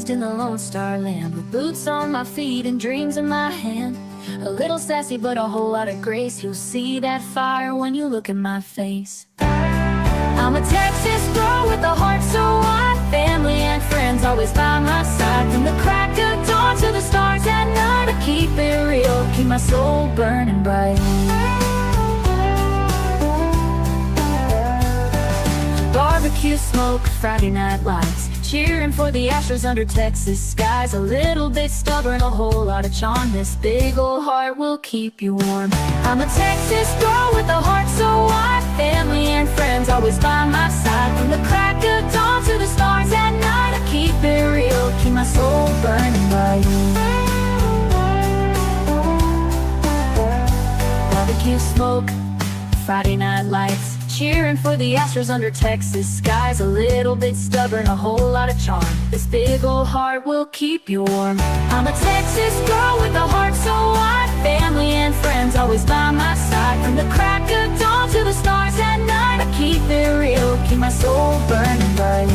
raised in the Lone Star Land, with boots on my feet and dreams in my hand. A little sassy but a whole lot of grace. You'll see that fire when you look in my face. I'm a Texas girl with a heart so wide, family and friends always by my side. From the crack of dawn to the stars at night, I keep it real, keep my soul burning bright. Barbecue smoke, Friday night lights, cheering for the Astros under Texas skies. A little bit stubborn, a whole lot of charm. This big old heart will keep you warm. I'm a Texas girl with a heart so wide, family and friends always by my side. From the crack of dawn to the stars at night, I keep it real, keep my soul burning bright. Barbecue smoke, Friday night lights, cheering for the Astros under Texas skies. A little bit stubborn, a whole lot of charm. This big old heart will keep you warm. I'm a Texas girl with a heart so wide, family and friends always by my side. From the crack of dawn to the stars at night, I keep it real, keep my soul burning bright.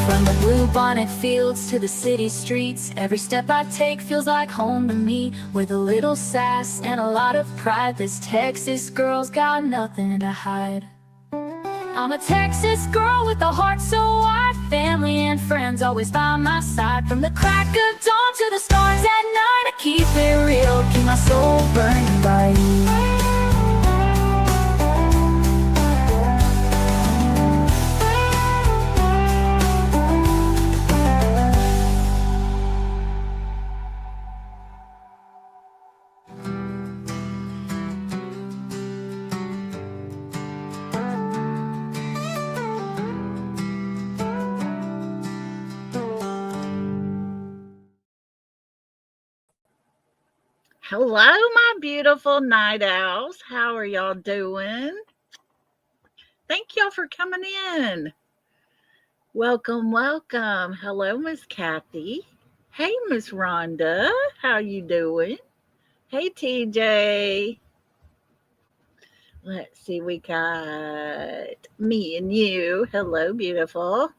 From the blue bonnet fields to the city streets, every step I take feels like home to me. With a little sass and a lot of pride, this Texas girl's got nothing to hide. I'm a Texas girl with a heart so wide, family and friends always by my side. From the crack of dawn to the stars at night, I keep it real, keep my soul burning bright. Hello, my beautiful night owls. How are y'all doing? Thank y'all for coming in. Welcome, welcome. Hello, Miss Kathy. Hey, Miss Rhonda. How you doing? Hey, TJ. Let's see, we got me and you. Hello, beautiful.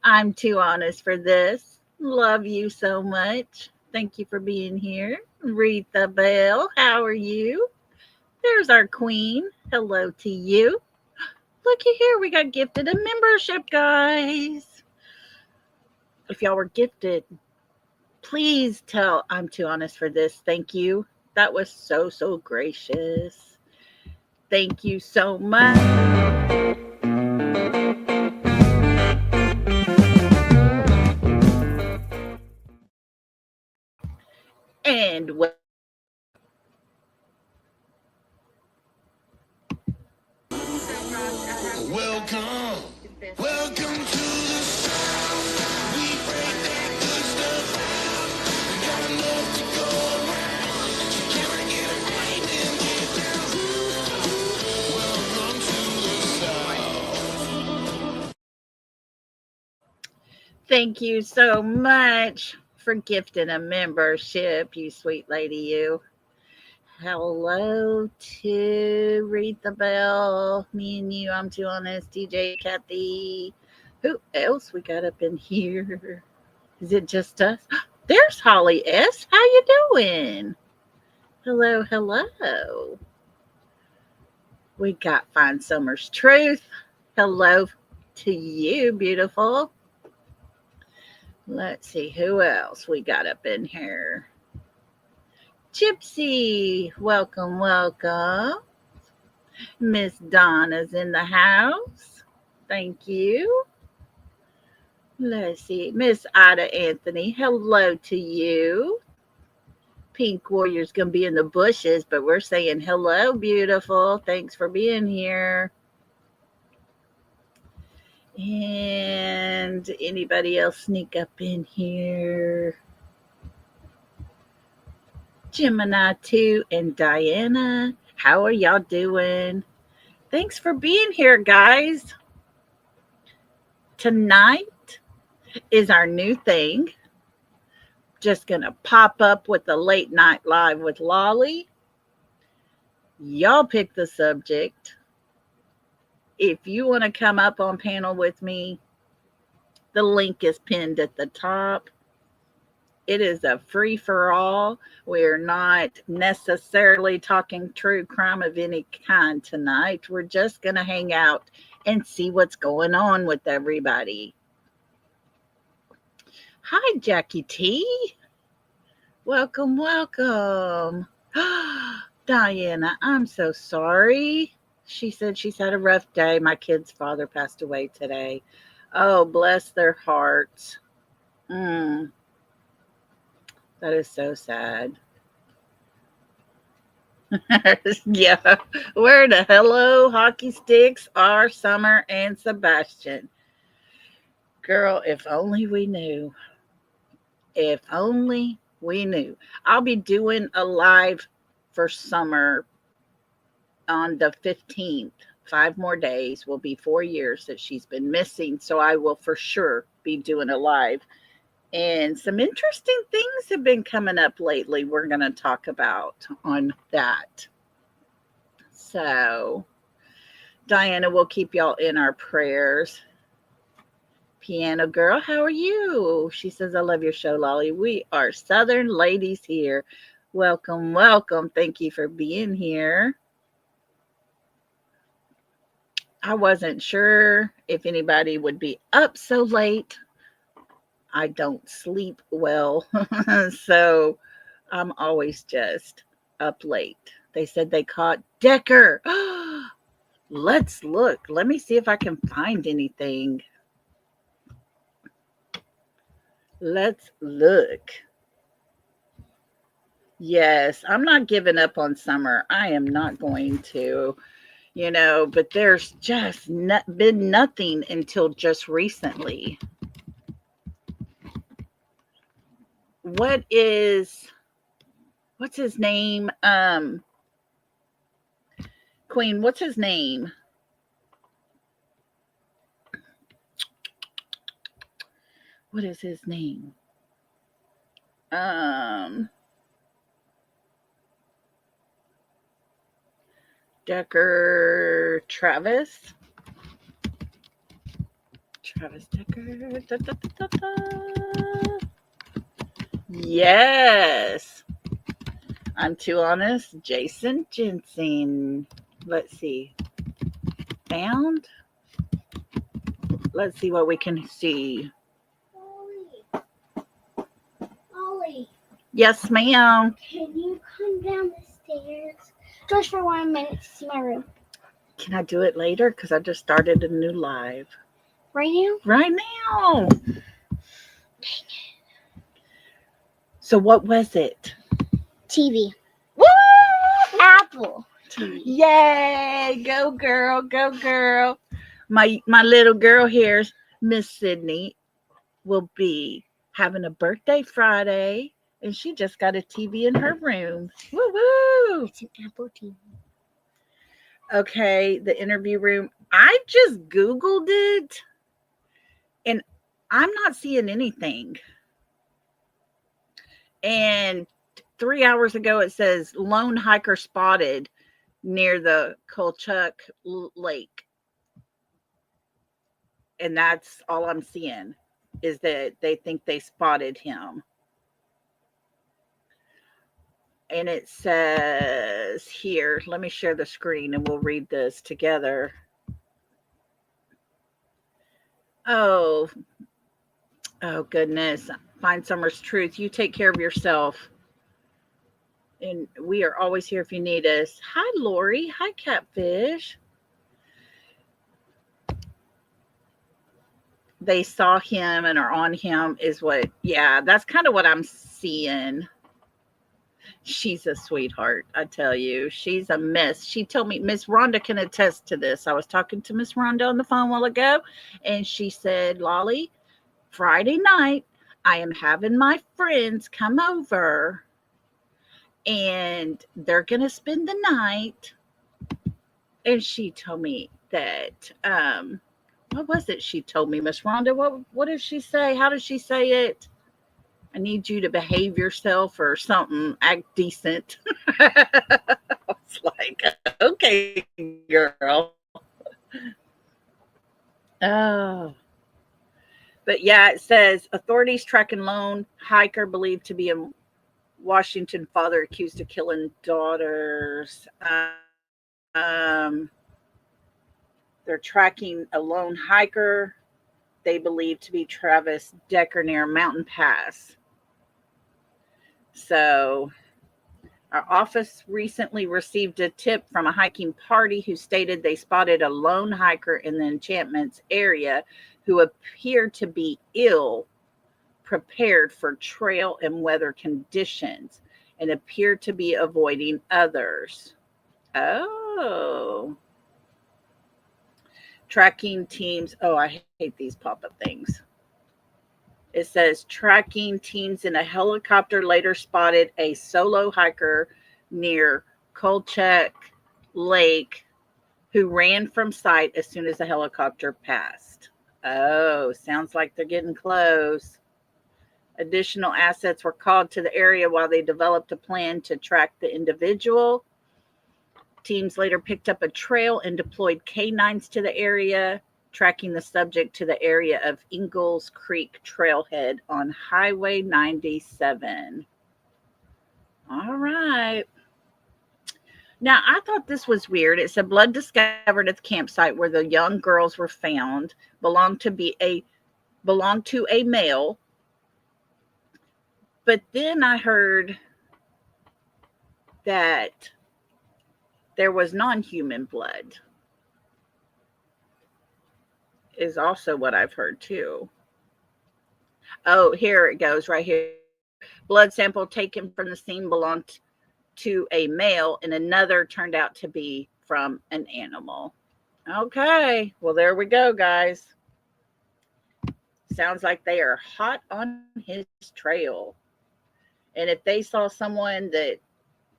I'm too honest for this. Love you so much. Thank you for being here. Retha Bell, how are you? There's our queen. Hello to you. Looky here, we got gifted a membership, guys. If y'all were gifted, please tell I'm too honest for this. Thank you. That was so gracious. Thank you so much. And welcome to the South. We break that good stuff out. We got enough to go around. So can I get a break and get down? Welcome to the South. Thank you so much for gifting a membership, you sweet lady, you. Hello to Retha Bell, me and you, I'm too honest, DJ Kathy. Who else we got up in here? Is it just us? There's Holly S. How you doing? Hello, hello. We got Fine Summer's Truth. Hello to you, beautiful. Let's see who else we got up in here. Gypsy, welcome, welcome. Miss Donna's in the house. Thank you. Let's see. Miss Ida Anthony, hello to you. Pink Warrior's going to be in the bushes, but we're saying hello, beautiful. Thanks for being here. And anybody else sneak up in here? Gemini 2 and Diana, how are y'all doing? Thanks for being here, guys. Tonight is our new thing. Just gonna pop up with the late night live with Lolli. Y'all pick the subject. If you want to come up on panel with me, the link is pinned at the top. It is a free for all. We're not necessarily talking true crime of any kind tonight. We're just going to hang out and see what's going on with everybody. Hi, Jackie T. Welcome, welcome. Diana, I'm so sorry. She said she's had a rough day. My kid's father passed away today. Oh, bless their hearts. That is so sad. Yeah. Where the hello hockey sticks are Summer and Sebastian? Girl, if only we knew. If only we knew. I'll be doing a live for Summer on the 15th. 5 more days will be 4 years that she's been missing. So I will for sure be doing a live. And some interesting things have been coming up lately we're going to talk about on that. So, Diana will keep y'all in our prayers. Piano Girl, how are you? She says, I love your show, Lolli. We are Southern ladies here. Welcome, welcome. Thank you for being here. I wasn't sure if anybody would be up so late. I don't sleep well, so I'm always just up late. They said they caught Decker. Let's look. Let me see if I can find anything. Let's look. Yes, I'm not giving up on Summer. I am not going to, but there's just been nothing until just recently. What's his name? Queen, what's his name? What is his name? Decker Travis Decker. Da, da, da, da. Yes. I'm too honest. Jason Jensen. Let's see. Found. Let's see what we can see. Lolli. Yes, ma'am. Can you come down the stairs just for 1 minute to see my room? Can I do it later? Because I just started a new live. Right now? Right now. Dang it. So what was it? TV. Woo! Apple TV. Yay! Go girl, go girl. My little girl here, Miss Sydney, will be having a birthday Friday, and she just got a TV in her room. Woo woo! It's an Apple TV. Okay, the interview room. I just Googled it, and I'm not seeing anything. And 3 hours ago, it says lone hiker spotted near the Kolchak Lake. And that's all I'm seeing is that they think they spotted him. And it says here, let me share the screen and we'll read this together. Oh goodness. Find Summer's truth. You take care of yourself. And we are always here if you need us. Hi, Lori. Hi, Catfish. They saw him and are on him is what, yeah, that's kind of what I'm seeing. She's a sweetheart, I tell you. She's a mess. She told me, Miss Rhonda can attest to this. I was talking to Miss Rhonda on the phone a while ago, and she said, Lolli, Friday night, I am having my friends come over, and they're going to spend the night. And she told me that, what was it she told me, Miss Rhonda? What did she say? How did she say it? I need you to behave yourself or something. Act decent. I was like, okay, girl. Oh. But yeah, it says authorities tracking lone hiker believed to be a Washington father accused of killing daughters. They're tracking a lone hiker they believe to be Travis Decker near Mountain Pass. So, our office recently received a tip from a hiking party who stated they spotted a lone hiker in the encampments area who appeared to be ill, prepared for trail and weather conditions, and appeared to be avoiding others. Oh. Tracking teams. Oh, I hate these pop up things. It says tracking teams in a helicopter later spotted a solo hiker near Kolchak Lake who ran from sight as soon as the helicopter passed. Oh, sounds like they're getting close. Additional assets were called to the area while they developed a plan to track the individual. Teams later picked up a trail and deployed canines to the area, tracking the subject to the area of Ingalls Creek Trailhead on Highway 97. All right. Now, I thought this was weird. It said blood discovered at the campsite where the young girls were found belonged to a male. But then I heard that there was non-human blood. Is also what I've heard too. Oh, here it goes right here. Blood sample taken from the scene belonged to a male, and another turned out to be from an animal. Okay, well, there we go, guys. Sounds like they are hot on his trail. And if they saw someone that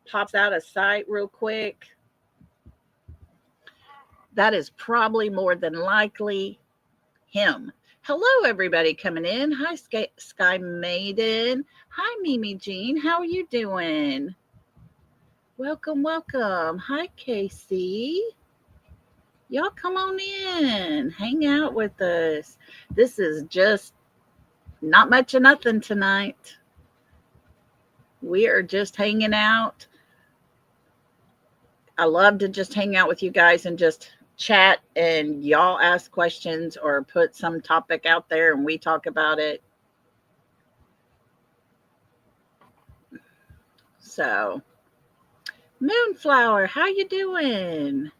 pops out of sight real quick, that is probably more than likely him. Hello, everybody coming in. Hi, Sky Maiden. Hi, Mimi Jean. How are you doing? Welcome, welcome. Hi, Casey. Y'all come on in. Hang out with us. This is just not much of nothing tonight. We are just hanging out. I love to just hang out with you guys and just chat, and y'all ask questions or put some topic out there and we talk about it. So, Moonflower, how you doing?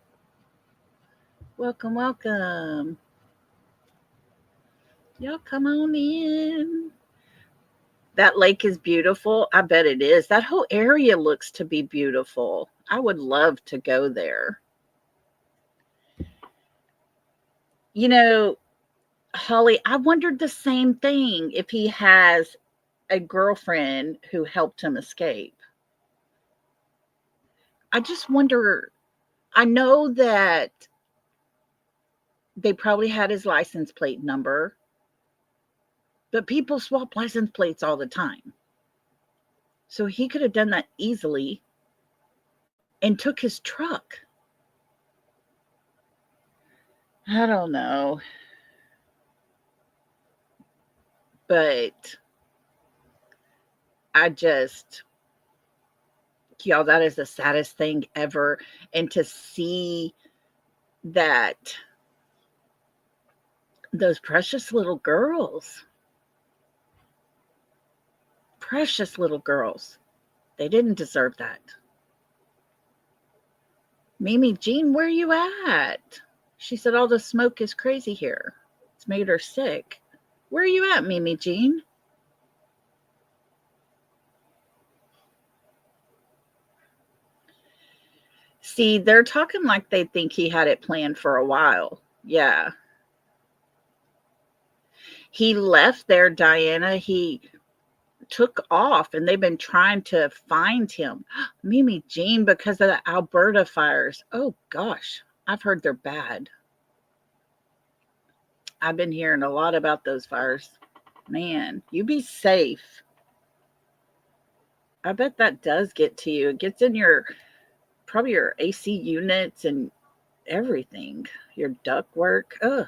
Welcome, welcome. Y'all come on in. That lake is beautiful. I bet it is. That whole area looks to be beautiful. I would love to go there. You know, Holly, I wondered the same thing if he has a girlfriend who helped him escape. I just wonder, I know that they probably had his license plate number, but people swap license plates all the time. So he could have done that easily and took his truck. I don't know. But I just, y'all, that is the saddest thing ever. And to see that those precious little girls, they didn't deserve that. Mimi Jean, where you at? She said all the smoke is crazy here. It's made her sick. Where are you at, Mimi Jean? See, they're talking like they think he had it planned for a while. Yeah. He left there, Diana. He took off, and they've been trying to find him. Mimi Jean, because of the Alberta fires. Oh, gosh. I've heard they're bad. I've been hearing a lot about those fires. Man, you be safe. I bet that does get to you. It gets in probably your AC units and everything, your duct work. Ugh.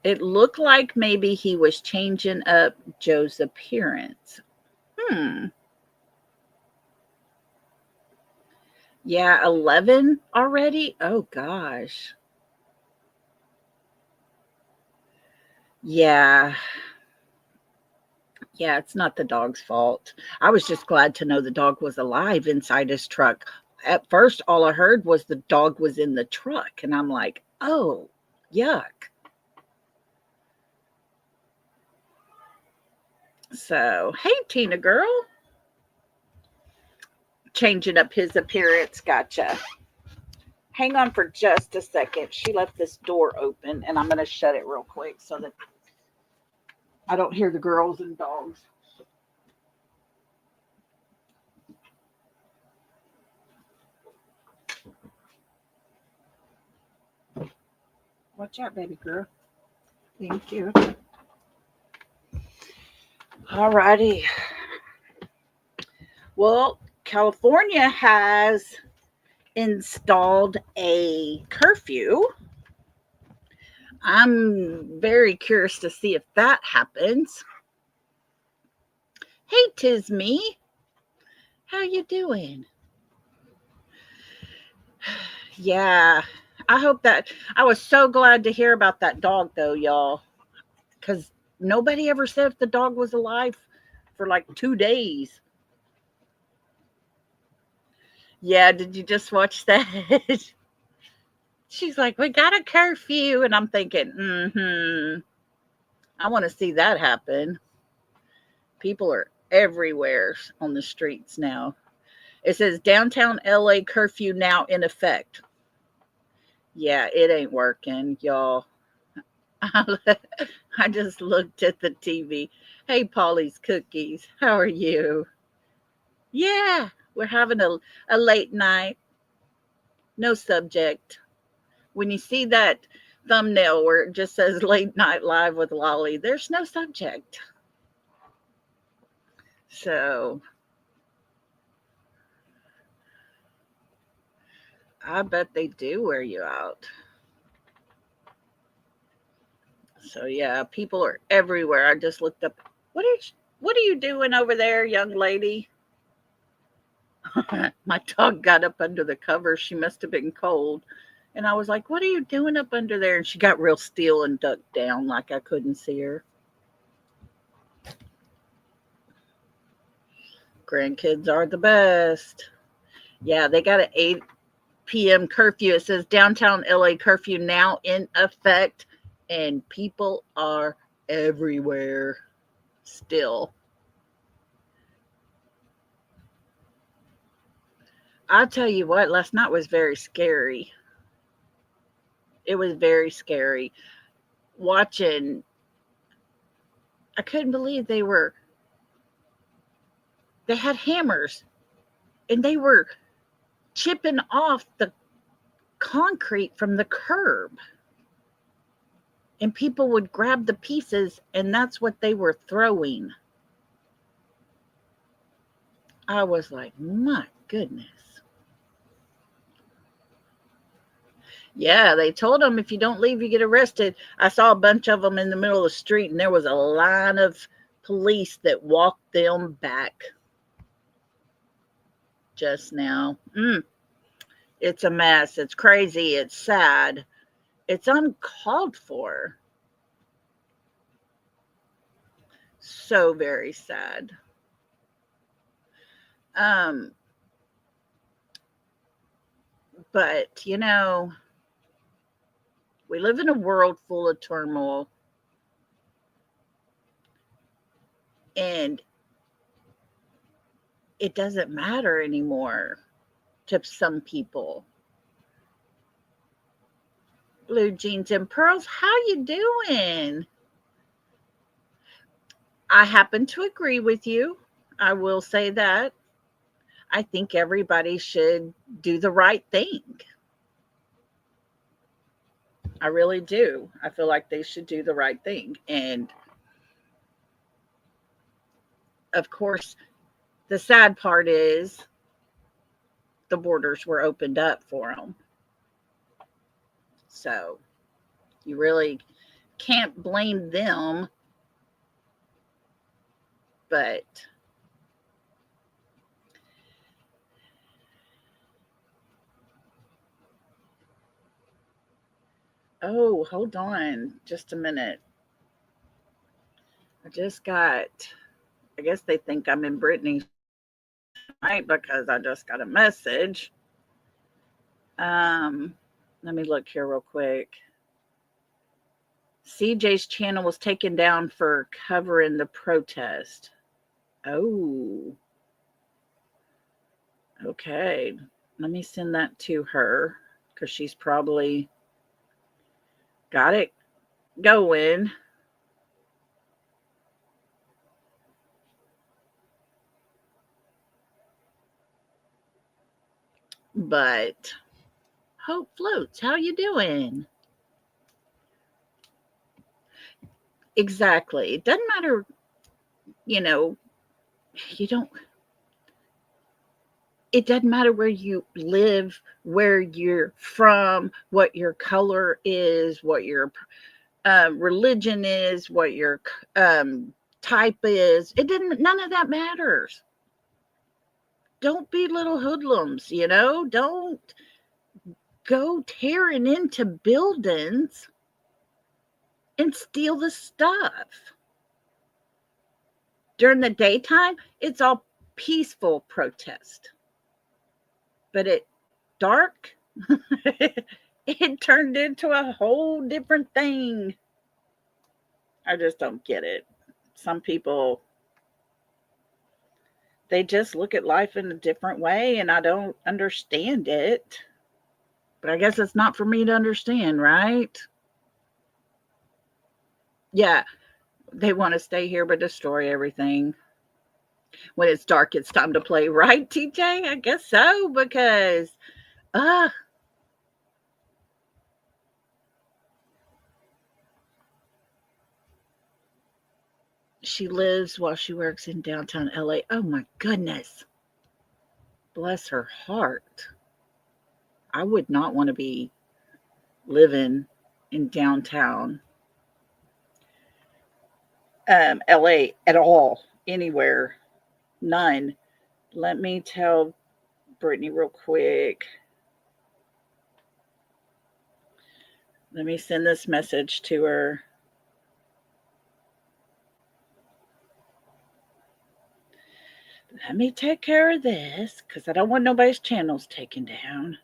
It looked like maybe he was changing up Joe's appearance. Hmm. Yeah, 11 already? Oh gosh. Yeah. Yeah, it's not the dog's fault. I was just glad to know the dog was alive inside his truck. At first, all I heard was the dog was in the truck, and I'm like, oh, yuck. So, hey, Tina girl, changing up his appearance. Gotcha. Hang on for just a second. She left this door open, and I'm going to shut it real quick so that I don't hear the girls and dogs. Watch out, baby girl. Thank you. All righty. Well, California has installed a curfew. I'm very curious to see if that happens. Hey, 'tis me. How you doing? Yeah, I hope that. I was so glad to hear about that dog, though, y'all, because nobody ever said if the dog was alive for like 2 days. Yeah, did you just watch that? She's like, we got a curfew. And I'm thinking, I want to see that happen. People are everywhere on the streets now. It says downtown LA curfew now in effect. Yeah, it ain't working, y'all. I just looked at the TV. Hey, Polly's Cookies, how are you? Yeah, we're having a late night, no subject. When you see that thumbnail where it just says late night live with Lolli, there's no subject. So I bet they do wear you out. So yeah, people are everywhere. I just looked up. What are you doing over there, young lady? My dog got up under the covers. She must have been cold. And I was like, what are you doing up under there? And she got real still and ducked down like I couldn't see her. Grandkids are the best. Yeah, they got an 8 p.m. curfew. It says downtown LA curfew now in effect. And people are everywhere still. I'll tell you what, last night was very scary. It was very scary. Watching, I couldn't believe they had hammers and they were chipping off the concrete from the curb. And people would grab the pieces and that's what they were throwing. I was like, my goodness. Yeah, they told them if you don't leave, you get arrested. I saw a bunch of them in the middle of the street, and there was a line of police that walked them back just now. It's a mess. It's crazy. It's sad. It's uncalled for. So very sad. Um, but we live in a world full of turmoil, and it doesn't matter anymore to some people. Blue jeans and pearls, how you doing? I happen to agree with you. I will say that. I think everybody should do the right thing. I really do. I feel like they should do the right thing. And of course, the sad part is the borders were opened up for them. So you really can't blame them, but oh, hold on just a minute. I guess they think I'm in Brittany's right because I just got a message. Um, Let me look here real quick. CJ's channel was taken down for covering the protest. Oh, okay. Let me send that to her because she's probably got it going. But Hope Floats, how you doing? Exactly. It doesn't matter, you know, you don't it doesn't matter where you live, where you're from, what your color is, what your religion is, what your type is. It didn't. None of that matters. Don't be little hoodlums. Don't go tearing into buildings and steal the stuff. During the daytime, it's all peaceful protest, but at dark, it turned into a whole different thing. I just don't get it. Some people, they just look at life in a different way, and I don't understand it. But I guess it's not for me to understand, right? Yeah, they want to stay here but destroy everything. When it's dark, it's time to play, right, TJ? I guess so, because uh she lives while she works in downtown LA. Oh my goodness. Bless her heart. I would not want to be living in downtown LA at all, anywhere, none. Let me tell Brittany real quick. Let me send this message to her. Let me take care of this because I don't want nobody's channels taken down.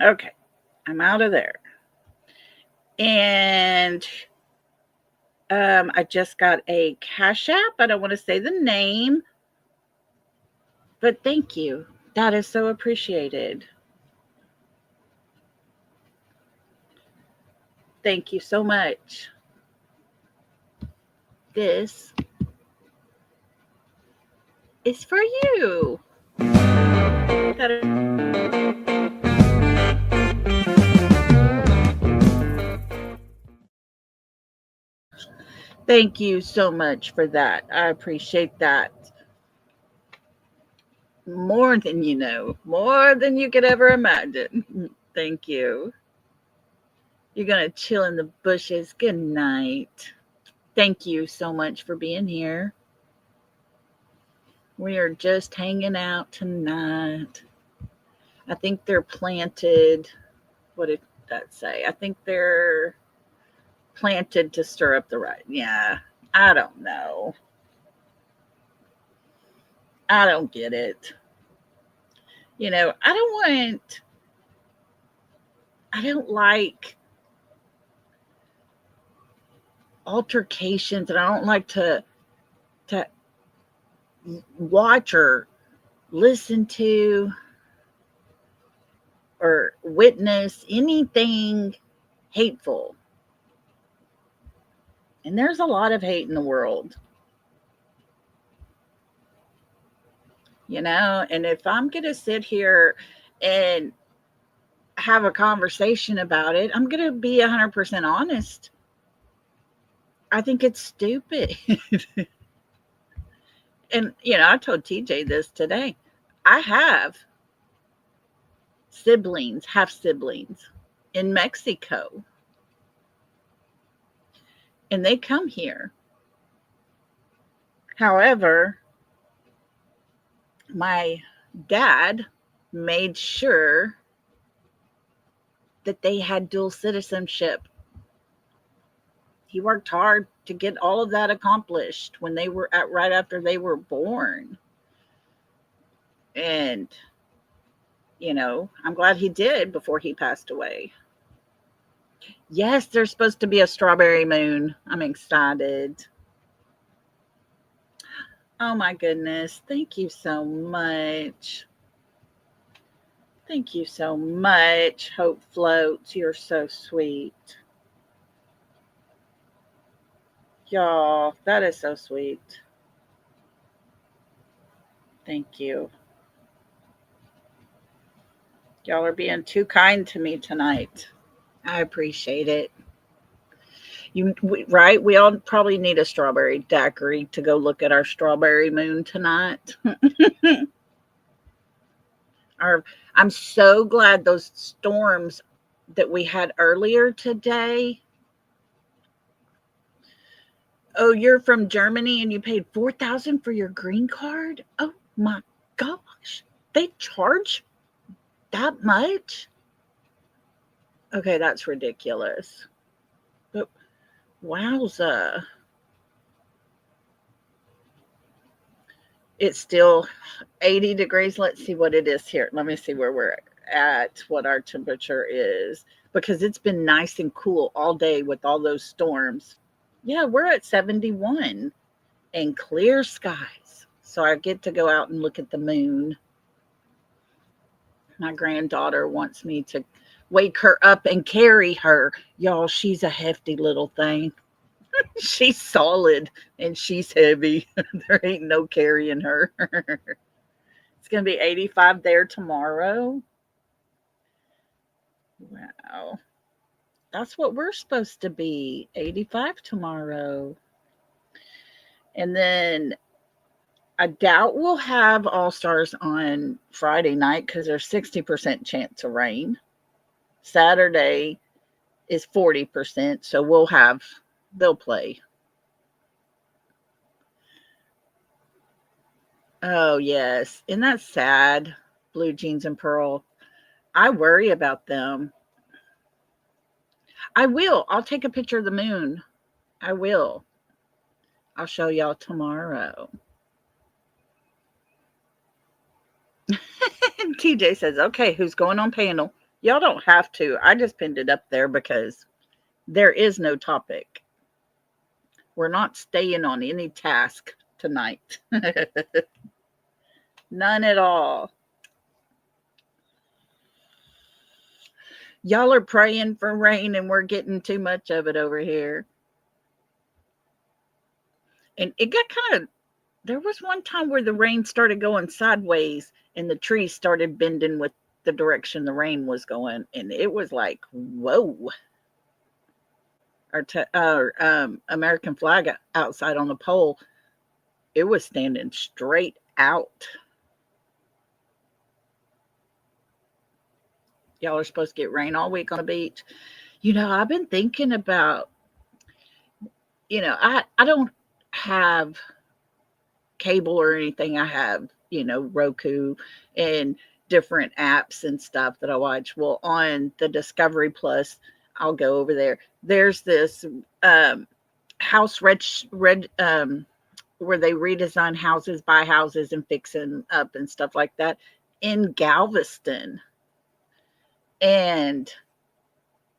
Okay, I'm out of there. And I just got a Cash App. I don't want to say the name, but thank you. That is so appreciated. Thank you so much. This is for you. Thank you so much for that. I appreciate that. More than you know, more than you could ever imagine. Thank you. You're going to chill in the bushes. Good night. Thank you so much for being here. We are just hanging out tonight. I think they're planted. What did that say? I think they're planted to stir up the riot. Yeah, I don't know. I don't get it. I don't like altercations, and I don't like to watch or listen to or witness anything hateful. And there's a lot of hate in the world. And if I'm going to sit here and have a conversation about it, I'm going to be 100% honest. I think it's stupid. And, I told TJ this today. I have half siblings, in Mexico. And they come here. However, my dad made sure that they had dual citizenship. He worked hard to get all of that accomplished when they were at right after they were born. And, I'm glad he did before he passed away. Yes, there's supposed to be a strawberry moon. I'm excited. Oh my goodness. Thank you so much. Thank you so much, Hope Floats. You're so sweet. Y'all, that is so sweet. Thank you. Y'all are being too kind to me tonight. I appreciate it. Right? We all probably need a strawberry daiquiri to go look at our strawberry moon tonight. I'm so glad those storms that we had earlier today. Oh, you're from Germany and you paid $4,000 for your green card? Oh my gosh. They charge that much? Okay, that's ridiculous. But wowza. It's still 80 degrees. Let's see what it is here. Let me see where we're at, what our temperature is, because it's been nice and cool all day with all those storms. Yeah, we're at 71 and clear skies. So I get to go out and look at the moon. My granddaughter wants me to wake her up and carry her. Y'all, she's a hefty little thing. She's solid and she's heavy. There ain't no carrying her. It's going to be 85 there tomorrow. Wow. That's what we're supposed to be. 85 tomorrow. And then I doubt we'll have All Stars on Friday night because there's 60% chance of rain. Saturday is 40%. So they'll play. Oh, yes. Isn't that sad? Blue Jeans and Pearl. I worry about them. I will. I'll take a picture of the moon. I will. I'll show y'all tomorrow. TJ says, okay, who's going on panel? Y'all don't have to. I just pinned it up there because there is no topic. We're not staying on any task tonight. None at all. Y'all are praying for rain and we're getting too much of it over here. And it got there was one time where the rain started going sideways and the trees started bending with the direction the rain was going. And it was like, whoa. Our American flag outside on the pole, it was standing straight out. Y'all are supposed to get rain all week on the beach. I've been thinking about, I don't have cable or anything. I have, Roku and different apps and stuff that I watch. Well, on the Discovery Plus, I'll go over there. There's this house red where they redesign houses, buy houses and fix them up and stuff like that in Galveston. And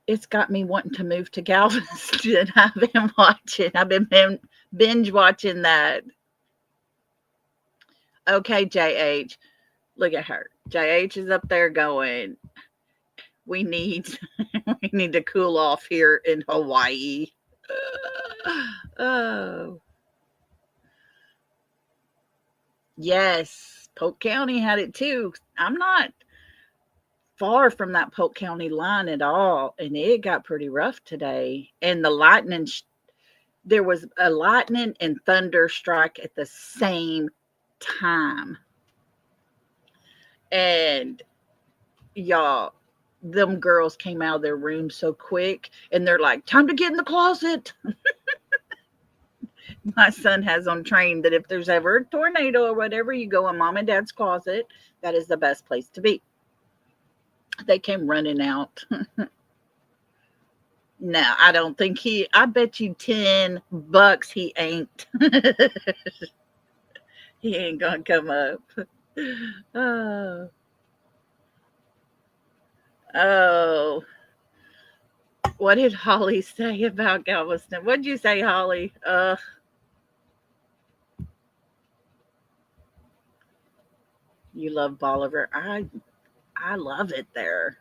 it's got me wanting to move to Galveston. I've been binge watching that. Okay, JH. Look at her. JH is up there going, we need to cool off here in Hawaii. Oh. Yes, Polk County had it too. I'm not far from that Polk County line at all, and it got pretty rough today. And the lightning, there was a lightning and thunder strike at the same time. And y'all, them girls came out of their room so quick and they're like, time to get in the closet. My son has them trained that if there's ever a tornado or whatever, you go in mom and dad's closet. That is the best place to be. They came running out. No, I don't think I bet you $10 he ain't. He ain't gonna come up. Oh, oh. What did Holly say about Galveston? What'd you say, Holly? You love Bolivar. I love it there.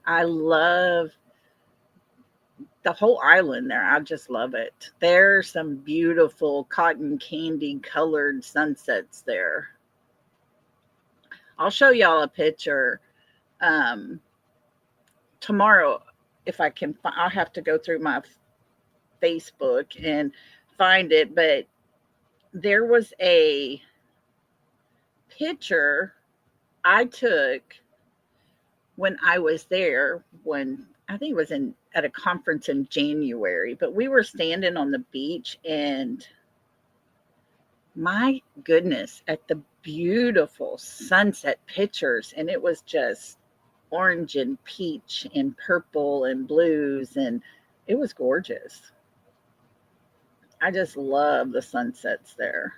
I love the whole island there. I just love it. There's some beautiful cotton candy colored sunsets there. I'll show y'all a picture tomorrow if I can. I'll have to go through my Facebook and find it, but there was a picture I took when I was there, when I think it was at a conference in January, but we were standing on the beach and my goodness, at the beautiful sunset pictures, and it was just orange and peach and purple and blues, and it was gorgeous. I just love the sunsets there.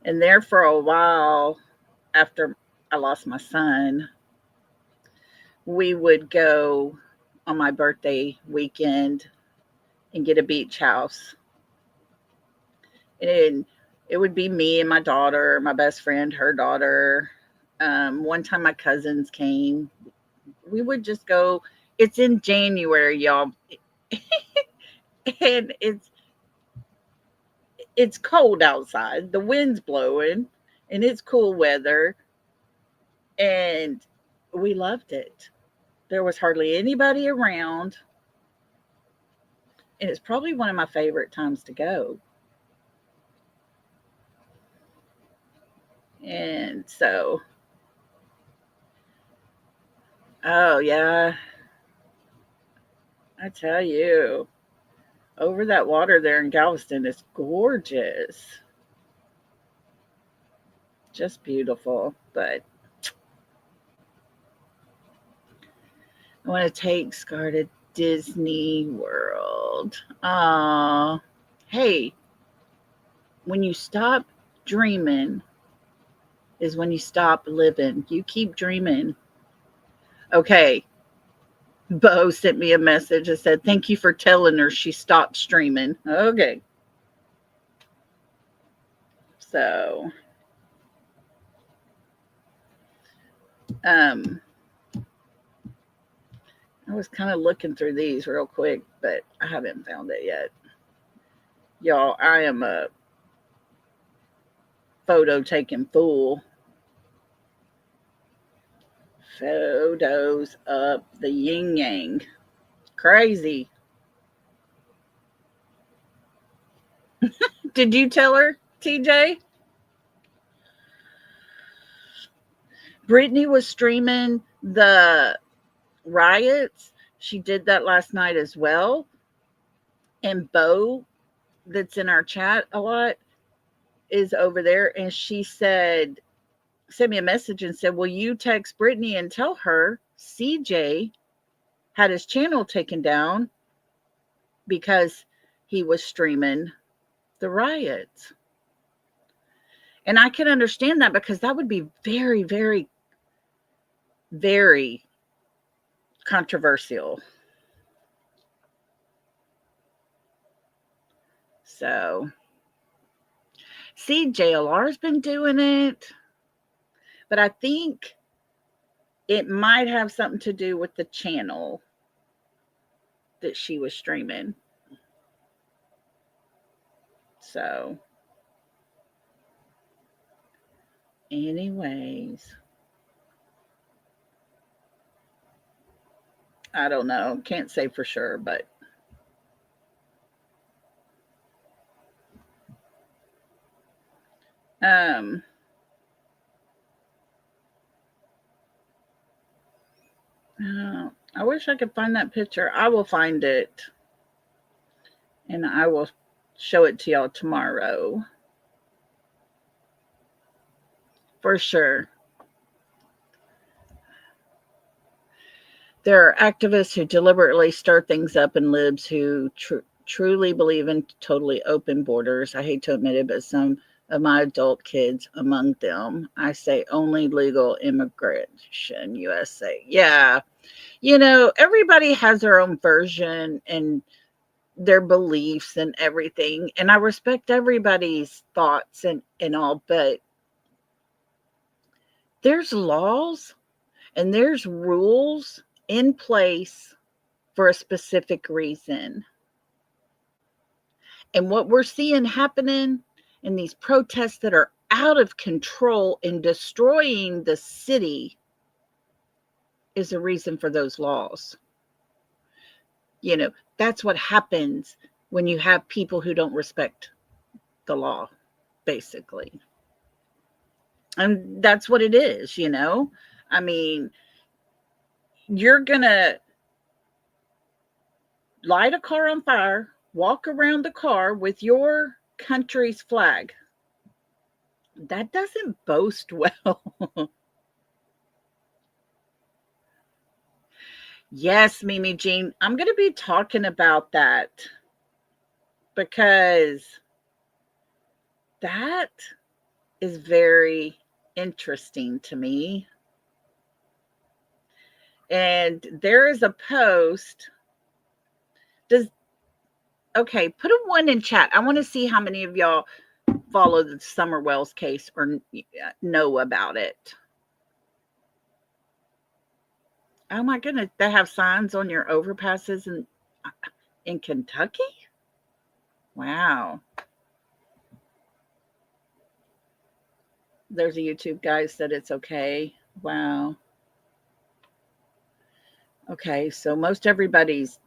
And there for a while after I lost my son, we would go on my birthday weekend and get a beach house. And it would be me and my daughter, my best friend, her daughter. One time my cousins came. We would just go. It's in January, y'all. And it's cold outside. The wind's blowing and it's cool weather. And we loved it. There was hardly anybody around. And it's probably one of my favorite times to go. And so, oh, yeah, I tell you, over that water there in Galveston is gorgeous. Just beautiful. But I want to take Scar to Disney World. Hey, when you stop dreaming is when you stop living. You keep dreaming. Okay. Bo sent me a message that said, thank you for telling her she stopped streaming. Okay. So, I was kind of looking through these real quick, but I haven't found it yet. Y'all, I am a photo taking fool. Photos up the yin yang. Crazy. Did you tell her, TJ? Brittany was streaming the riots. She did that last night as well. And Bo, that's in our chat a lot, is over there. And she sent me a message and said, will you text Brittany and tell her CJ had his channel taken down because he was streaming the riots. And I can understand that because that would be very, very, very controversial. So, see, JLR's been doing it, but I think it might have something to do with the channel that she was streaming. So, anyways, I don't know. Can't say for sure, but I wish I could find that picture. I will find it and I will show it to y'all tomorrow. For sure. There are activists who deliberately stir things up and libs who truly believe in totally open borders. I hate to admit it, but some of my adult kids among them, I say only legal immigration, USA. Yeah. Everybody has their own version and their beliefs and everything. And I respect everybody's thoughts and all, but there's laws and there's rules in place for a specific reason. And what we're seeing happening in these protests that are out of control and destroying the city is a reason for those laws. That's what happens when you have people who don't respect the law, basically. And that's what it is. I mean, you're going to light a car on fire, walk around the car with your country's flag. That doesn't boast well. Yes, Mimi Jean, I'm going to be talking about that because that is very interesting to me. And there is a post. Okay, put a 1 in chat. I want to see how many of y'all follow the Summer Wells case or know about it. Oh my goodness, they have signs on your overpasses in Kentucky? Wow. There's a YouTube guy said it's okay. Wow. Okay, so most everybody's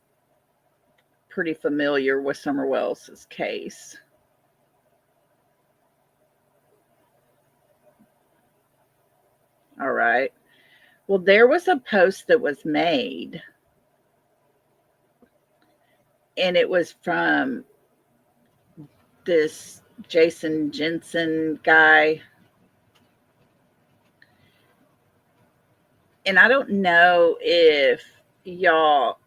pretty familiar with Summer Wells' case. All right. Well, there was a post that was made, and it was from this Jason Jensen guy. And I don't know if y'all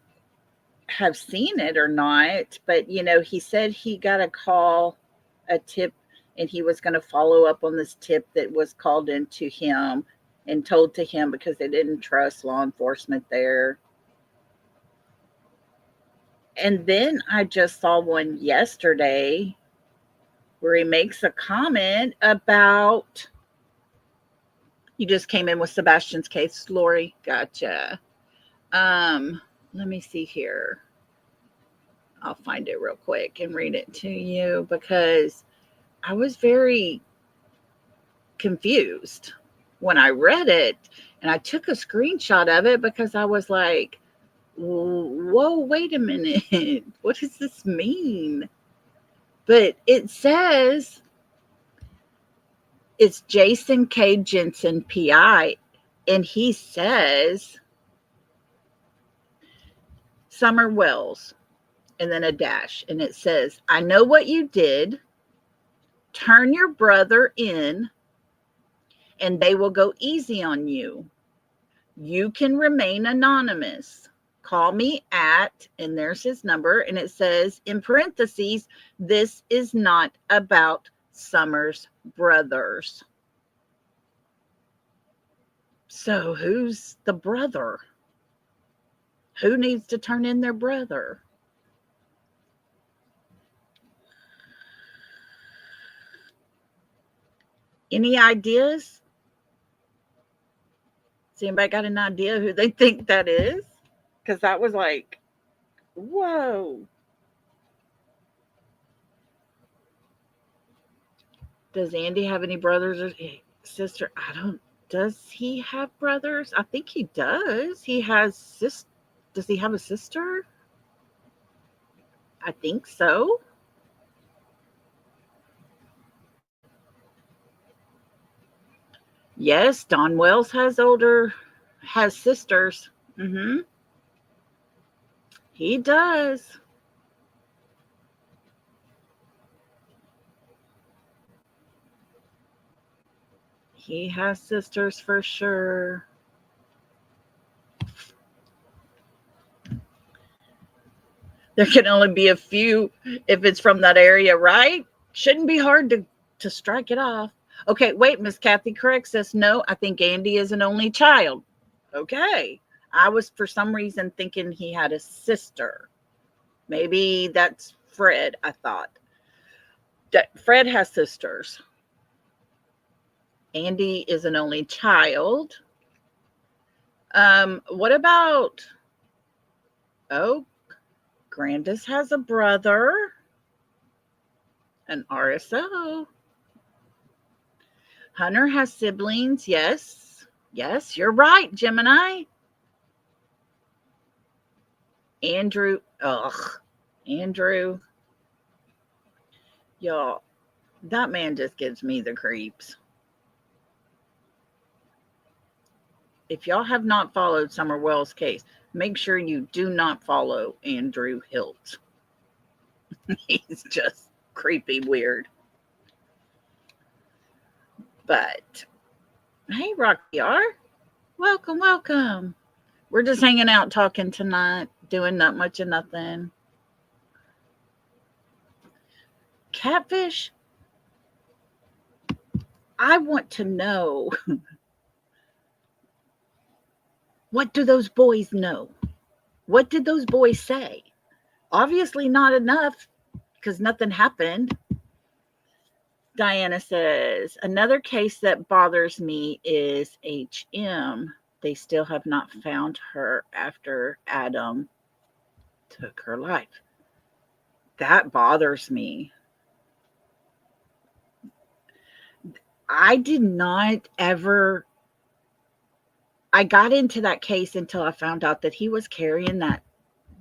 have seen it or not, but he said he got a tip, and he was going to follow up on this tip that was called into him and told to him because they didn't trust law enforcement there. And then I just saw one yesterday where he makes a comment about, you just came in with Sebastian's case, Lori. Gotcha. Let me see here. I'll find it real quick and read it to you because I was very confused when I read it, and I took a screenshot of it because I was like, whoa, wait a minute. What does this mean? But it says it's Jason K. Jensen, PI, and he says Summer Wells, and then a dash, and it says, I know what you did. Turn your brother in, and they will go easy on you. You can remain anonymous. Call me at, and there's his number, and it says in parentheses, this is not about Summer's brothers. So who's the brother? Who needs to turn in their brother? Any ideas? Has anybody got an idea who they think that is? Because that was like, whoa. Does Andy have any brothers or sister? Does he have brothers? I think he does. He has Does he have a sister? I think so. Yes, Don Wells has sisters. Mm-hmm. He does. He has sisters for sure. There can only be a few if it's from that area, right? Shouldn't be hard to strike it off. Okay, wait, Miss Kathy corrects us. No, I think Andy is an only child. Okay. I was for some reason thinking he had a sister. Maybe that's Fred, I thought. Fred has sisters. Andy is an only child. What about oh, Grandis has a brother, an RSO. Hunter has siblings. Yes. Yes, you're right, Gemini. Andrew. Ugh. Andrew. Y'all, that man just gives me the creeps. If y'all have not followed Summer Wells' case, make sure you do not follow Andrew Hilt. He's just creepy weird. But hey, Rocky R, welcome, welcome. We're just hanging out talking tonight, doing not much of nothing. Catfish, I want to know, what do those boys know? What did those boys say? Obviously not enough because nothing happened. Diana says, another case that bothers me is HM. They still have not found her after Adam took her life. That bothers me. I did not ever, I got into that case until I found out that he was carrying that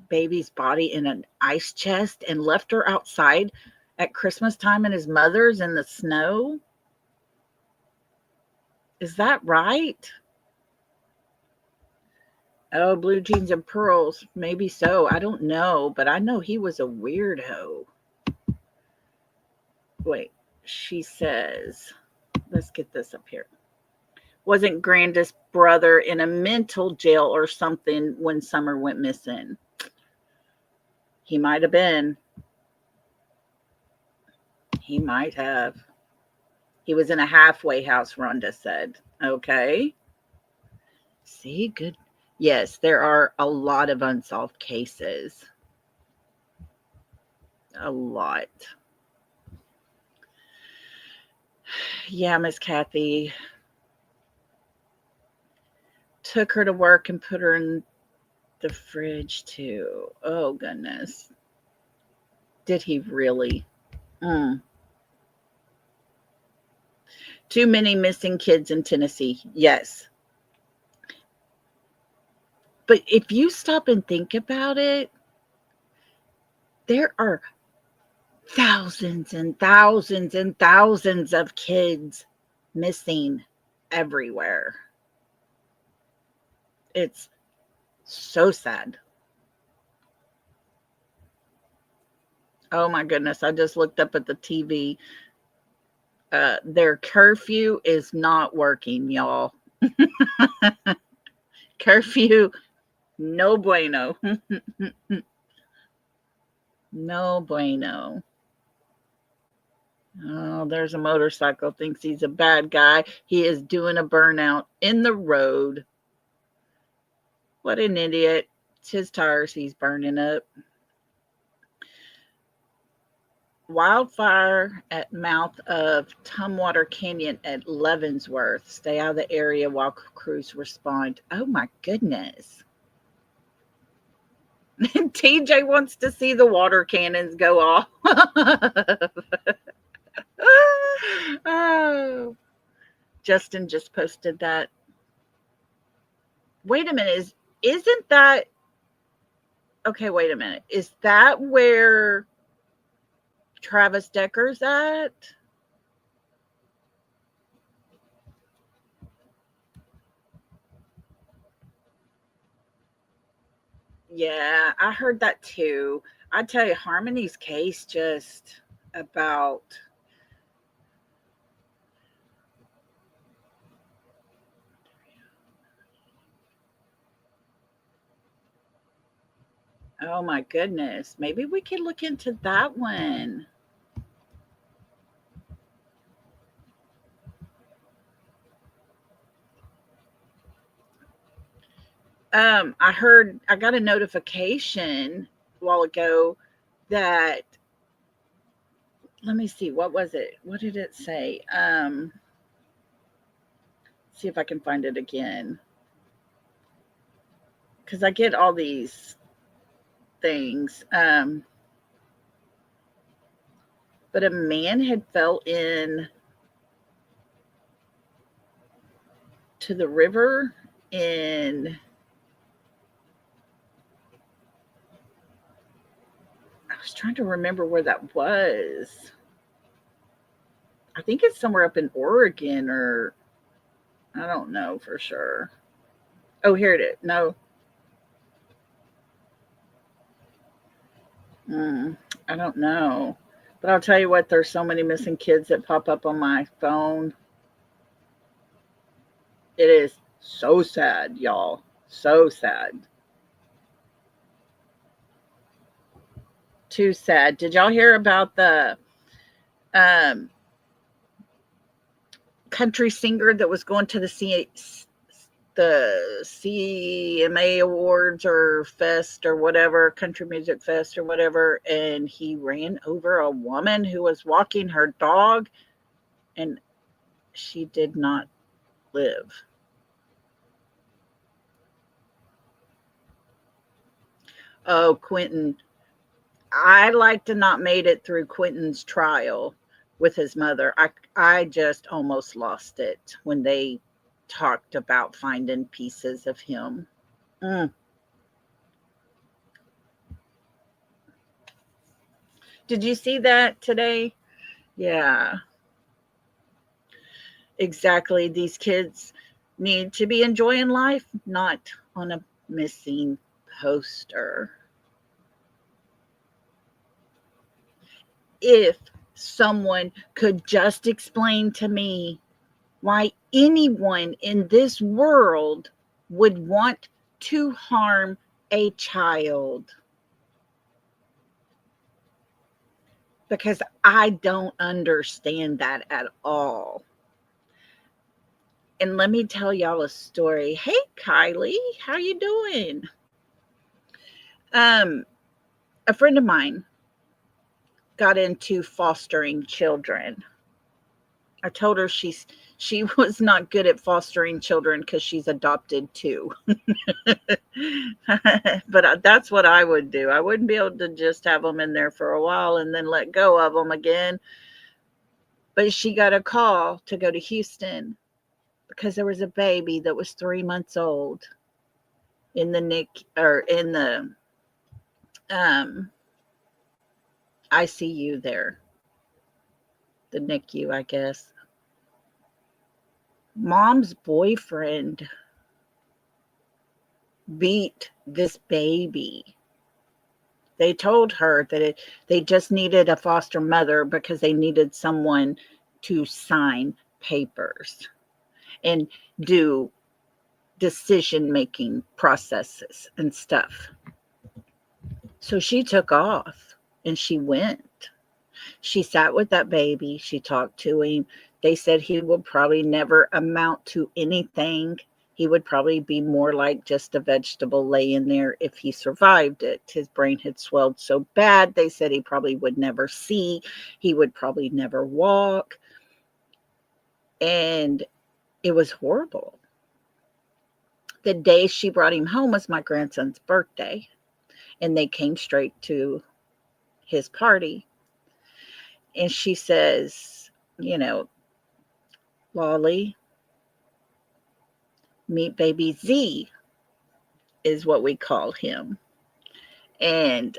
baby's body in an ice chest and left her outside at Christmas time in his mother's in the snow. Is that right? Oh, blue jeans and pearls. Maybe so. I don't know, but I know he was a weirdo. Wait, she says, let's get this up here. Wasn't Grandis' brother in a mental jail or something when Summer went missing? He might have been. He might have. He was in a halfway house, Rhonda said. Okay. See, good. Yes, there are a lot of unsolved cases. A lot. Yeah, Miss Kathy. Took her to work and put her in the fridge too. Oh, goodness. Did he really? Too many missing kids in Tennessee. Yes. But if you stop and think about it, there are thousands and thousands and thousands of kids missing everywhere. It's so sad. Oh my goodness. I just looked up at the TV. Their curfew is not working, y'all. Curfew, no bueno. No bueno. Oh, there's a motorcycle, thinks he's a bad guy. He is doing a burnout in the road. What an idiot. It's his tires he's burning up. Wildfire at mouth of Tumwater Canyon at Leavenworth. Stay out of the area while crews respond. Oh my goodness. TJ wants to see the water cannons go off. Oh, Justin just posted that. Wait a minute, isn't that okay? Wait a minute, is that where Travis Decker's at? Yeah, I heard that too. I tell you, Harmony's case just about oh my goodness. Maybe we could look into that one. I heard I got a notification a while ago that let me see, what was it? What did it say? See if I can find it again. Because I get all these things. But a man had fell in to the river in I was trying to remember where that was. I think it's somewhere up in Oregon or I don't know for sure. Oh, here it is. No. Mm, I don't know. But I'll tell you what, there's so many missing kids that pop up on my phone. It is so sad, y'all. So sad. Too sad. Did y'all hear about the um, country singer that was going to the CMA Awards or Fest or whatever, Country Music Fest or whatever, and he ran over a woman who was walking her dog, and she did not live. Oh, Quentin. I like to not made it through Quentin's trial with his mother. I just almost lost it when they talked about finding pieces of him. Mm. Did you see that today? Yeah, exactly. These kids need to be enjoying life, not on a missing poster. If someone could just explain to me why anyone in this world would want to harm a child, because I don't understand that at all. And let me tell y'all a story. Hey, Kylie, how you doing? Um, a friend of mine got into fostering children. I told her she was not good at fostering children because she's adopted too. But that's what I would do. I wouldn't be able to just have them in there for a while and then let go of them again. But she got a call to go to Houston because there was a baby that was 3 months old in the NIC or in the um, ICU there, the NICU, I guess. Mom's boyfriend beat this baby. They told her that they just needed a foster mother because they needed someone to sign papers and do decision making processes and stuff. So she took off and she went. She sat with that baby. She talked to him. They said he would probably never amount to anything. He would probably be more like just a vegetable laying there if he survived it. His brain had swelled so bad, they said he probably would never see. He would probably never walk. And it was horrible. The day she brought him home was my grandson's birthday, and they came straight to his party. And she says, you know, Lolli, meet baby Z is what we call him. And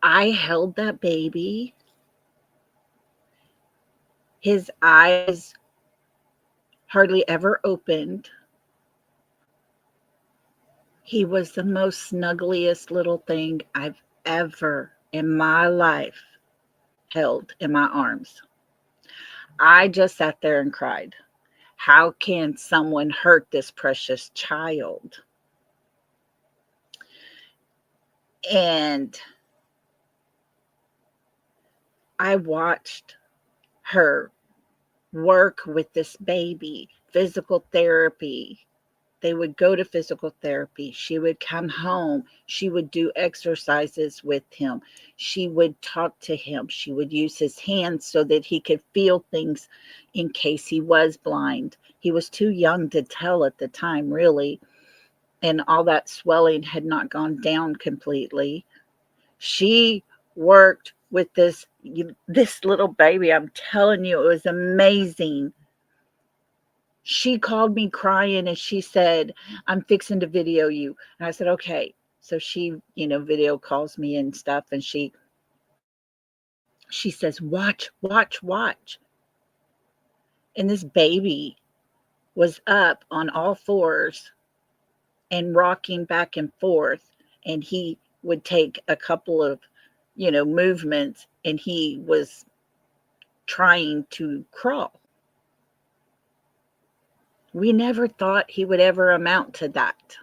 I held that baby. His eyes hardly ever opened. He was the most snuggliest little thing I've ever in my life held in my arms. I just sat there and cried. How can someone hurt this precious child? And I watched her work with this baby, physical therapy. They would go to physical therapy. She would come home. She would do exercises with him. She would talk to him. She would use his hands so that he could feel things in case he was blind. He was too young to tell at the time, really. And all that swelling had not gone down completely. She worked with this little baby. I'm telling you, it was amazing. She called me crying and she said, I'm fixing to video you. And I said, okay. So she, video calls me and stuff. And she says, watch, watch, watch. And this baby was up on all fours and rocking back and forth. And he would take a couple of, movements, and he was trying to crawl. We never thought he would ever amount to that.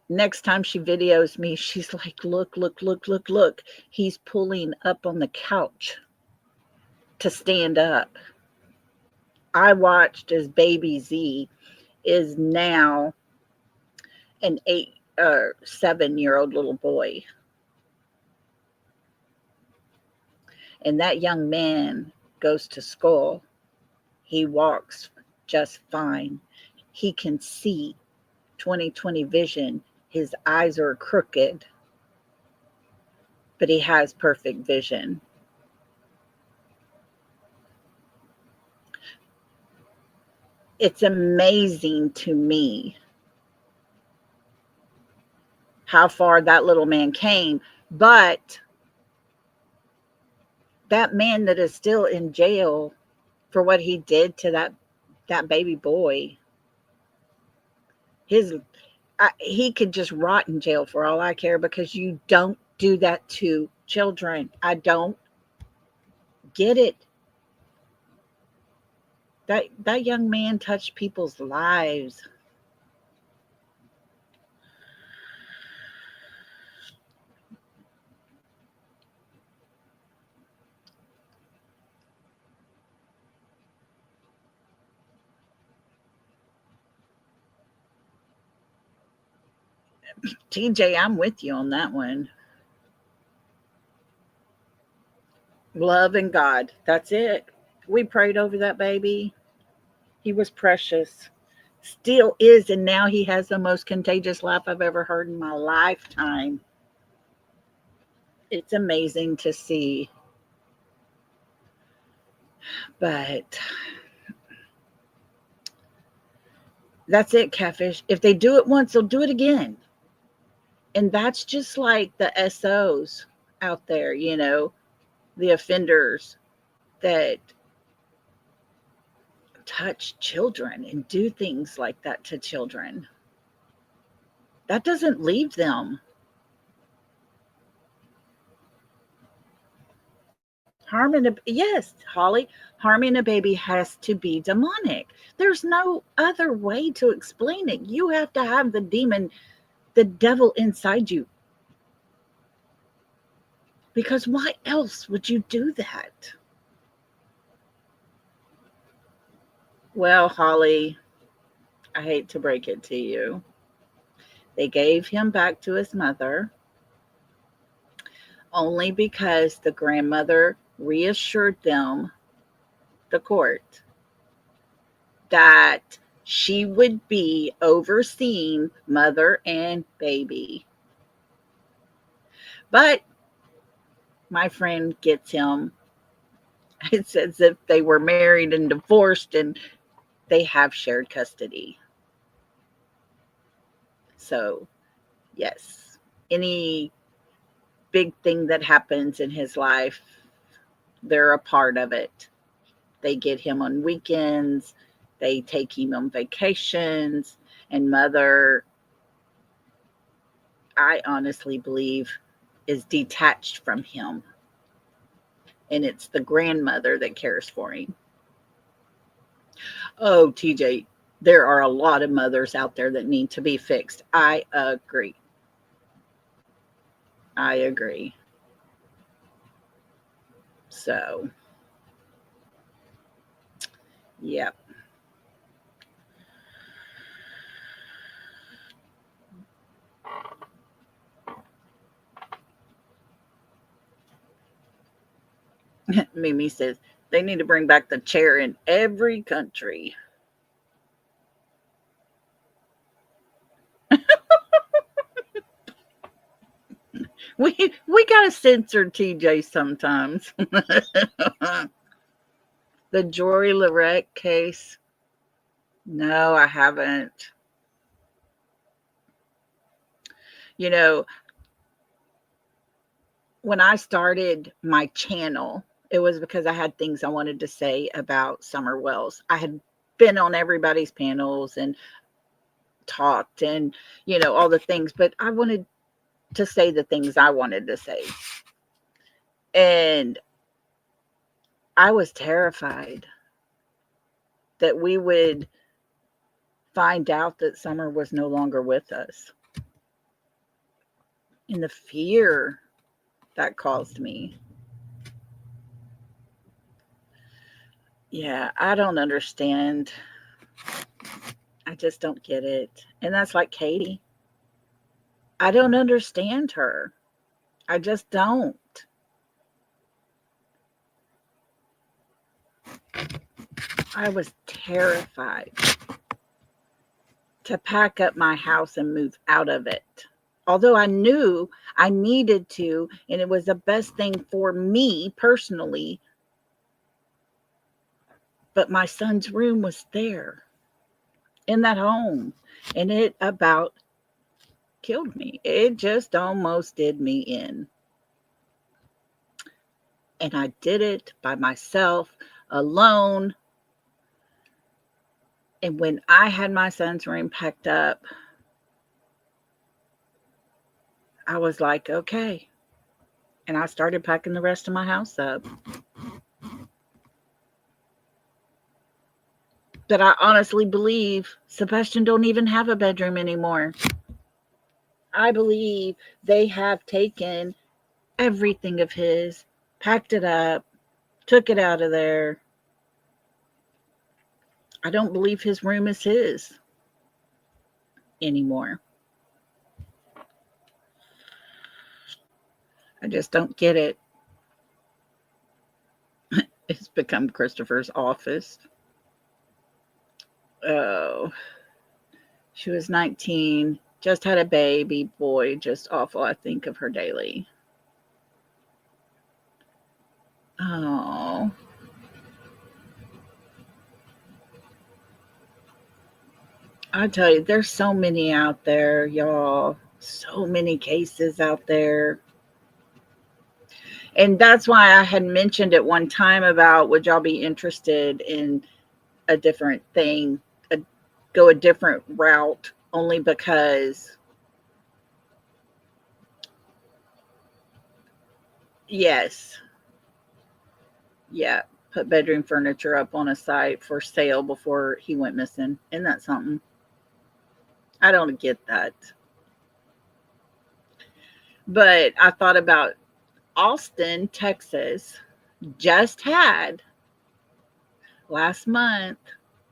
Next time she videos me, she's like, look, look, look, look, look. He's pulling up on the couch to stand up. I watched as baby Z is now an 7-year-old little boy. And that young man goes to school. He walks just fine. He can see 20/20 vision. His eyes are crooked, but he has perfect vision. It's amazing to me how far that little man came, but that man that is still in jail for what he did to that baby boy, he could just rot in jail for all I care, because you don't do that to children. I don't get it. That young man touched people's lives. TJ, I'm with you on that one. Love and God. That's it. We prayed over that baby. He was precious. Still is, and now he has the most contagious laugh I've ever heard in my lifetime. It's amazing to see. But that's it, Catfish. If they do it once, they'll do it again. And that's just like the SOs out there, the offenders that touch children and do things like that to children. That doesn't leave them. Yes, Holly, harming a baby has to be demonic. There's no other way to explain it. You have to have the demon, the devil inside you. Because why else would you do that? Well, Holly, I hate to break it to you. They gave him back to his mother only because the grandmother reassured them, the court, that she would be overseeing mother and baby. But my friend gets him. It's as if they were married and divorced and they have shared custody. So, yes, any big thing that happens in his life, they're a part of it. They get him on weekends. They take him on vacations. And mother, I honestly believe, is detached from him. And it's the grandmother that cares for him. Oh, TJ, there are a lot of mothers out there that need to be fixed. I agree. I agree. So, yep. Mimi says they need to bring back the chair in every country. We gotta censor TJ sometimes. The Jory Lorette case. No, I haven't. You know, when I started my channel, it was because I had things I wanted to say about Summer Wells. I had been on everybody's panels and talked and, all the things, but I wanted to say the things I wanted to say. And I was terrified that we would find out that Summer was no longer with us. And the fear that caused me. Yeah, I don't understand. I just don't get it. And that's like Katie. I don't understand her. I just don't. I was terrified to pack up my house and move out of it. Although I knew I needed to, and it was the best thing for me personally, but my son's room was there in that home, and it about killed me. It just almost did me in. And I did it by myself, alone. And when I had my son's room packed up, I was like, okay. And I started packing the rest of my house up. But I honestly believe Sebastian don't even have a bedroom anymore. I believe they have taken everything of his, packed it up, took it out of there. I don't believe his room is his anymore. I just don't get it. It's become Christopher's office. Oh, she was 19, just had a baby boy, just awful. I think of her daily. Oh. I tell you, there's so many out there, y'all. So many cases out there. And that's why I had mentioned at one time about would y'all be interested in a different thing, go a different route, only because, yes, yeah, put bedroom furniture up on a site for sale before he went missing. Isn't that something? I don't get that. But I thought about Austin, Texas, just had last month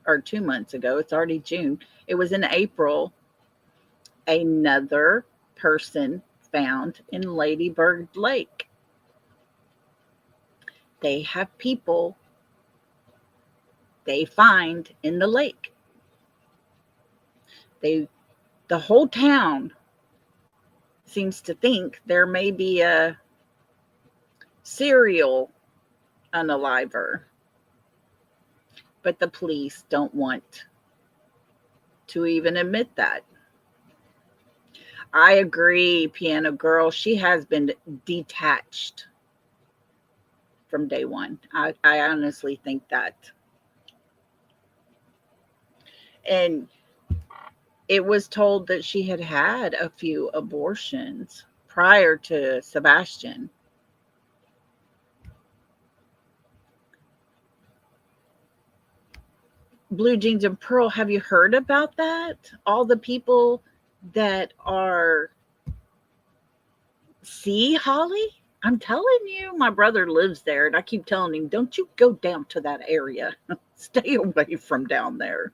or 2 months ago, it's already June, it was in April, another person found in Ladybird Lake. They have people they find in the lake. The whole town seems to think there may be a serial unaliver, but the police don't want to even admit that. I agree, Piano Girl. She has been detached from day one. I honestly think that. And It was told that she had had a few abortions prior to Sebastian. Blue Jeans and Pearl, have you heard about that? All the people that are see Holly? I'm telling you, my brother lives there, and I keep telling him, don't you go down to that area. Stay away from down there.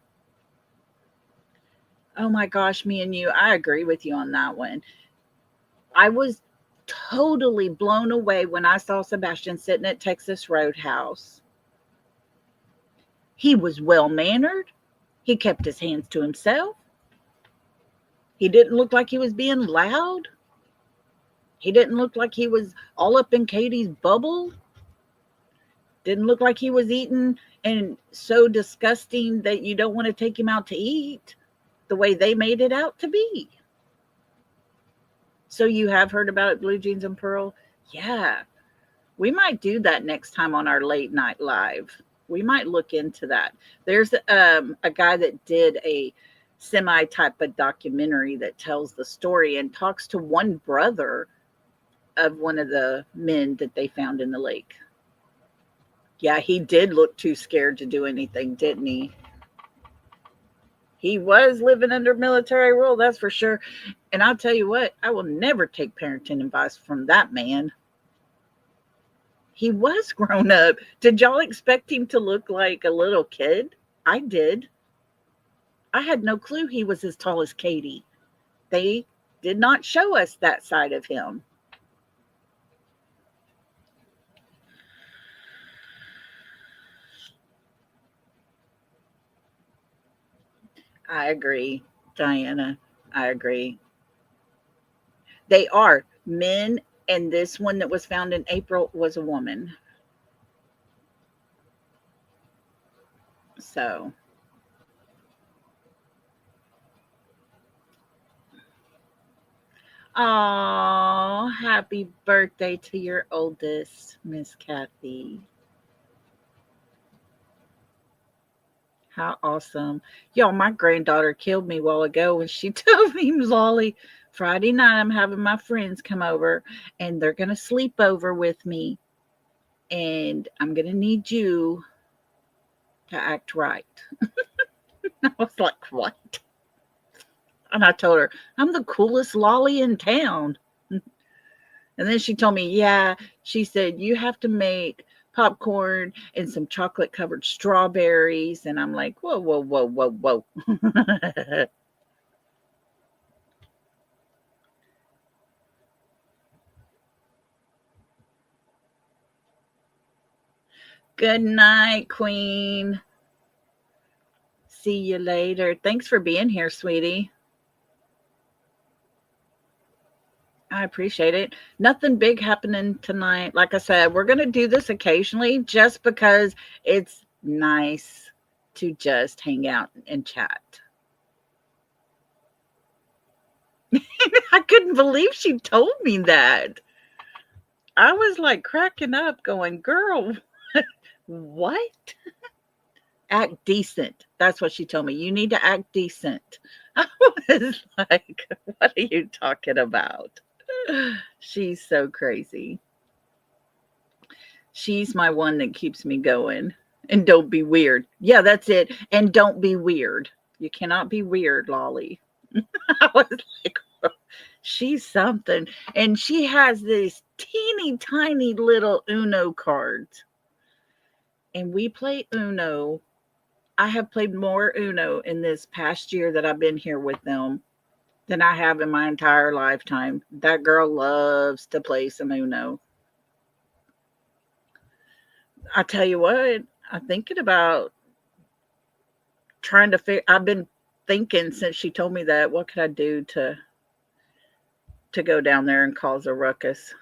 Oh my gosh, me and you, I agree with you on that one. I was totally blown away when I saw Sebastian sitting at Texas Roadhouse. He was well mannered. He kept his hands to himself. He didn't look like he was being loud. He didn't look like he was all up in Katie's bubble. Didn't look like he was eating and so disgusting that you don't want to take him out to eat the way they made it out to be. So you have heard about it, Blue Jeans and Pearl? Yeah. We might do that next time on our late night live. We might look into that. There's a guy that did a semi type of documentary that tells the story and talks to one brother of one of the men that they found in the lake. Yeah, he did look too scared to do anything, didn't he? He was living under military rule, that's for sure. And I'll tell you what, I will never take parenting advice from that man. He was grown up. Did y'all expect him to look like a little kid? I did. I had no clue he was as tall as Katie. They did not show us that side of him. I agree, Diana. I agree. They are men, and this one that was found in April was a woman. So, oh, happy birthday to your oldest, Miss Kathy. How awesome. Y'all, my granddaughter killed me a while ago when she told me, Lolli, Friday night I'm having my friends come over and they're going to sleep over with me. And I'm going to need you to act right. I was like, what? And I told her, I'm the coolest Lolli in town. And then she told me, yeah, she said, you have to make popcorn and some chocolate covered strawberries. And I'm like, whoa, whoa, whoa, whoa, whoa. Good night, Queen. See you later. Thanks for being here, sweetie. I appreciate it. Nothing big happening tonight. Like I said, we're going to do this occasionally just because it's nice to just hang out and chat. I couldn't believe she told me that. I was like cracking up, going, girl, what? Act decent. That's what she told me. You need to act decent. I was like, what are you talking about? She's so crazy. She's my one that keeps me going. And don't be weird. Yeah, that's it. And don't be weird. You cannot be weird, Lolli. I was like, she's something. And she has these teeny tiny little Uno cards. And we play Uno. I have played more Uno in this past year that I've been here with them than I have in my entire lifetime. That girl loves to play some Uno. I tell you what, I'm thinking about trying to figure. I've been thinking since she told me that, what could I do to go down there and cause a ruckus?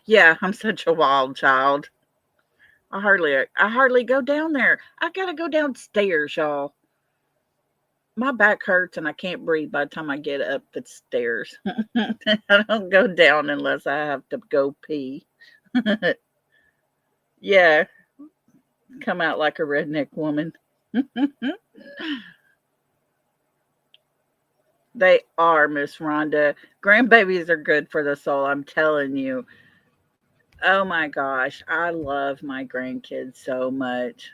Yeah, I'm such a wild child. I hardly go down there. I gotta go downstairs, y'all. My back hurts and I can't breathe by the time I get up the stairs. I don't go down unless I have to go pee. Yeah, come out like a redneck woman. They are, Miss Rhonda. Grandbabies are good for the soul, I'm telling you. Oh my gosh, I love my grandkids so much.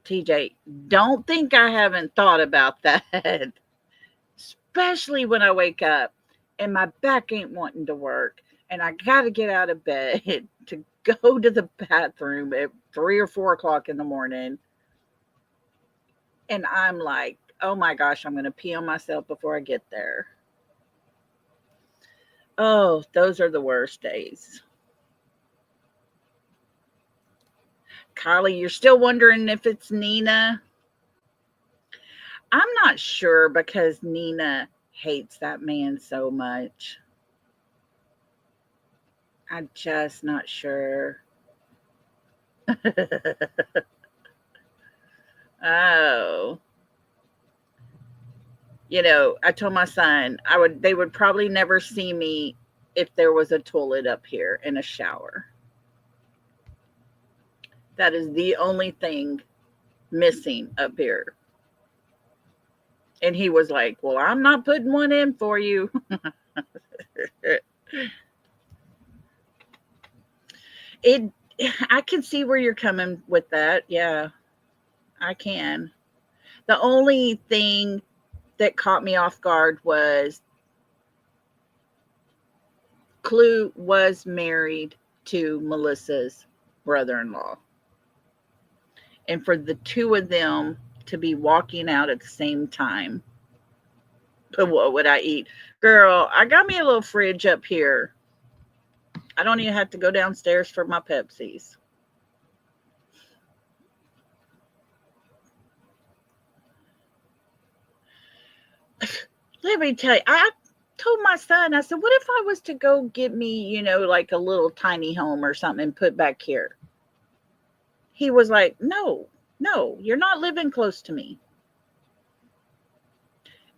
TJ, don't think I haven't thought about that. Especially when I wake up and my back ain't wanting to work and I got to get out of bed to go to the bathroom at 3 or 4 o'clock in the morning. And I'm like, oh my gosh, I'm going to pee on myself before I get there. Oh, those are the worst days. Kylie, you're still wondering if it's Nina? I'm not sure because Nina hates that man so much. I'm just not sure. Oh. I told my son they would probably never see me if there was a toilet up here and a shower. That is the only thing missing up here. And he was like, well, I'm not putting one in for you. it I can see where you're coming with that. Yeah, I can. The only thing that caught me off guard was Clue was married to Melissa's brother-in-law. And for the two of them to be walking out at the same time. But what would I eat? Girl, I got me a little fridge up here. I don't even have to go downstairs for my Pepsis. Let me tell you, I told my son, I said, what if I was to go get me, like a little tiny home or something and put back here? He was like, no, you're not living close to me.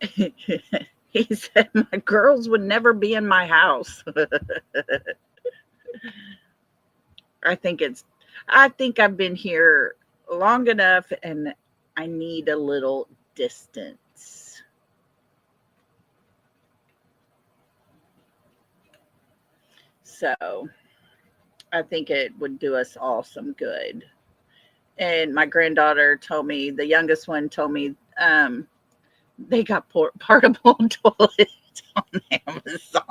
He said, my girls would never be in my house. I think I've been here long enough and I need a little distance. So I think it would do us all some good. And my granddaughter told me, the youngest one told me, they got portable toilets on Amazon.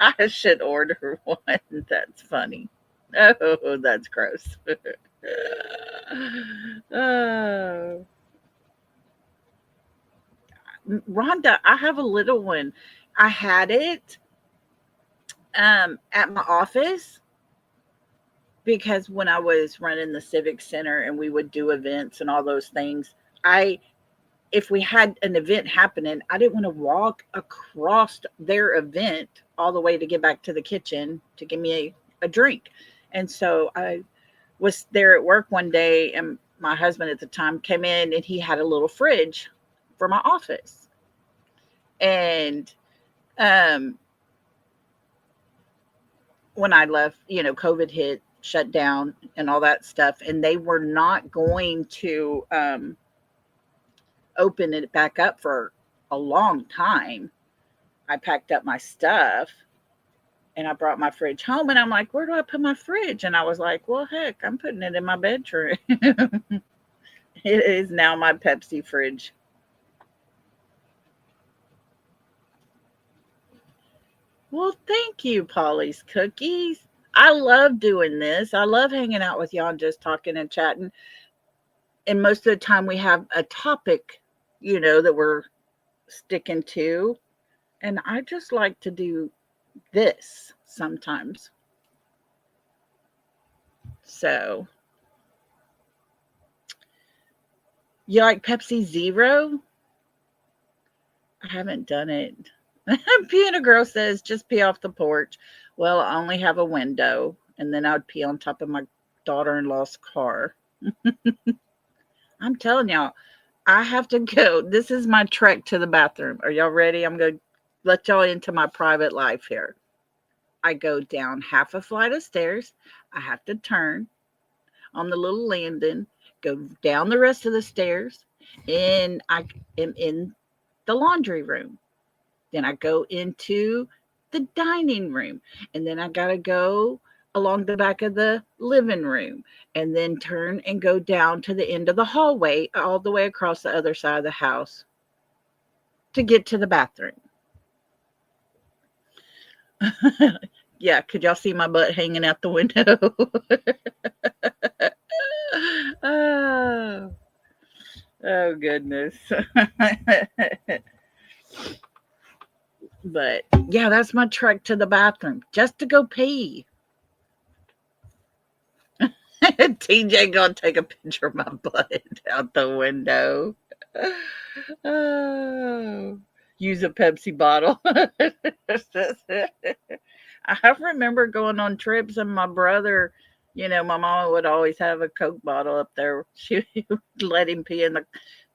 I should order one. That's funny. Oh, that's gross. Oh. Rhonda, I have a little one. I had it at my office because when I was running the Civic Center and we would do events and all those things, if we had an event happening, I didn't want to walk across their event all the way to get back to the kitchen to give me a drink. And so I was there at work one day and my husband at the time came in and he had a little fridge for my office. And when I left, COVID hit, shut down and all that stuff. And they were not going to open it back up for a long time. I packed up my stuff and I brought my fridge home and I'm like, where do I put my fridge? And I was like, well, heck, I'm putting it in my bedroom. It is now my Pepsi fridge. Well, thank you, Polly's Cookies. I love doing this. I love hanging out with y'all and just talking and chatting. And most of the time we have a topic, that we're sticking to. And I just like to do this sometimes. So, you like Pepsi Zero? I haven't done it. Piano Girl says, just pee off the porch. Well, I only have a window, and then I'd pee on top of my daughter-in-law's car. I'm telling y'all, I have to go. This is my trek to the bathroom. Are y'all ready? I'm going to let y'all into my private life here. I go down half a flight of stairs. I have to turn on the little landing, go down the rest of the stairs, and I am in the laundry room. Then I go into the dining room, and then I got to go along the back of the living room, and then turn and go down to the end of the hallway, all the way across the other side of the house to get to the bathroom. Yeah, could y'all see my butt hanging out the window? Oh, oh goodness. But yeah, that's my trek to the bathroom, just to go pee. TJ gonna take a picture of my butt out the window. Oh, use a Pepsi bottle. I remember going on trips, and my brother, my mama would always have a Coke bottle up there. She would let him pee in the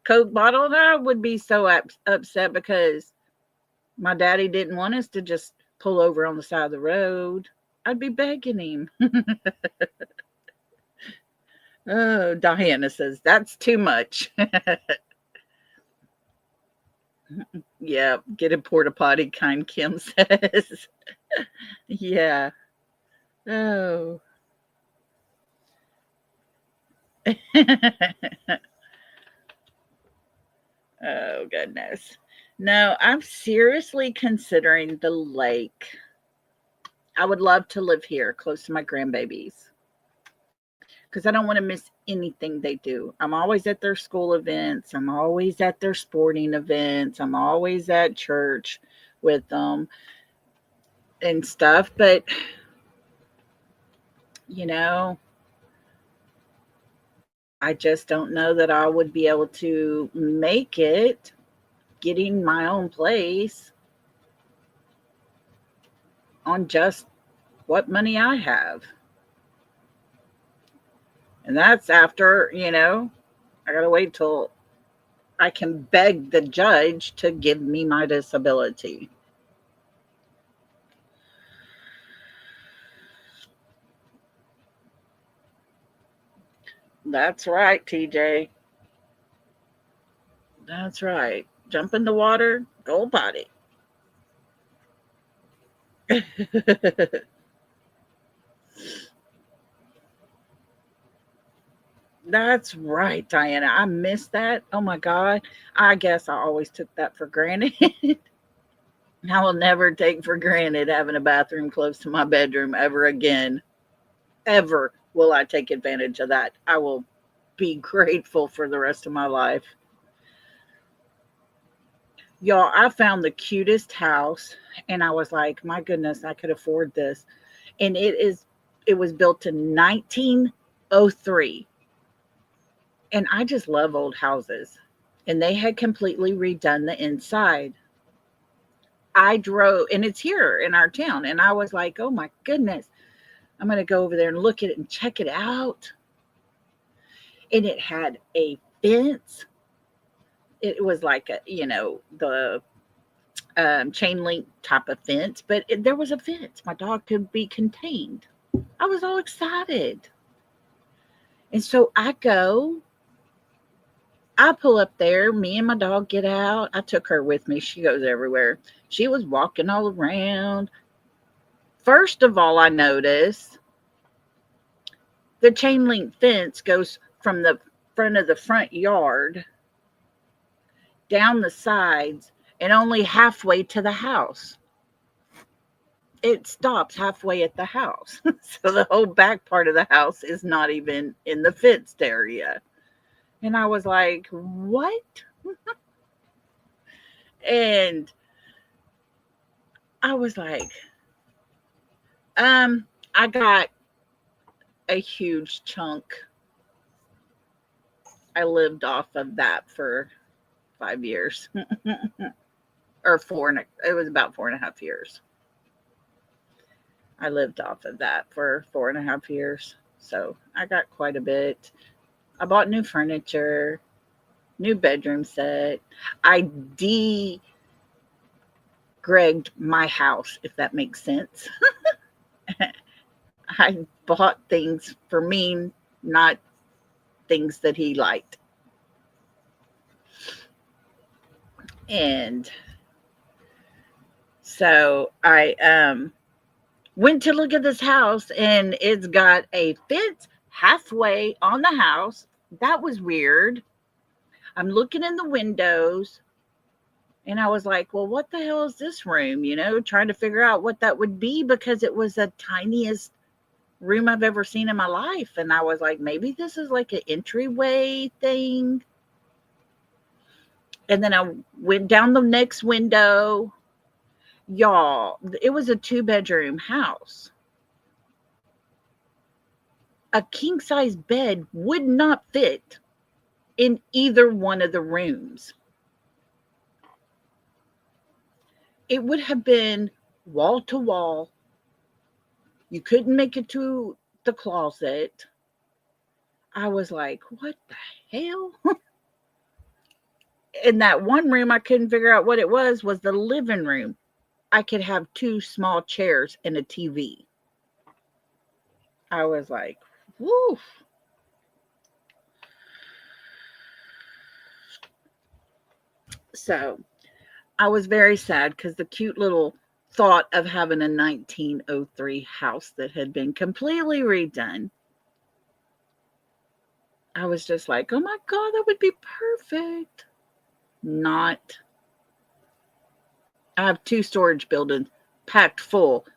Coke bottle, and I would be so upset because my daddy didn't want us to just pull over on the side of the road. I'd be begging him. Oh, Diana says, that's too much. Yeah, get a porta potty, kind Kim says. Yeah. Oh. Oh, goodness. No, I'm seriously considering the lake. I would love to live here close to my grandbabies because I don't want to miss anything they do. I'm always at their school events. I'm always at their sporting events. I'm always at church with them and stuff. But, I just don't know that I would be able to make it getting my own place on just what money I have. And that's after, I got to wait till I can beg the judge to give me my disability. That's right, TJ. That's right. Jump in the water, go potty. That's right, Diana. I missed that. Oh my God. I guess I always took that for granted. I will never take for granted having a bathroom close to my bedroom ever again. Ever will I take advantage of that. I will be grateful for the rest of my life. Y'all, I found the cutest house, and I was like, my goodness, I could afford this. And it was built in 1903. And I just love old houses. And they had completely redone the inside. I drove, and it's here in our town. And I was like, oh my goodness, I'm going to go over there and look at it and check it out. And it had a fence. It was like the chain link type of fence, but there was a fence. My dog could be contained. I was all excited. And so I pull up there. Me and my dog get out. I took her with me. She goes everywhere. She was walking all around. First of all, I noticed the chain link fence goes from the front of the front yard down the sides and only halfway to the house. It stops halfway at the house. So the whole back part of the house is not even in the fenced area. And I was like, what? And I was like, I got a huge chunk. I lived off of that for 5 years. Or it was about 4.5 years. I lived off of that for 4.5 years. So I got quite a bit. I bought new furniture, new bedroom set. I de-Gregged my house, if that makes sense. I bought things for me, not things that he liked. And so I went to look at this house, and it's got a fence halfway on the house. That was weird. I'm looking in the windows, and I was like, well, what the hell is this room? Trying to figure out what that would be, because it was the tiniest room I've ever seen in my life. And I was like, maybe this is like an entryway thing. And then I went down the next window. Y'all, it was a 2-bedroom house. A king size bed would not fit in either one of the rooms. It would have been wall to wall. You couldn't make it to the closet. I was like, what the hell? In that one room, I couldn't figure out what it was the living room. I could have 2 small chairs and a TV. I was like, woof. So I was very sad, because the cute little thought of having a 1903 house that had been completely redone, I was just like, oh my God, that would be perfect. Not. I have 2 storage buildings packed full.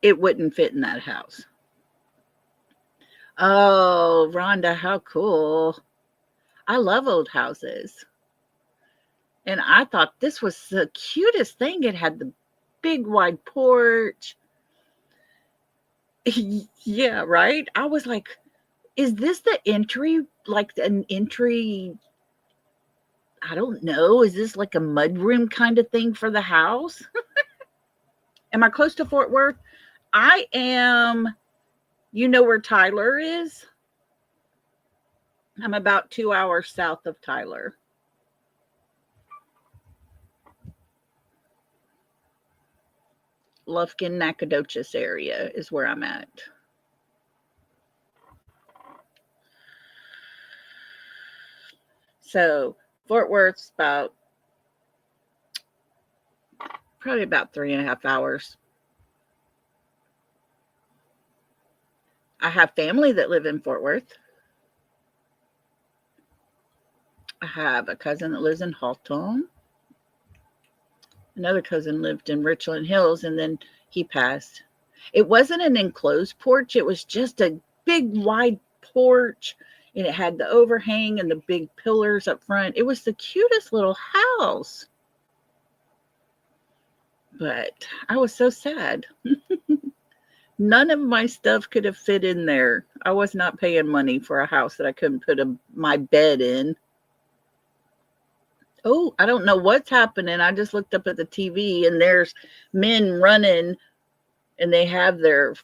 It wouldn't fit in that house. Oh, Rhonda, how cool. I love old houses. And I thought this was the cutest thing. It had the big wide porch. Yeah, right? I was like, is this the entry? Like an entry, I don't know. Is this like a mudroom kind of thing for the house? Am I close to Fort Worth? I am. You know where Tyler is? I'm about 2 hours south of Tyler. Lufkin, Nacogdoches area is where I'm at. So Fort Worth's probably about 3.5 hours. I have family that live in Fort Worth. I have a cousin that lives in Halton. Another cousin lived in Richland Hills, and then he passed. It wasn't an enclosed porch. It was just a big wide porch, and it had the overhang and the big pillars up front. It was the cutest little house. But I was so sad. None of my stuff could have fit in there. I was not paying money for a house that I couldn't put my bed in. Oh, I don't know what's happening. I just looked up at the TV, and there's men running, and they have their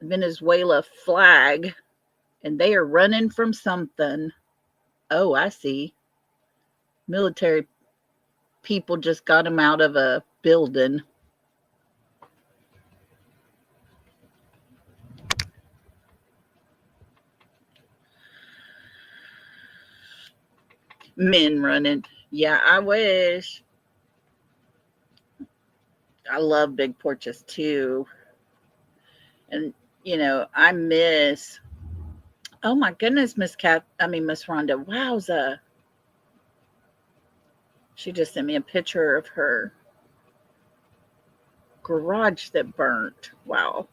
Venezuela flag, and they are running from something. Oh, I see. Military people just got them out of a building. Men running. Yeah, I wish. I love big porches too. And, I miss. Oh my goodness, Miss Rhonda. Wowza. She just sent me a picture of her garage that burnt. Wow.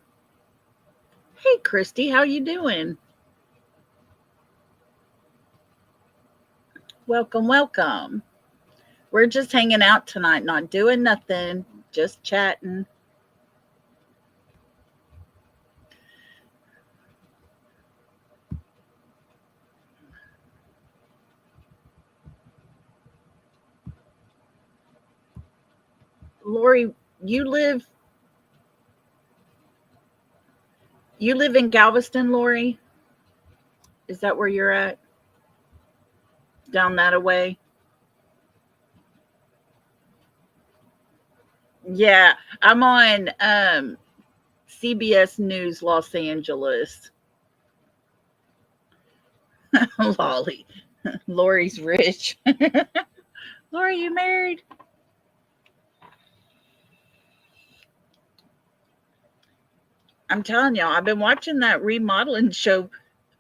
Hey, Christy, how you doing? Welcome, welcome. We're just hanging out tonight, not doing nothing, just chatting. Lori, you live in Galveston, Lori? Is that where you're at? Down that away? Yeah, I'm on CBS News Los Angeles. Lolly. Lori's rich. Lori, you married? I'm telling y'all, I've been watching that remodeling show,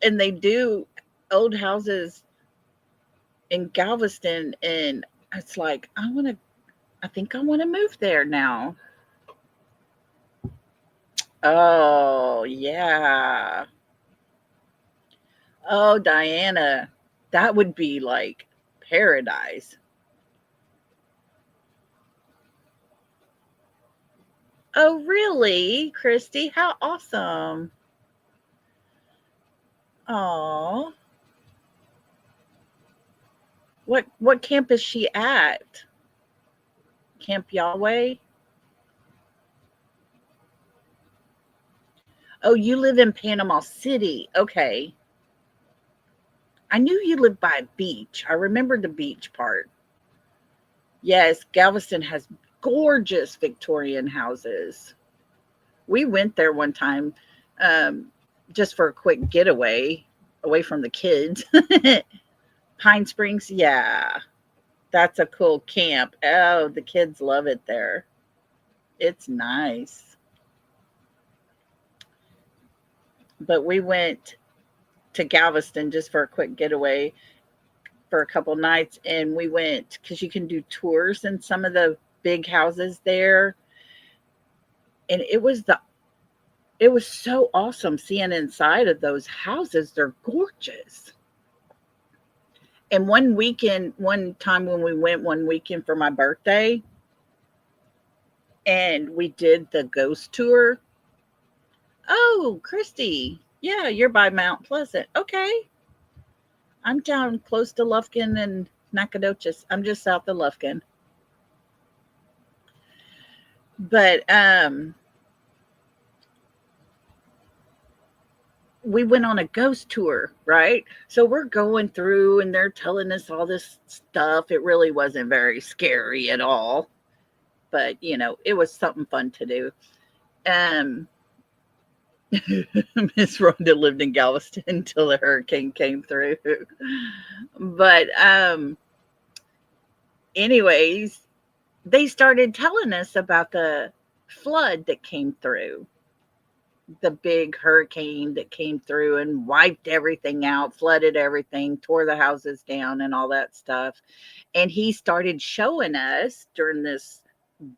and they do old houses in Galveston, and it's like I think I want to move there now. Oh, yeah. Oh, Diana, that would be like paradise. Oh, really, Christy? How awesome. Oh, what camp is she at? Camp Yahweh? Oh, you live in Panama City. Okay. I knew you lived by a beach. I remember the beach part. Yes, Galveston has gorgeous Victorian houses. We went there one time, um, just for a quick getaway away from the kids. Pine Springs, yeah, that's a cool camp. Oh, the kids love it there. It's nice. But we went to Galveston just for a quick getaway for a couple nights, and we went because you can do tours in some of the big houses there, and it was so awesome seeing inside of those houses. They're gorgeous. And one time when we went one weekend for my birthday, and we did the ghost tour. Oh, Christy. Yeah, you're by Mount Pleasant. Okay. I'm down close to Lufkin and Nacogdoches. I'm just south of Lufkin. But we went on a ghost tour, right? So we're going through and they're telling us all this stuff. It really wasn't very scary at all, but it was something fun to do. Um, Miss Rhonda lived in Galveston until the hurricane came through. But anyways, they started telling us about the flood that came through, the big hurricane that came through and wiped everything out, flooded everything, tore the houses down, and all that stuff. And he started showing us during this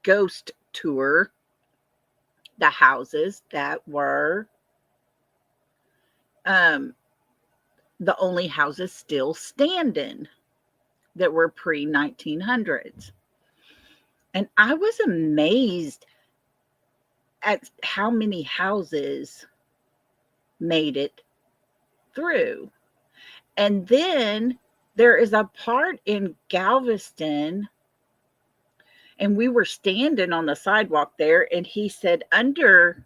ghost tour the houses that were um, the only houses still standing that were pre 1900s. And I was amazed at how many houses made it through. And then there is a part in Galveston, and we were standing on the sidewalk there, and he said, under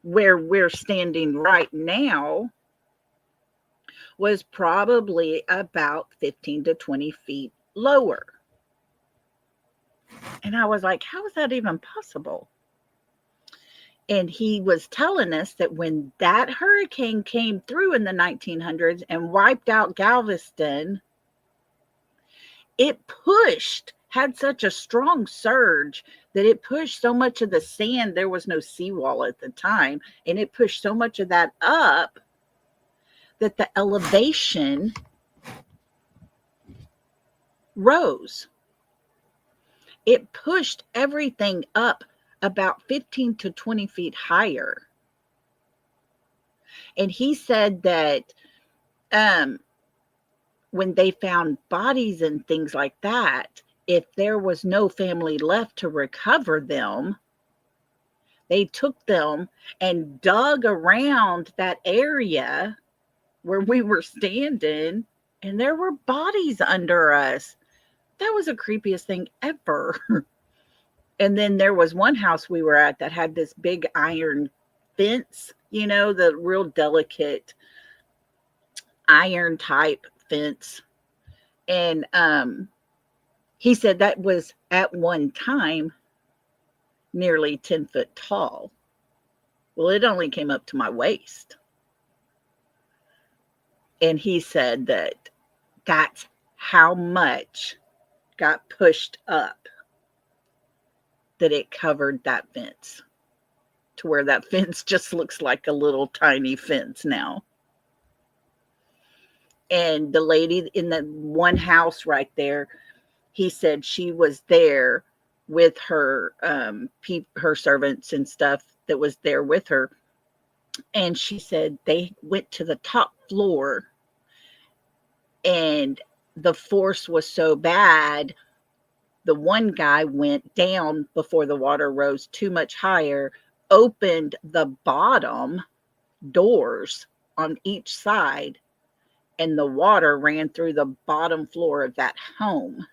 where we're standing right now was probably about 15 to 20 feet lower. And I was like, how is that even possible? And he was telling us that when that hurricane came through in the 1900s and wiped out Galveston, it had such a strong surge that it pushed so much of the sand. There was no seawall at the time, and it pushed so much of that up that the elevation rose. It pushed everything up about 15 to 20 feet higher. And he said that when they found bodies and things like that, if there was no family left to recover them, they took them and dug around that area where we were standing, and there were bodies under us. That was the creepiest thing ever. And then there was one house we were at that had this big iron fence, the real delicate iron type fence. And he said that was at one time nearly 10 foot tall. Well, it only came up to my waist. And he said that that's how much got pushed up that it covered that fence to where that fence just looks like a little tiny fence now. And the lady in the one house right there, he said she was there with her her servants and stuff that was there with her, and she said they went to the top floor, and the force was so bad, the one guy went down before the water rose too much higher, opened the bottom doors on each side, and the water ran through the bottom floor of that home.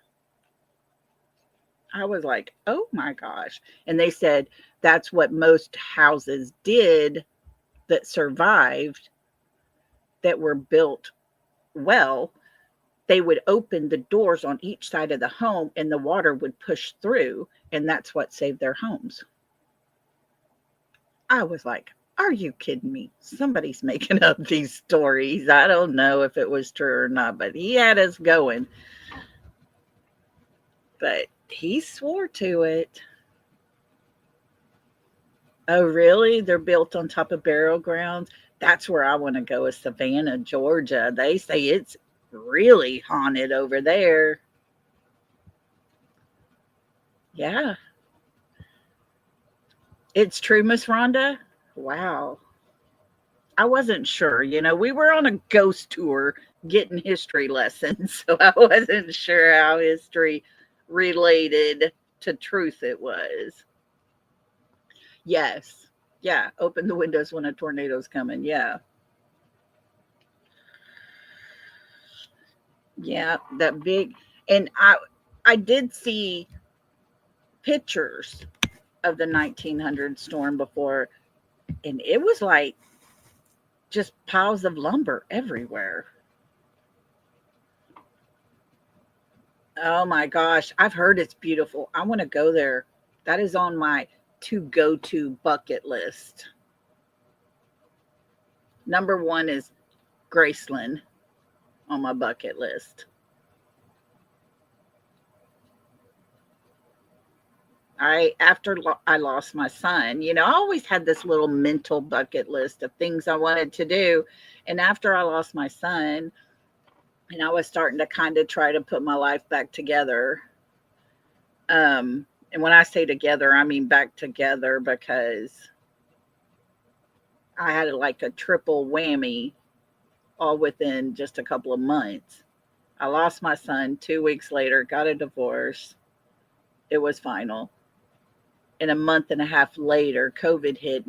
I was like, oh my gosh. And they said that's what most houses did that survived, that were built well. They would open the doors on each side of the home and the water would push through. And that's what saved their homes. I was like, are you kidding me? Somebody's making up these stories. I don't know if it was true or not, but he had us going. But he swore to it. Oh, really? They're built on top of burial grounds? That's where I want to go, is Savannah, Georgia. They say it's really haunted over there. Yeah. It's true, Miss Rhonda? Wow. I wasn't sure. We were on a ghost tour getting history lessons, so I wasn't sure how history related to truth it was. Yes. Yeah. Open the windows when a tornado's coming. Yeah. Yeah. That big. And I did see pictures of the 1900 storm before, and it was like just piles of lumber everywhere. Oh my gosh. I've heard it's beautiful. I want to go there. That is on my to go to bucket list. Number one is Graceland on my bucket list. After I lost my son, I always had this little mental bucket list of things I wanted to do. And after I lost my son, and I was starting to kind of try to put my life back together. And when I say together, I mean back together, because I had like a triple whammy all within just a couple of months. I lost my son 2 weeks later, got a divorce. It was final. And a month and a half later, COVID hit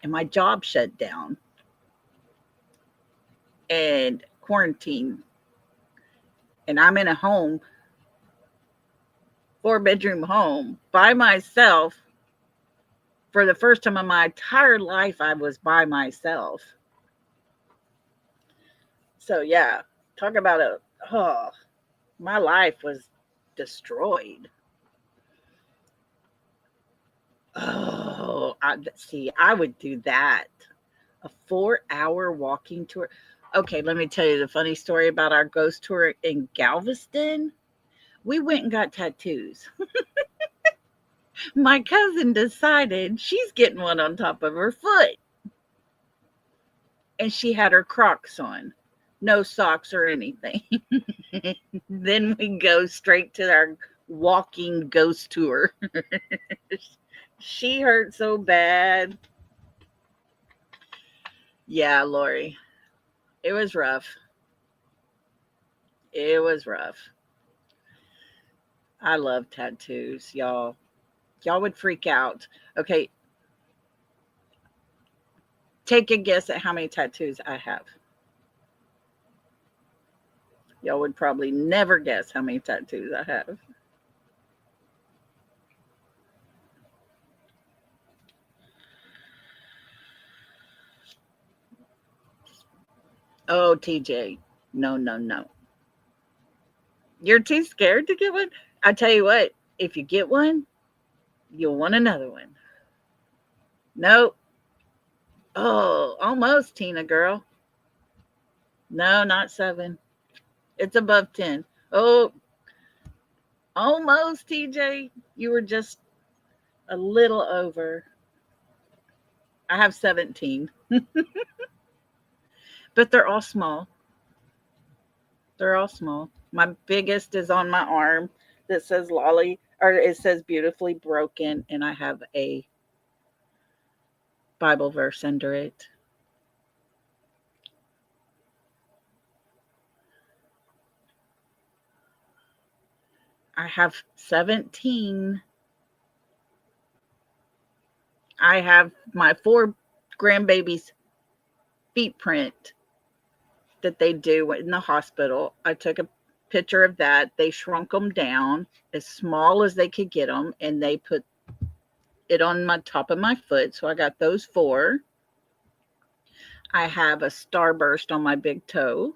and my job shut down and quarantine. And I'm in a home, 4-bedroom home by myself. For the first time in my entire life, I was by myself. So yeah, talk about my life was destroyed. Oh, I would do that. A 4-hour walking tour. Okay, let me tell you the funny story about our ghost tour in Galveston. We went and got tattoos. My cousin decided she's getting one on top of her foot. And she had her Crocs on. No socks or anything. Then we go straight to our walking ghost tour. She hurt so bad. Yeah, Lori. It was rough. It was rough. I love tattoos, y'all. Y'all would freak out. Okay. Take a guess at how many tattoos I have. Y'all would probably never guess how many tattoos I have. Oh, TJ. No, no, no. You're too scared to get one? I tell you what, if you get one, you'll want another one. Nope. Oh, almost, Tina girl. No, not 7. It's above 10. Oh, almost, TJ. You were just a little over. I have 17, but they're all small. They're all small. My biggest is on my arm that says Lolli, or it says beautifully broken, and I have a Bible verse under it. I have 17. I have my 4 grandbabies' feet print that they do in the hospital. I took a picture of that. They shrunk them down as small as they could get them, and they put it on my top of my foot. So I got those 4. I have a starburst on my big toe.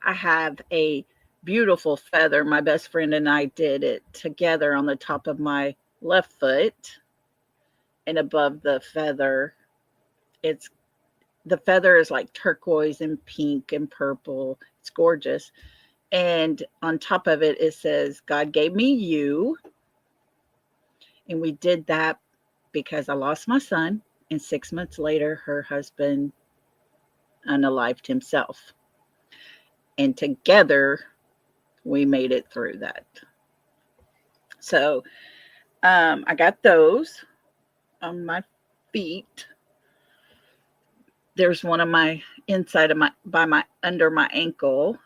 I have a beautiful feather. My best friend and I did it together on the top of my left foot. And above the feather, it's the feather is like turquoise and pink and purple. It's gorgeous. And on top of it, it says, God gave me you. And we did that because I lost my son. And 6 months later, her husband unalived himself. And together, we made it through that. So I got those on my feet. There's one on my inside of my under my ankle.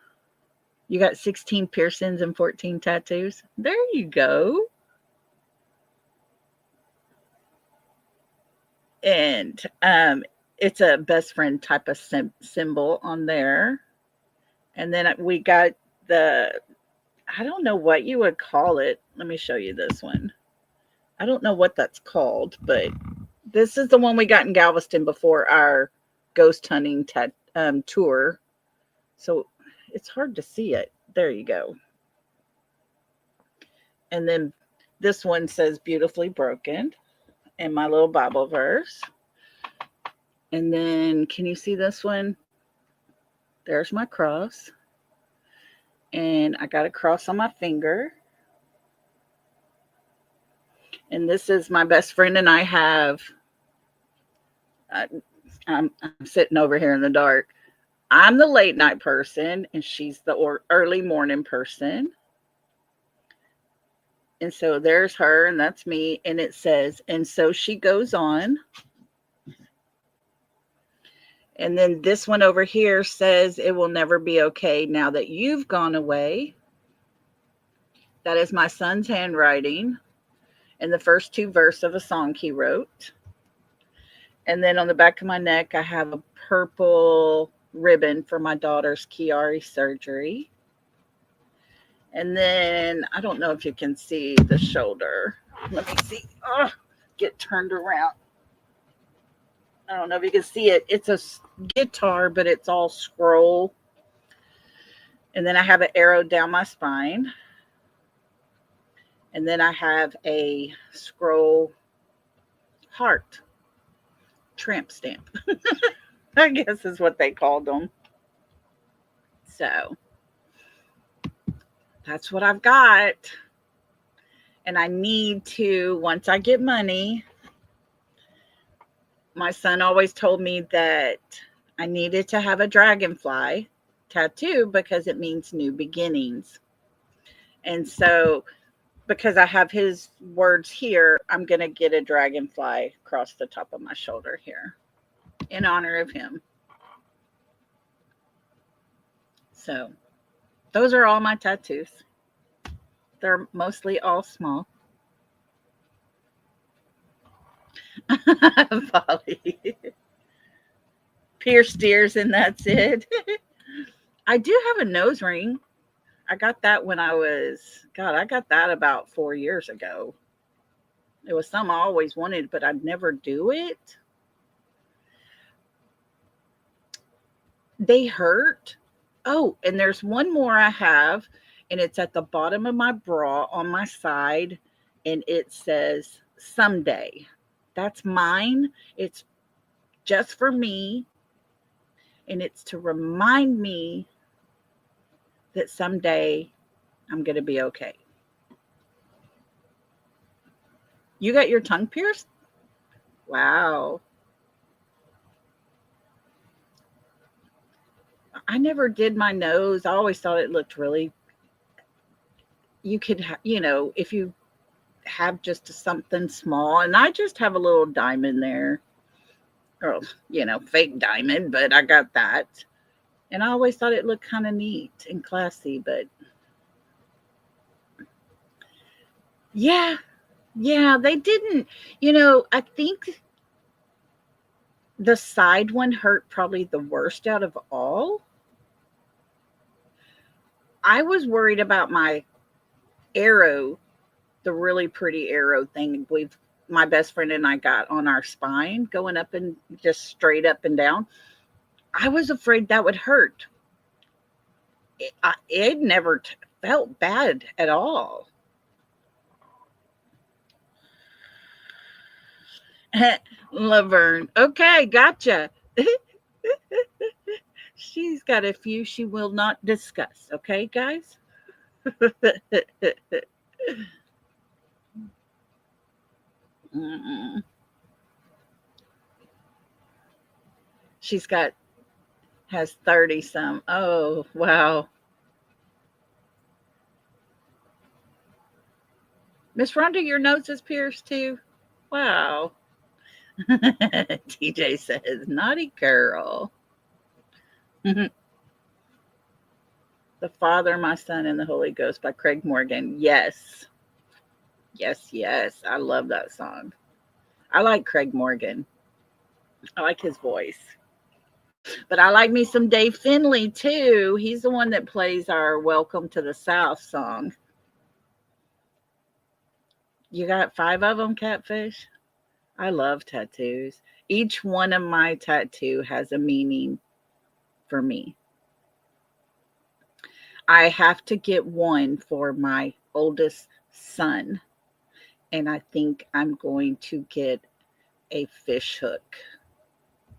You got 16 piercings and 14 tattoos. There you go. And it's a best friend type of symbol on there. And then we got I don't know what you would call it. Let me show you this one. I don't know what that's called, but this is the one we got in Galveston before our ghost hunting tour. So it's hard to see it. There you go. And then this one says beautifully broken in my little Bible verse. And then can you see this one? There's my cross. And I got a cross on my finger. And this is my best friend and I have. I'm sitting over here in the dark. I'm the late night person, and she's the early morning person. And so there's her, and that's me. And it says, and so she goes on. And then this one over here says, it will never be okay now that you've gone away. That is my son's handwriting in the first 2 verses of a song he wrote. And then on the back of my neck, I have a purple ribbon for my daughter's Chiari surgery. And then I don't know if you can see the shoulder. Let me see. Oh, get turned around. I don't know if you can see it. It's a guitar, but it's all scroll. And then I have an arrow down my spine. And then I have a scroll heart tramp stamp. I guess is what they called them. So that's what I've got. And I need to, once I get money, my son always told me that I needed to have a dragonfly tattoo because it means new beginnings. And so, because I have his words here, I'm going to get a dragonfly across the top of my shoulder here in honor of him. So, those are all my tattoos. They're mostly all small. Polly. Pierced ears, and that's it. I do have a nose ring. I got that when I got that about 4 years ago. It was something I always wanted, but I'd never do it. They hurt. Oh, and there's one more I have, and it's at the bottom of my bra on my side, and it says someday. That's mine. It's just for me. And it's to remind me that someday I'm going to be okay. You got your tongue pierced? Wow. I never did my nose. I always thought it looked really, you could, if you have just something small, and I just have a little diamond there, or, fake diamond, but I got that. And I always thought it looked kind of neat and classy, but yeah, they didn't, I think the side one hurt probably the worst out of all. I was worried about my arrow, the really pretty arrow thing my best friend and I got on our spine going up and just straight up and down. I was afraid that would hurt. It never felt bad at all. Laverne. Okay, gotcha. She's got a few she will not discuss. Okay, guys? She's has 30 some. Oh, wow. Miss Rhonda, your nose is pierced too? Wow. TJ says, naughty girl. The Father, My Son, and the Holy Ghost by Craig Morgan. Yes. Yes. I love that song. I like Craig Morgan. I like his voice. But I like me some Dave Finley too. He's the one that plays our Welcome to the South song. You got 5 of them, Catfish? I love tattoos. Each one of my tattoo has a meaning for me. I have to get one for my oldest son. And I think I'm going to get a fish hook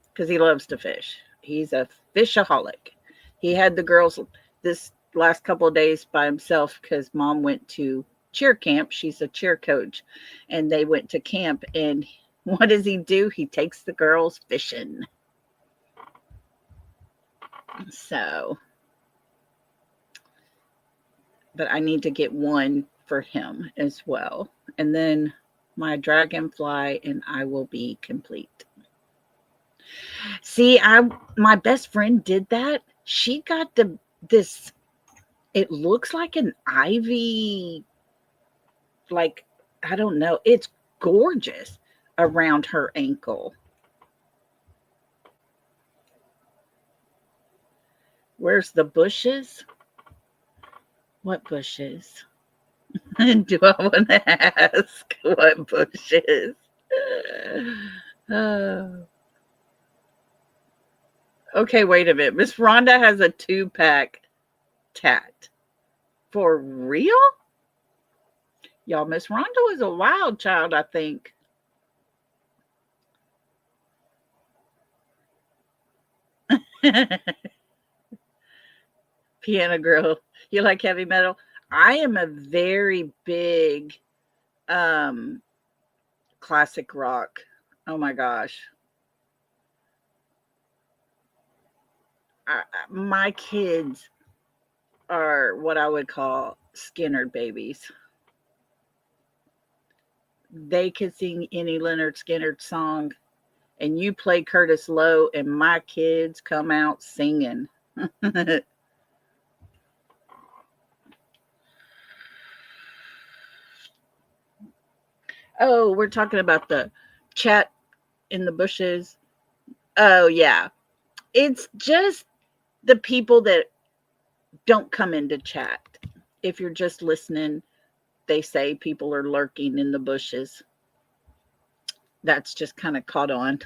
because he loves to fish. He's a fishaholic. He had the girls this last couple of days by himself because mom went to cheer camp. She's a cheer coach. And they went to camp. And what does he do? He takes the girls fishing. So, but I need to get one for him as well. And then my dragonfly, and I will be complete. See, my best friend did that. She got this, it looks like an ivy, like, I don't know. It's gorgeous around her ankle. Where's the bushes? What bushes? Do I want to ask what bushes? Okay, wait a minute. Miss Rhonda has a 2-pack tat. For real? Y'all, Miss Rhonda was a wild child, I think. Piano girl. You like heavy metal? I am a very big classic rock. Oh my gosh. My kids are what I would call Skinner babies. They could sing any Leonard Skinner song, and you play Curtis Lowe, and my kids come out singing. Oh, we're talking about the chat in the bushes. Oh, yeah. It's just the people that don't come into chat. If you're just listening, they say people are lurking in the bushes. That's just kind of caught on.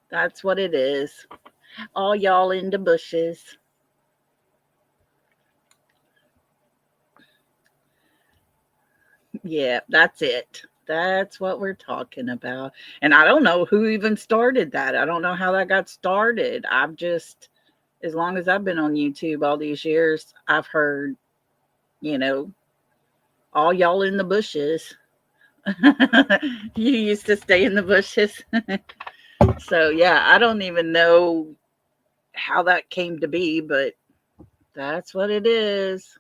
That's what it is. All y'all in the bushes. Yeah, that's it. That's what we're talking about. And I don't know who even started that. I don't know how that got started. I've just, as long as I've been on YouTube all these years, I've heard, you know, all y'all in the bushes. You used to stay in the bushes. So, yeah, I don't even know how that came to be, but that's what it is.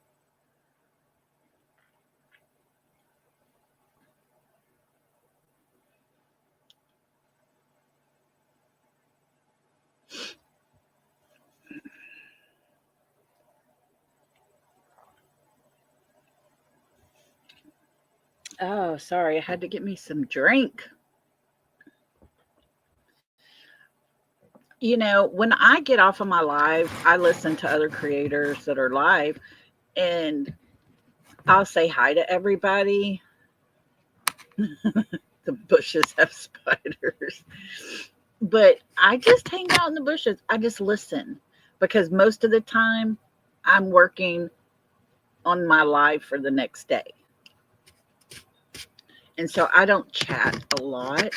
Oh, sorry. I had to get me some drink. When I get off of my live, I listen to other creators that are live and I'll say hi to everybody. The bushes have spiders. But I just hang out in the bushes. I just listen because most of the time I'm working on my live for the next day. And so I don't chat a lot.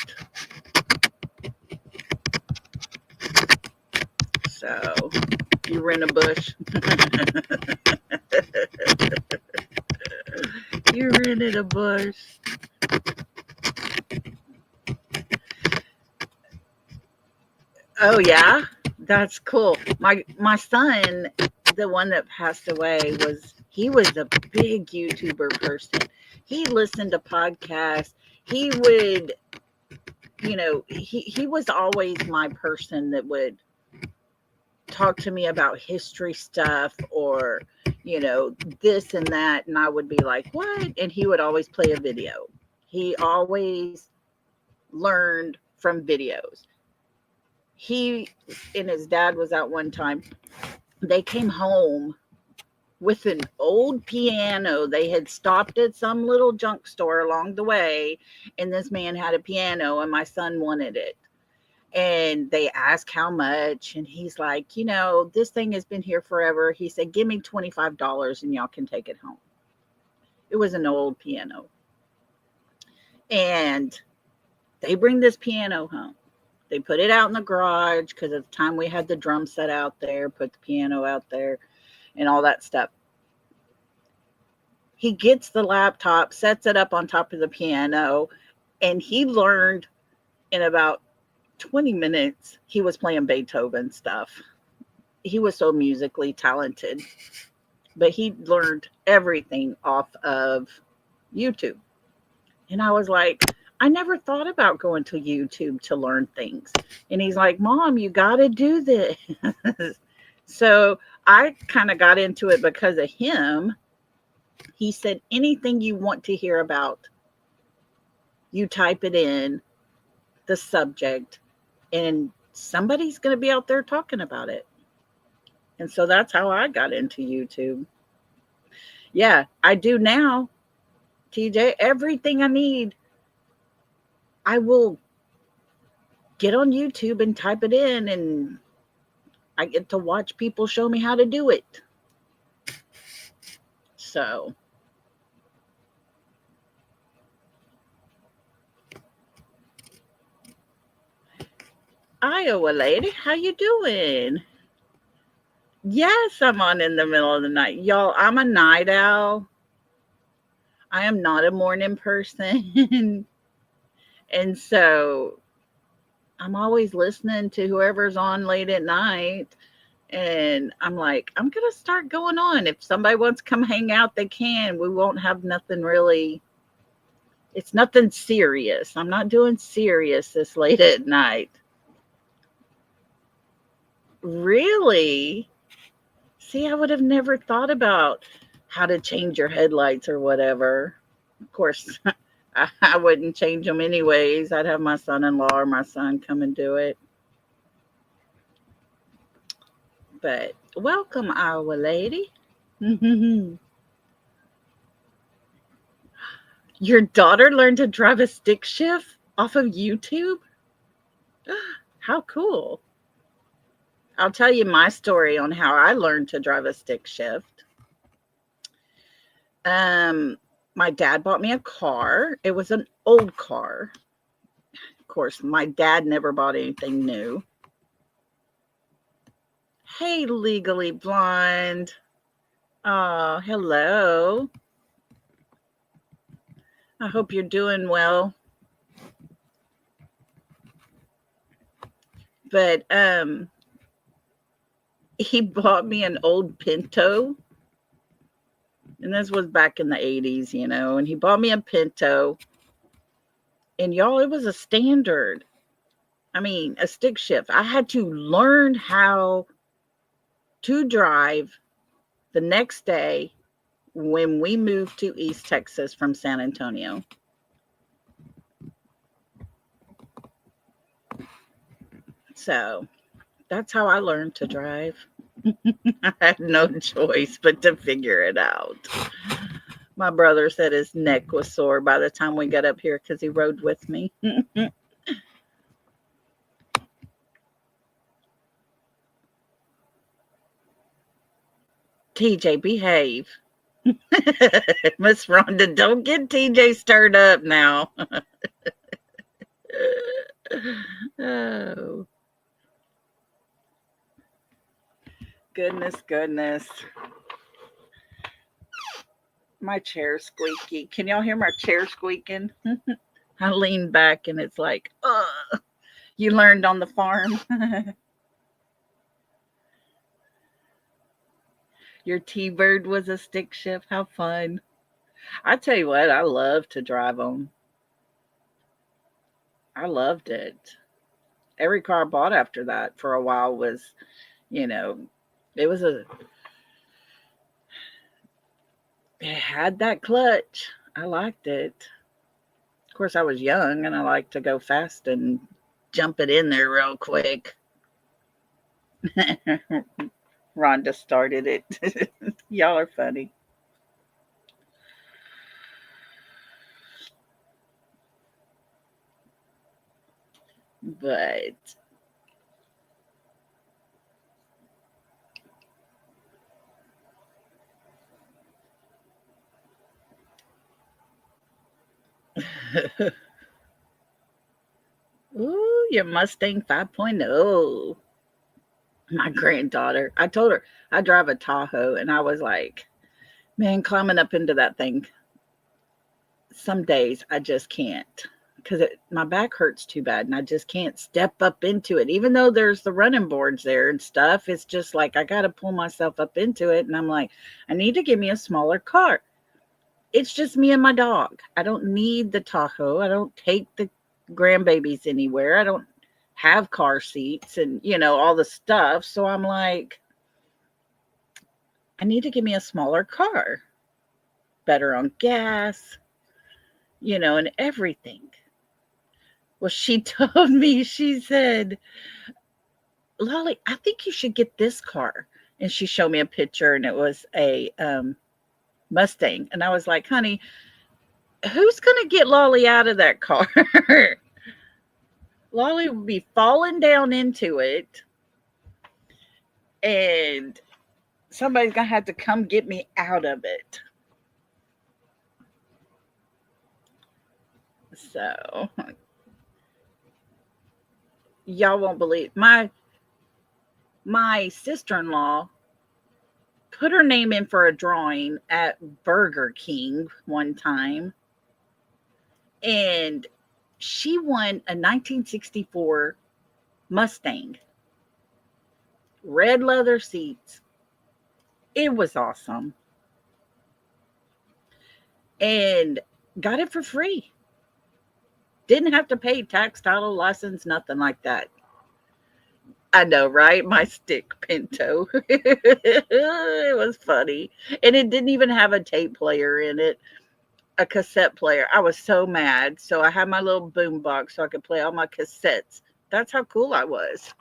So you're in a bush. You're in a bush. Oh yeah, that's cool. My son, the one that passed away, he was a big YouTuber person. He listened to podcasts. He would, he was always my person that would talk to me about history stuff or this and that, and I would be like, what? And he would always play a video. He always learned from videos. He and his dad was out one time. They came home with an old piano. They had stopped at some little junk store along the way, and this man had a piano, and my son wanted it. And they asked how much, and he's like, this thing has been here forever. He said, give me $25 and y'all can take it home. It was an old piano. And they bring this piano home. They put it out in the garage because at the time we had the drum set out there, put the piano out there and all that stuff. He gets the laptop, sets it up on top of the piano, and he learned in about 20 minutes, he was playing Beethoven stuff. He was so musically talented, but he learned everything off of YouTube. And I was like, I never thought about going to YouTube to learn things. And he's like, Mom, you got to do this. So I kind of got into it because of him. He said, anything you want to hear about, you type it in, the subject, and somebody's going to be out there talking about it. And so that's how I got into YouTube. Yeah, I do now, TJ. Everything I need, I will get on YouTube and type it in, and I get to watch people show me how to do it. So Iowa lady, how you doing? Yes, I'm on in the middle of the night. Y'all, I'm a night owl. I am not a morning person. And so I'm always listening to whoever's on late at night. And I'm like, I'm going to start going on. If somebody wants to come hang out, they can. We won't have nothing really. It's nothing serious. I'm not doing serious this late at night. Really? See, I would have never thought about how to change your headlights or whatever. Of course, I wouldn't change them anyways. I'd have my son-in-law or my son come and do it. But welcome, Iowa lady. Your daughter learned to drive a stick shift off of YouTube? How cool. I'll tell you my story on how I learned to drive a stick shift. my dad bought me a car. It was an old car. Of course, my dad never bought anything new. Hey, Legally Blonde. Oh, hello. I hope you're doing well. But he bought me an old Pinto. And this was back in the 80s, and he bought me a Pinto. And y'all, it was a standard. I mean, a stick shift. I had to learn how to drive the next day when we moved to East Texas from San Antonio. So that's how I learned to drive. I had no choice but to figure it out. My brother said his neck was sore by the time we got up here because he rode with me. TJ, behave. Miss Rhonda, don't get TJ stirred up now. Oh. Goodness. My chair's squeaky. Can y'all hear my chair squeaking? I lean back and it's like, ugh. You learned on the farm. Your T-Bird was a stick shift. How fun. I tell you what, I love to drive them. I loved it. Every car I bought after that for a while was, it had that clutch. I liked it. Of course, I was young and I liked to go fast and jump it in there real quick. Rhonda started it. Y'all are funny. But ooh, your Mustang 5.0. My granddaughter. I told her I drive a Tahoe and I was like, man, climbing up into that thing. Some days I just can't because my back hurts too bad and I just can't step up into it. Even though there's the running boards there and stuff, it's just like I got to pull myself up into it. And I'm like, I need to give me a smaller car. It's just me and my dog. I don't need the Tahoe. I don't take the grandbabies anywhere. I don't have car seats and, all the stuff. So I'm like, I need to give me a smaller car. Better on gas, and everything. Well, she told me, she said, Lolli, I think you should get this car. And she showed me a picture and it was a Mustang. And I was like, honey, who's going to get Lolli out of that car? Lolli would be falling down into it. And somebody's going to have to come get me out of it. So, y'all won't believe. My sister-in-law put her name in for a drawing at Burger King one time. And she won a 1964 Mustang. Red leather seats. It was awesome. And got it for free. Didn't have to pay tax, title, license, nothing like that. I know, right? My stick Pinto. It was funny. And it didn't even have a tape player in it, a cassette player. I was so mad. So I had my little boom box so I could play all my cassettes. That's how cool I was.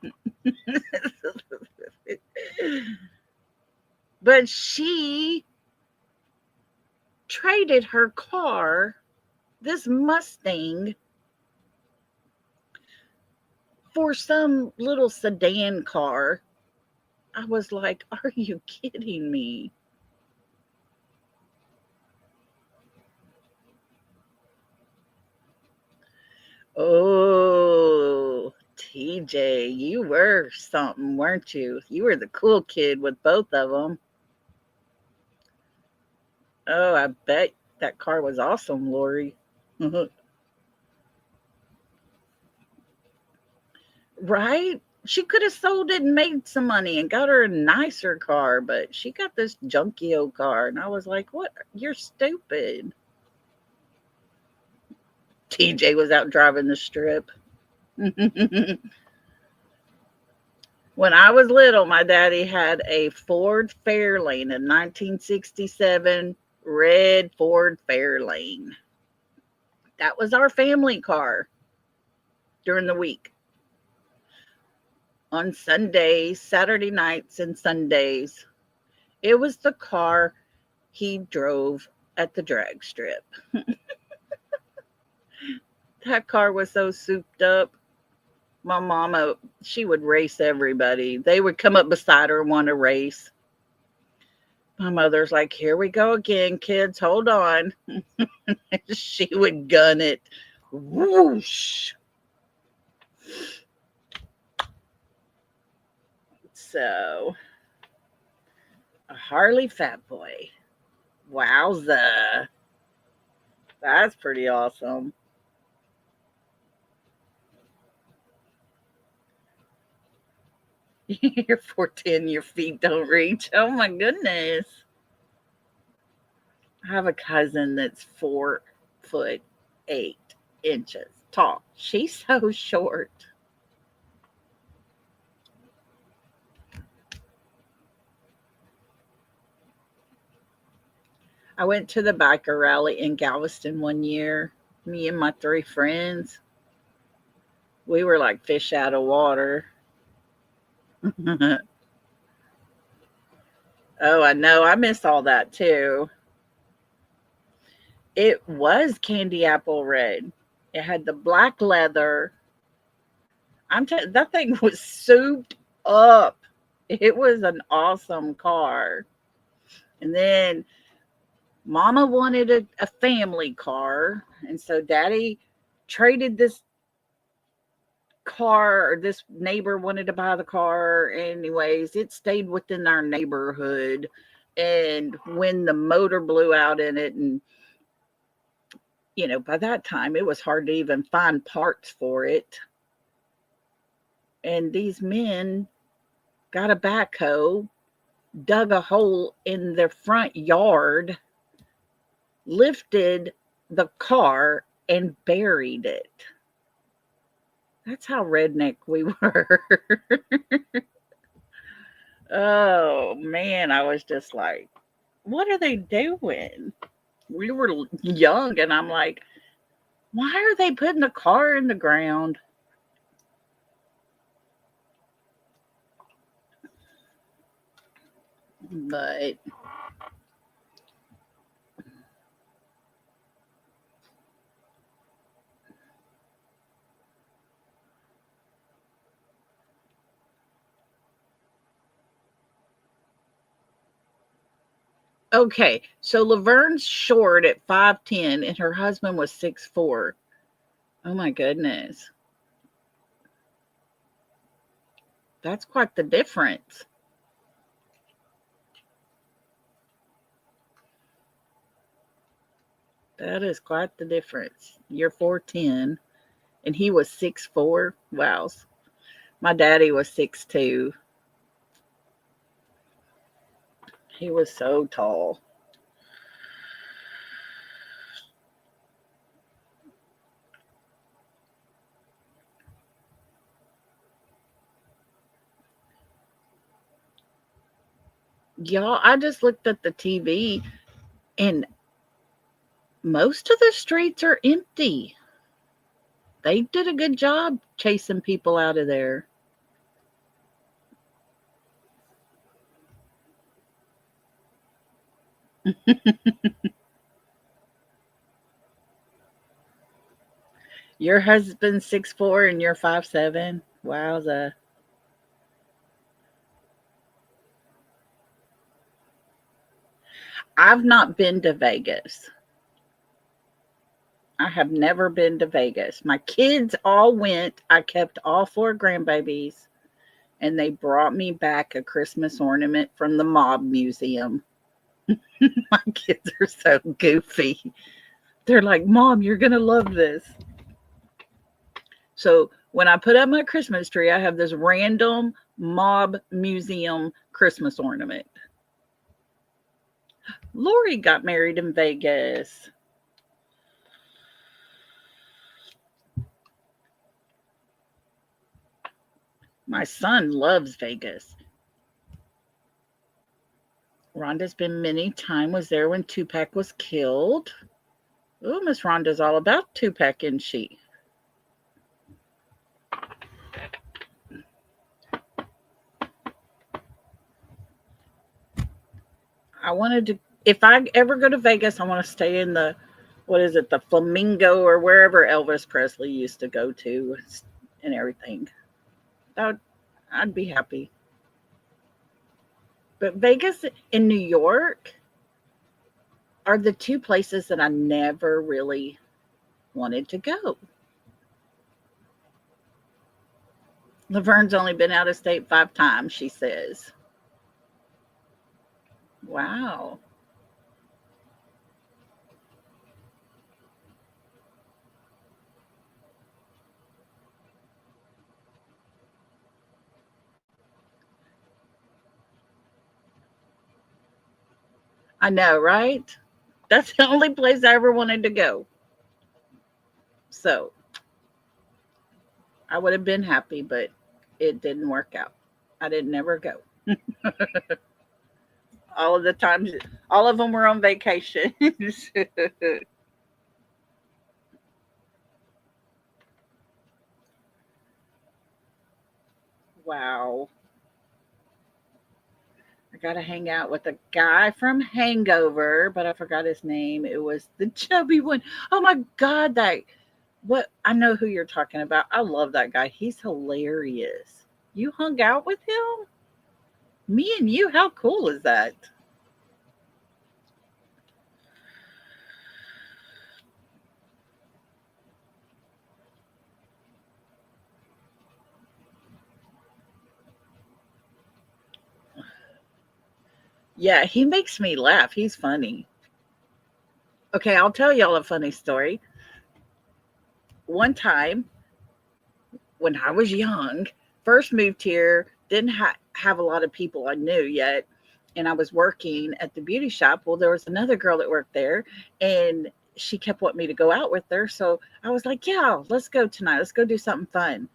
But she traded her car, this Mustang, for some little sedan car. I was like, are you kidding me? Oh, TJ, you were something, weren't you? You were the cool kid with both of them. Oh, I bet that car was awesome, Lori. Right? She could have sold it and made some money and got her a nicer car, but she got this junky old car. And I was like, what? You're stupid. TJ was out driving the strip. When I was little, my daddy had a Ford Fairlane, a 1967 red Ford Fairlane. That was our family car during the week. On Sundays, Saturday nights, and Sundays, it was the car he drove at the drag strip. That car was so souped up. My mama, she would race everybody. They would come up beside her and want to race. My mother's like, here we go again, kids, hold on. She would gun it. Whoosh. So, a Harley Fat Boy. Wowza. That's pretty awesome. You're 4'10", your feet don't reach. Oh my goodness. I have a cousin that's 4'8" tall. She's so short. I went to the biker rally in Galveston one year. Me and my 3 friends. We were like fish out of water. Oh, I know. I miss all that too. It was candy apple red. It had the black leather. That thing was souped up. It was an awesome car. And then Mama wanted a family car, and so Daddy traded this car, or this neighbor wanted to buy the car. Anyways, it stayed within our neighborhood. And when the motor blew out in it, and by that time it was hard to even find parts for it. And these men got a backhoe, dug a hole in their front yard, lifted the car, and buried it. That's how redneck we were. Oh man, I was just like, what are they doing? We were young, and I'm like, why are they putting a car in the ground? But okay, so Laverne's short at 5'10", and her husband was 6'4". Oh my goodness. That's quite the difference. That is quite the difference. You're 4'10", and he was 6'4". Wow. My daddy was 6'2". He was so tall. Y'all, I just looked at the TV, and most of the streets are empty. They did a good job chasing people out of there. Your husband's 6'4" and you're 5'7". Wowza. I've not been to Vegas. I have never been to Vegas. My kids all went. I kept all four grandbabies, and they brought me back a Christmas ornament from the Mob Museum. My kids are so goofy. They're like, Mom, you're going to love this. So when I put up my Christmas tree, I have this random Mob Museum Christmas ornament. Lori got married in Vegas. My son loves Vegas. Rhonda's been many times, was there when Tupac was killed. Oh, Miss Rhonda's all about Tupac, isn't she? I wanted to, if I ever go to Vegas, I want to stay in the, what is it, the Flamingo or wherever Elvis Presley used to go to and everything. I'd be happy. But Vegas and New York are the two places that I never really wanted to go. Laverne's only been out of state 5 times, she says. Wow. I know, right? That's the only place I ever wanted to go. So I would have been happy, but it didn't work out. I didn't ever go. All of the times, all of them were on vacation. Wow. I got to hang out with a guy from Hangover, but I forgot his name. It was the chubby one. Oh my God, what, I know who you're talking about. I love that guy. He's hilarious. You hung out with him? Me and you? How cool is that? Yeah, he makes me laugh. He's funny. Okay, I'll tell y'all a funny story. One time when I was young, first moved here, didn't have a lot of people I knew yet, and I was working at the beauty shop. Well, there was another girl that worked there, and she kept wanting me to go out with her. So I was like, yeah, let's go tonight. Let's go do something fun.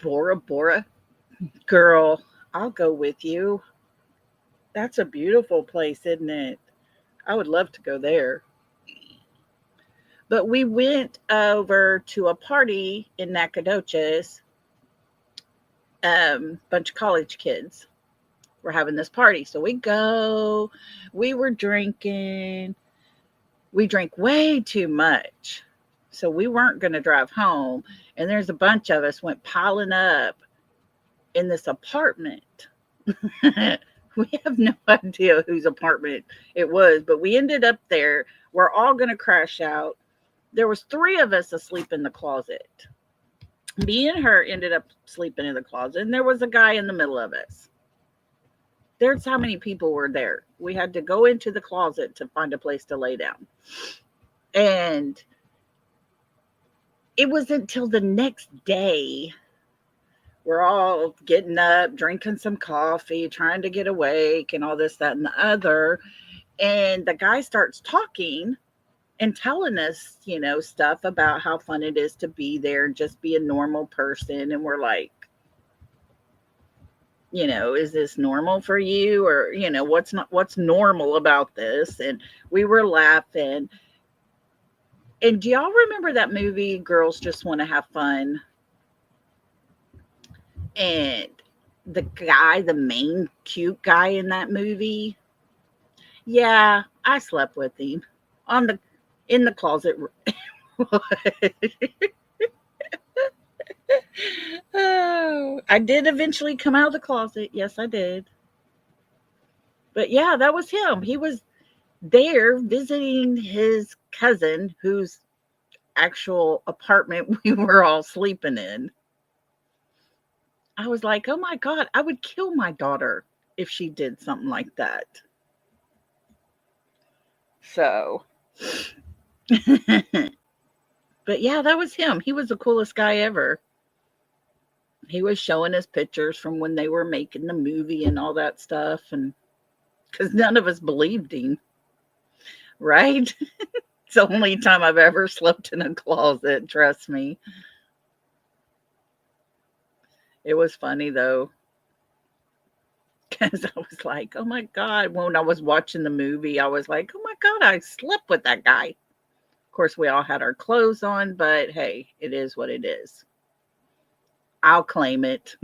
Bora Bora, girl, I'll go with you. That's a beautiful place, isn't it? I would love to go there. But we went over to a party in Nacogdoches. Bunch of college kids were having this party. So we go, we were drinking. We drank way too much. So we weren't going to drive home. And there's a bunch of us went piling up in this apartment. We have no idea whose apartment it was, but we ended up there. We're all going to crash out. There was 3 of us asleep in the closet. Me and her ended up sleeping in the closet, and there was a guy in the middle of us. There's how many people were there. We had to go into the closet to find a place to lay down. And it was until the next day, we're all getting up, drinking some coffee, trying to get awake, and all this, that, and the other. And the guy starts talking and telling us, stuff about how fun it is to be there and just be a normal person. And we're like, is this normal for you? Or, what's normal about this? And we were laughing. And do y'all remember that movie, Girls Just Want to Have Fun? And the guy, the main cute guy in that movie, yeah, I slept with him in the closet. Oh, I did eventually come out of the closet. Yes, I did. But yeah, that was him. He was there visiting his cousin, whose actual apartment we were all sleeping in. I was like, oh my God, I would kill my daughter if she did something like that. So, but yeah, that was him. He was the coolest guy ever. He was showing us pictures from when they were making the movie and all that stuff. And because none of us believed him, right? It's the only time I've ever slept in a closet, trust me. It was funny though, because I was like, oh my God. When I was watching the movie, I was like, oh my God, I slept with that guy. Of course, we all had our clothes on, but hey, it is what it is. I'll claim it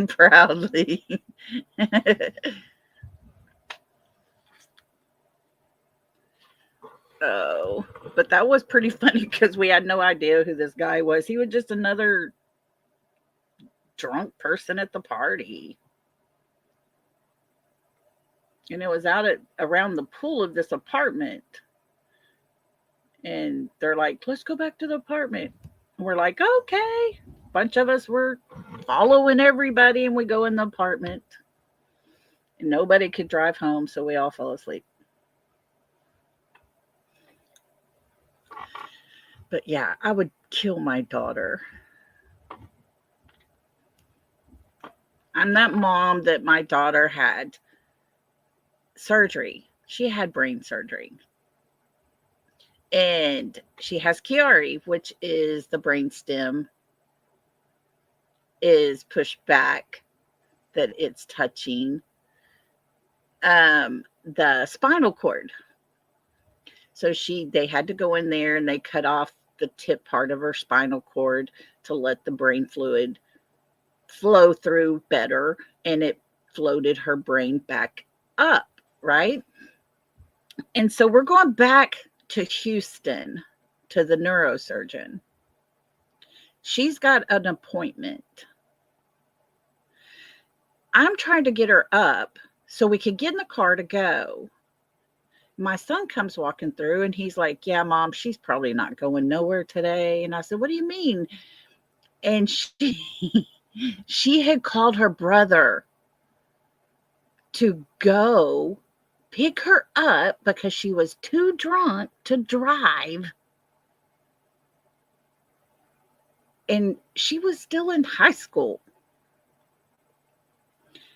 proudly. Oh, but that was pretty funny because we had no idea who this guy was. He was just another drunk person at the party. And it was out at around the pool of this apartment. And they're like, let's go back to the apartment. And we're like, okay. A bunch of us were following everybody, and we go in the apartment. And nobody could drive home, so we all fell asleep. But yeah, I would kill my daughter. I'm that mom that my daughter had surgery. She had brain surgery. And she has Chiari, which is the brain stem is pushed back, that it's touching the spinal cord. So they had to go in there and they cut off the tip part of her spinal cord to let the brain fluid flow through better, and it floated her brain back up, right? And so we're going back to Houston to the neurosurgeon. She's got an appointment. I'm trying to get her up so we could get in the car to go. My son comes walking through and he's like, yeah, Mom, she's probably not going nowhere today. And I said, what do you mean? And she had called her brother to go pick her up because she was too drunk to drive. And she was still in high school.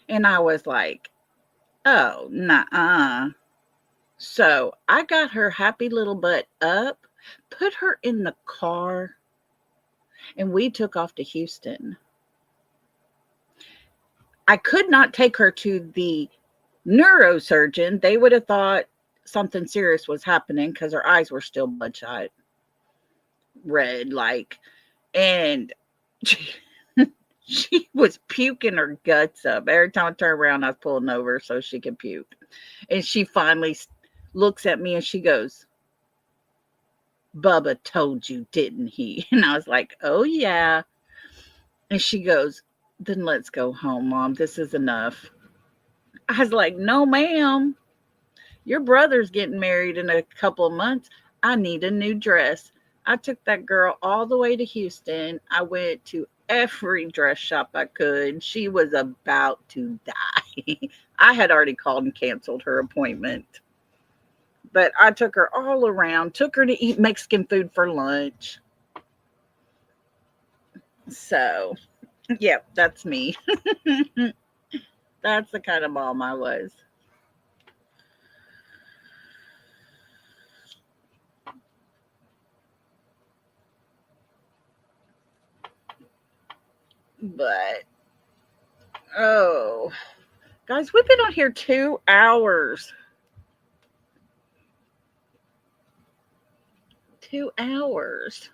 And I was like, oh, nah. So I got her happy little butt up, put her in the car, and we took off to Houston. I could not take her to the neurosurgeon. They would have thought something serious was happening because her eyes were still bloodshot, red, like, and she was puking her guts up. Every time I turned around, I was pulling over so she could puke. And she finally looks at me and she goes, Bubba told you, didn't he? And I was like, oh, yeah. And she goes, then let's go home, Mom. This is enough. I was like, no, ma'am. Your brother's getting married in a couple of months. I need a new dress. I took that girl all the way to Houston. I went to every dress shop I could. She was about to die. I had already called and canceled her appointment. But I took her all around, took her to eat Mexican food for lunch. So, yeah, that's me. That's the kind of mom I was. But, oh, guys, we've been on here 2 hours. 2 hours.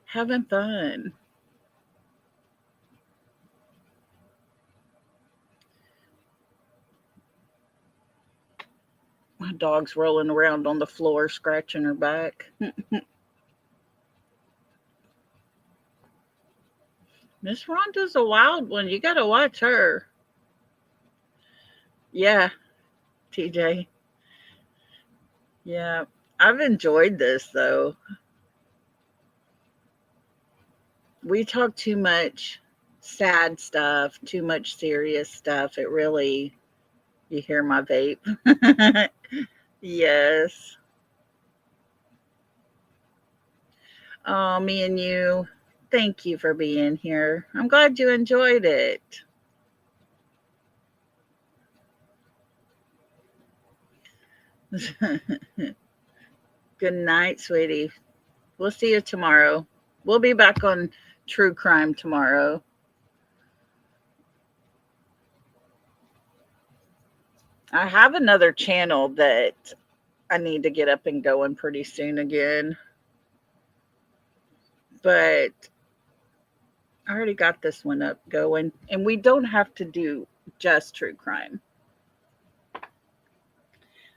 Having fun. My dog's rolling around on the floor, scratching her back. Miss Rhonda's a wild one. You got to watch her. Yeah, TJ. Yeah. I've enjoyed this though. We talk too much sad stuff, too much serious stuff. It really, you hear my vape? Yes. Oh, me and you. Thank you for being here. I'm glad you enjoyed it. Good night, sweetie. We'll see you tomorrow. We'll be back on true crime tomorrow. I have another channel that I need to get up and going pretty soon again, but I already got this one up going, and we don't have to do just true crime.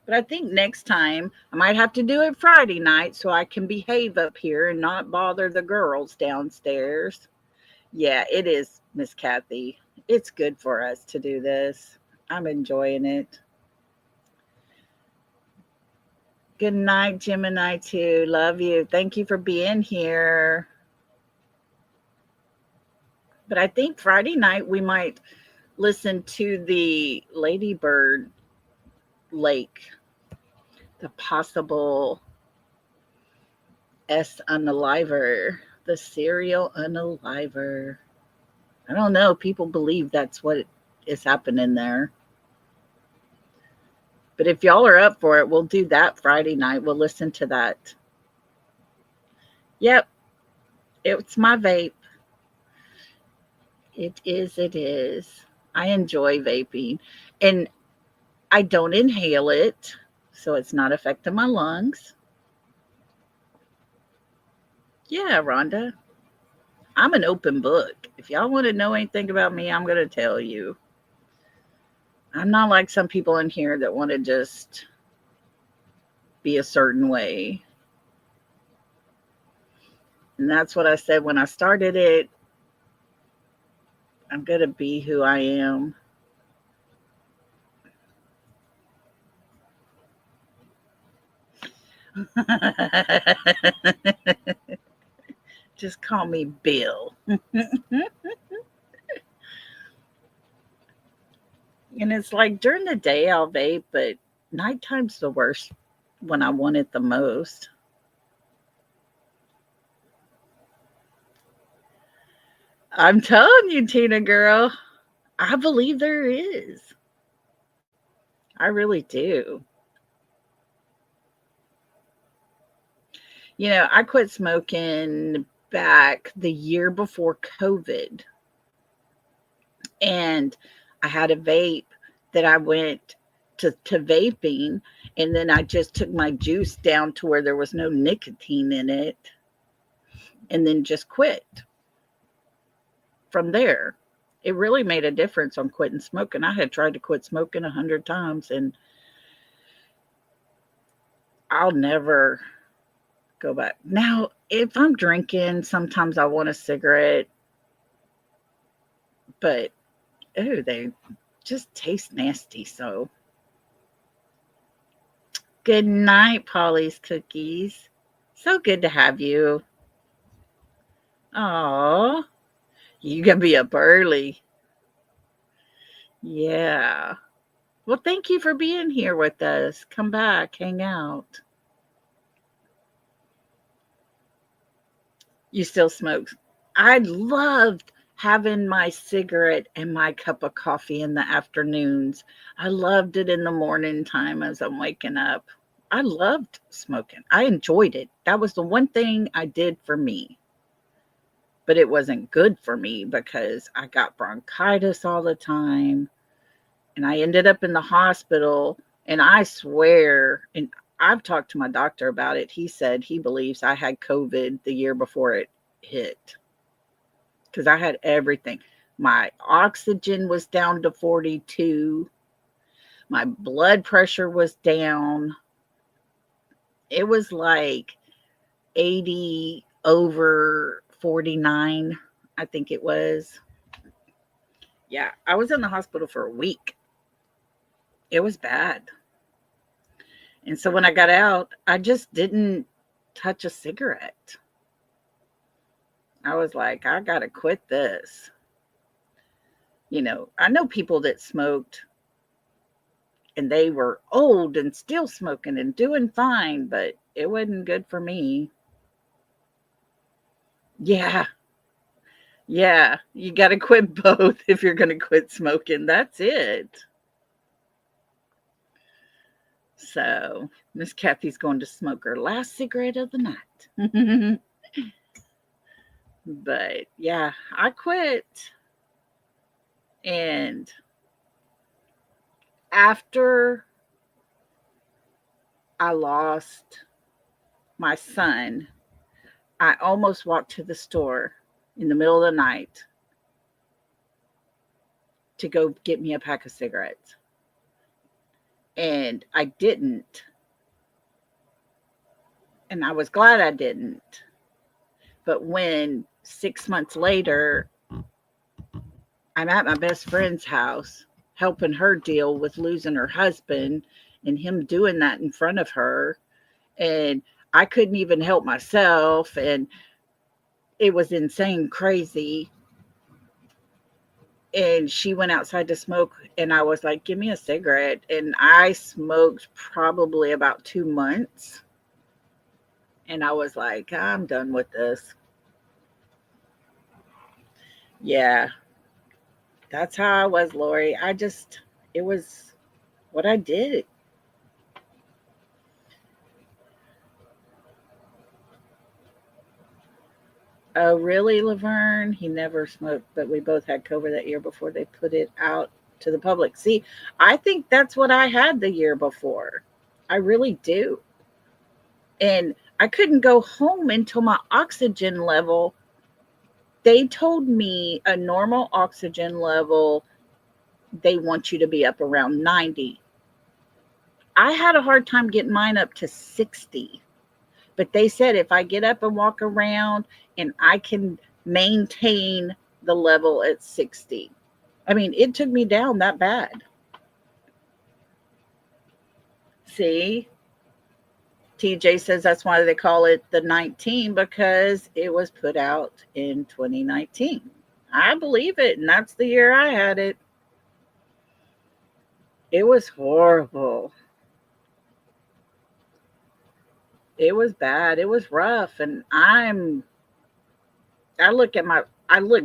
But I think next time I might have to do it Friday night so I can behave up here and not bother the girls downstairs. Yeah, it is, Miss Kathy. It's good for us to do this. I'm enjoying it. Good night, Gemini 2. Love you. Thank you for being here. But I think Friday night we might listen to the Ladybird Lake, the possible unaliver, the serial unaliver. I don't know. People believe that's what is happening there. But if y'all are up for it, we'll do that Friday night. We'll listen to that. Yep, it's my vape. It is, it is. I enjoy vaping. And I don't inhale it, so it's not affecting my lungs. Yeah, Rhonda. I'm an open book. If y'all want to know anything about me, I'm going to tell you. I'm not like some people in here that want to just be a certain way. And that's what I said when I started it. I'm going to be who I am. Just call me Bill. And it's like during the day I'll vape, but nighttime's the worst when I want it the most. I'm telling you, Tina girl, I believe there is. I really do. You know, I quit smoking back the year before COVID, and I had a vape that I went to vaping, and then I just took my juice down to where there was no nicotine in it, and then just quit from there. It really made a difference on quitting smoking. I had tried to quit smoking 100 times, and I'll never go back. Now, if I'm drinking, sometimes I want a cigarette, but oh, they just taste nasty. So, good night, Polly's Cookies. So good to have you. Oh, you gonna be up early. Yeah. Well, thank you for being here with us. Come back, hang out. You still smoke? I loved having my cigarette and my cup of coffee in the afternoons. I loved it in the morning time as I'm waking up. I loved smoking. I enjoyed it. That was the one thing I did for me. But it wasn't good for me because I got bronchitis all the time. And I ended up in the hospital. And I swear, and I've talked to my doctor about it. He said he believes I had COVID the year before it hit because I had everything. My oxygen was down to 42. My blood pressure was down. It was like 80 over 49, I think it was. Yeah, I was in the hospital for a week. It was bad. And so when I got out, I just didn't touch a cigarette. I was like, I got to quit this. I know people that smoked and they were old and still smoking and doing fine, but it wasn't good for me. Yeah. Yeah. You got to quit both if you're going to quit smoking. That's it. So Miss Kathy's going to smoke her last cigarette of the night. But yeah, I quit. And after I lost my son, I almost walked to the store in the middle of the night to go get me a pack of cigarettes. And I didn't. And I was glad I didn't. But when 6 months later, I'm at my best friend's house helping her deal with losing her husband and him doing that in front of her. And I couldn't even help myself. And it was insane, crazy. And she went outside to smoke. And I was like, give me a cigarette. And I smoked probably about 2 months. And I was like, I'm done with this. Yeah, that's how I was, Lori. It was what I did. Oh, really, Laverne? He never smoked, but we both had COVID that year before they put it out to the public. See, I think that's what I had the year before. I really do. And I couldn't go home until my oxygen level. They told me a normal oxygen level, they want you to be up around 90. I had a hard time getting mine up to 60. But they said if I get up and walk around and I can maintain the level at 60. I mean, it took me down that bad. See? TJ says that's why they call it the 19 because it was put out in 2019. I believe it, and that's the year I had it. It was horrible. It was bad. It was rough, and I look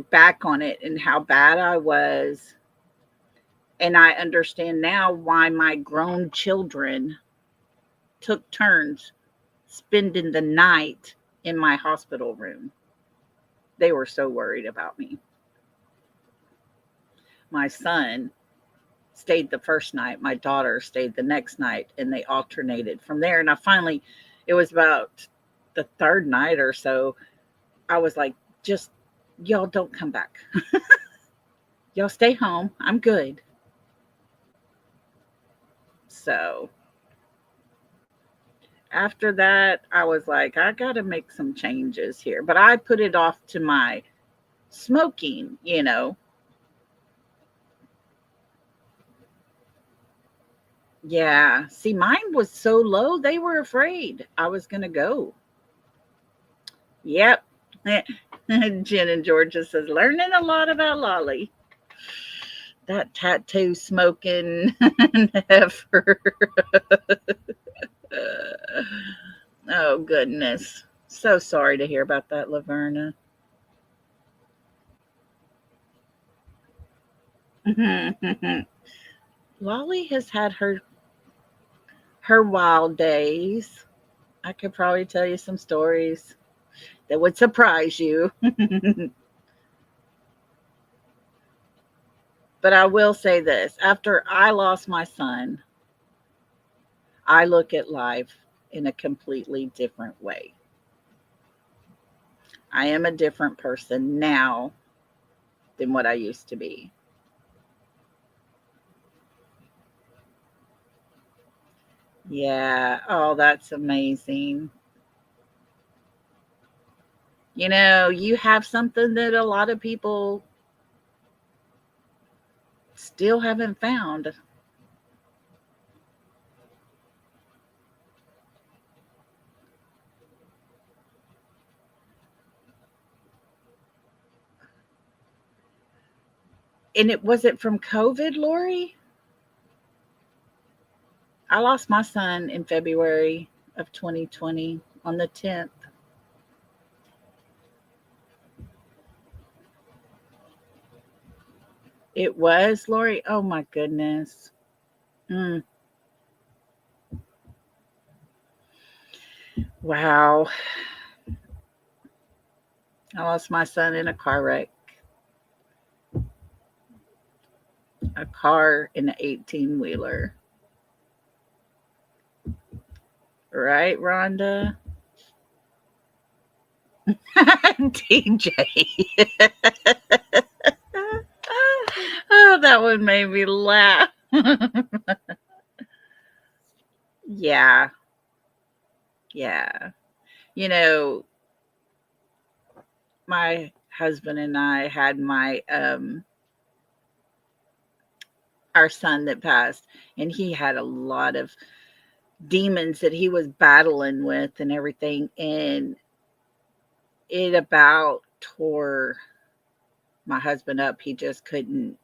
back on it and how bad I was, and I understand now why my grown children took turns spending the night in my hospital room. They were so worried about me. My son stayed the first night, my daughter stayed the next night, and they alternated from there. And it was about the third night or so, I was like, just y'all don't come back. Y'all stay home. I'm good. So after that, I was like, I got to make some changes here. But I put it off to my smoking. Yeah. See, mine was so low, they were afraid I was going to go. Yep. Jen and Georgia says, learning a lot about Lolli. That tattoo smoking heifer. Oh, goodness. So sorry to hear about that, Laverna. Lolli has had her wild days. I could probably tell you some stories that would surprise you. But I will say this, after I lost my son, I look at life in a completely different way. I am a different person now than what I used to be. Yeah. Oh, that's amazing. You have something that a lot of people still haven't found. And it was it from COVID, Lori? I lost my son in February of 2020 on the 10th. It was, Lori? Oh my goodness. Mm, wow. I lost my son in a car wreck. A car in an 18-wheeler. Right, Rhonda? TJ. Oh, that one made me laugh. Yeah. Yeah. You know, my husband and I had our son that passed, and he had a lot of demons that he was battling with and everything, and it about tore my husband up. He just couldn't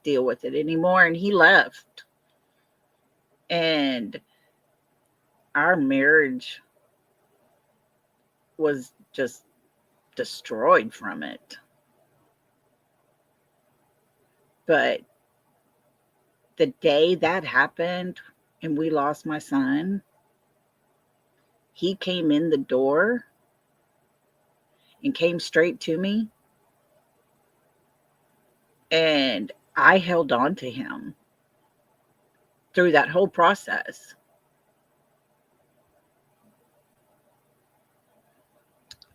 deal with it anymore, and he left. And our marriage was just destroyed from it. But the day that happened and we lost my son, he came in the door and came straight to me, and I held on to him through that whole process.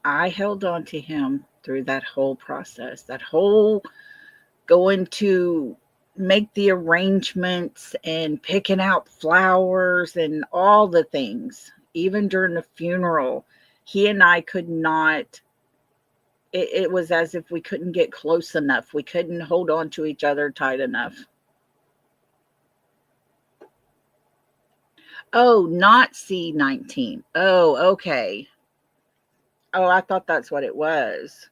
I held on to him through that whole process, that whole going to make the arrangements and picking out flowers and all the things. Even during the funeral, he and I could not, it was as if we couldn't get close enough. We couldn't hold on to each other tight enough. Oh, not C19. Oh, okay. Oh, I thought that's what it was.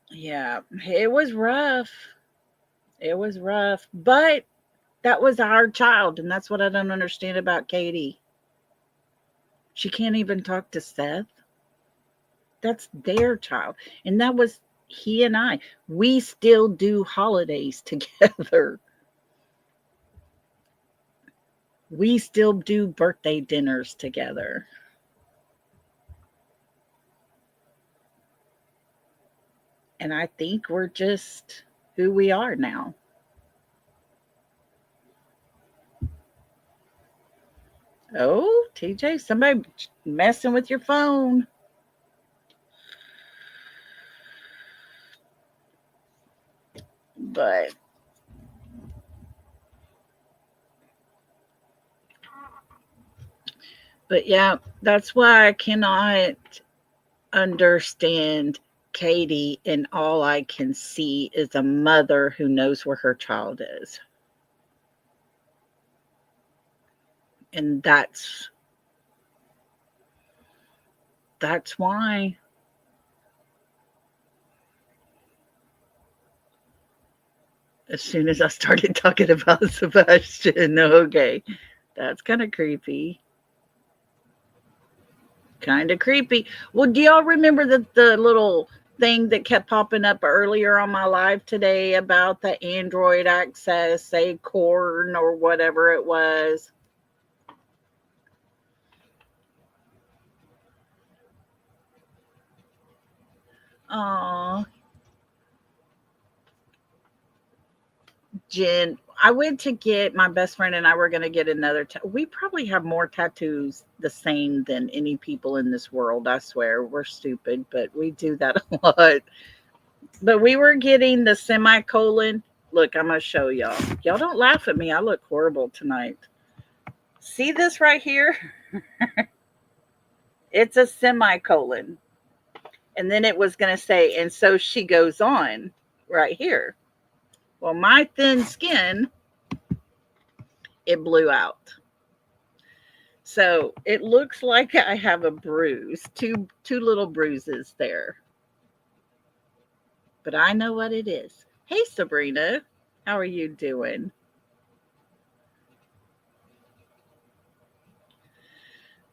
Yeah, it was rough. It was rough, but that was our child, and that's what I don't understand about Katie. She can't even talk to Seth. That's their child. And that was he and I. We still do holidays together. We still do birthday dinners together. And I think we're just who we are now. Oh, TJ, somebody messing with your phone. But yeah, that's why I cannot understand Katie, and all I can see is a mother who knows where her child is. And that's why. As soon as I started talking about Sebastian, okay, that's kind of creepy. Kind of creepy. Well, do y'all remember the little thing that kept popping up earlier on my live today about the Android access, Acorn or whatever it was? Oh, Jen, I went to get my best friend and I were going to get another. We probably have more tattoos the same than any people in this world. I swear we're stupid, but we do that a lot. But we were getting the semicolon. Look, I'm going to show y'all. Y'all don't laugh at me. I look horrible tonight. See this right here? It's a semicolon. And then it was going to say, and so she goes on right here. Well, my thin skin, it blew out. So it looks like I have a bruise, two little bruises there, but I know what it is. Hey, Sabrina, how are you doing?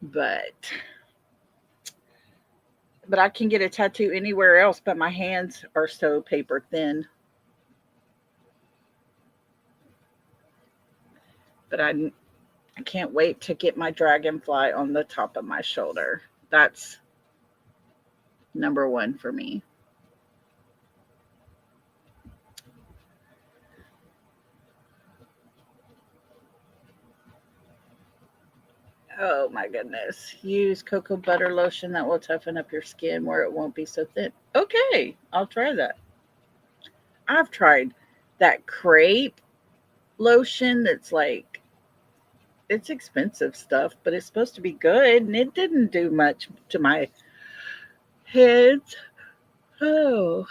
But I can get a tattoo anywhere else, but my hands are so paper thin. But I can't wait to get my dragonfly on the top of my shoulder. That's number one for me. Oh my goodness. Use cocoa butter lotion that will toughen up your skin where it won't be so thin. Okay, I'll try that. I've tried that crepe lotion that's like, it's expensive stuff, but it's supposed to be good, and it didn't do much to my head. Oh,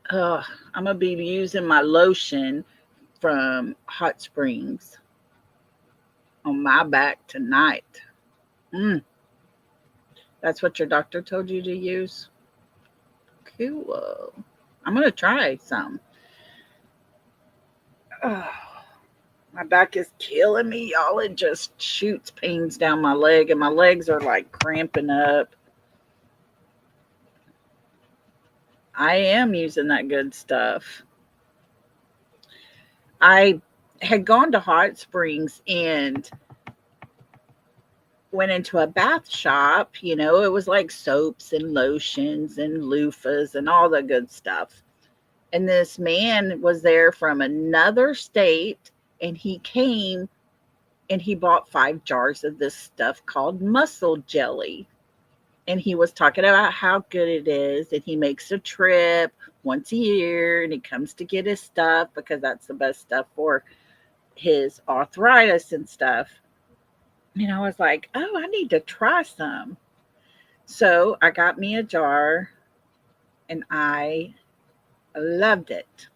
uh, I'm gonna be using my lotion from Hot Springs on my back tonight. Mm, that's what your doctor told you to use? Cool. I'm gonna try some. Oh, my back is killing me, y'all. It just shoots pains down my leg, and my legs are like cramping up. I am using that good stuff. I had gone to Hot Springs and went into a bath shop. It was like soaps and lotions and loofahs and all the good stuff. And this man was there from another state, and he came and he bought 5 jars of this stuff called muscle jelly. And he was talking about how good it is. And he makes a trip once a year, and he comes to get his stuff because that's the best stuff for his arthritis and stuff. And I was like, oh, I need to try some. So I got me a jar, and I loved it.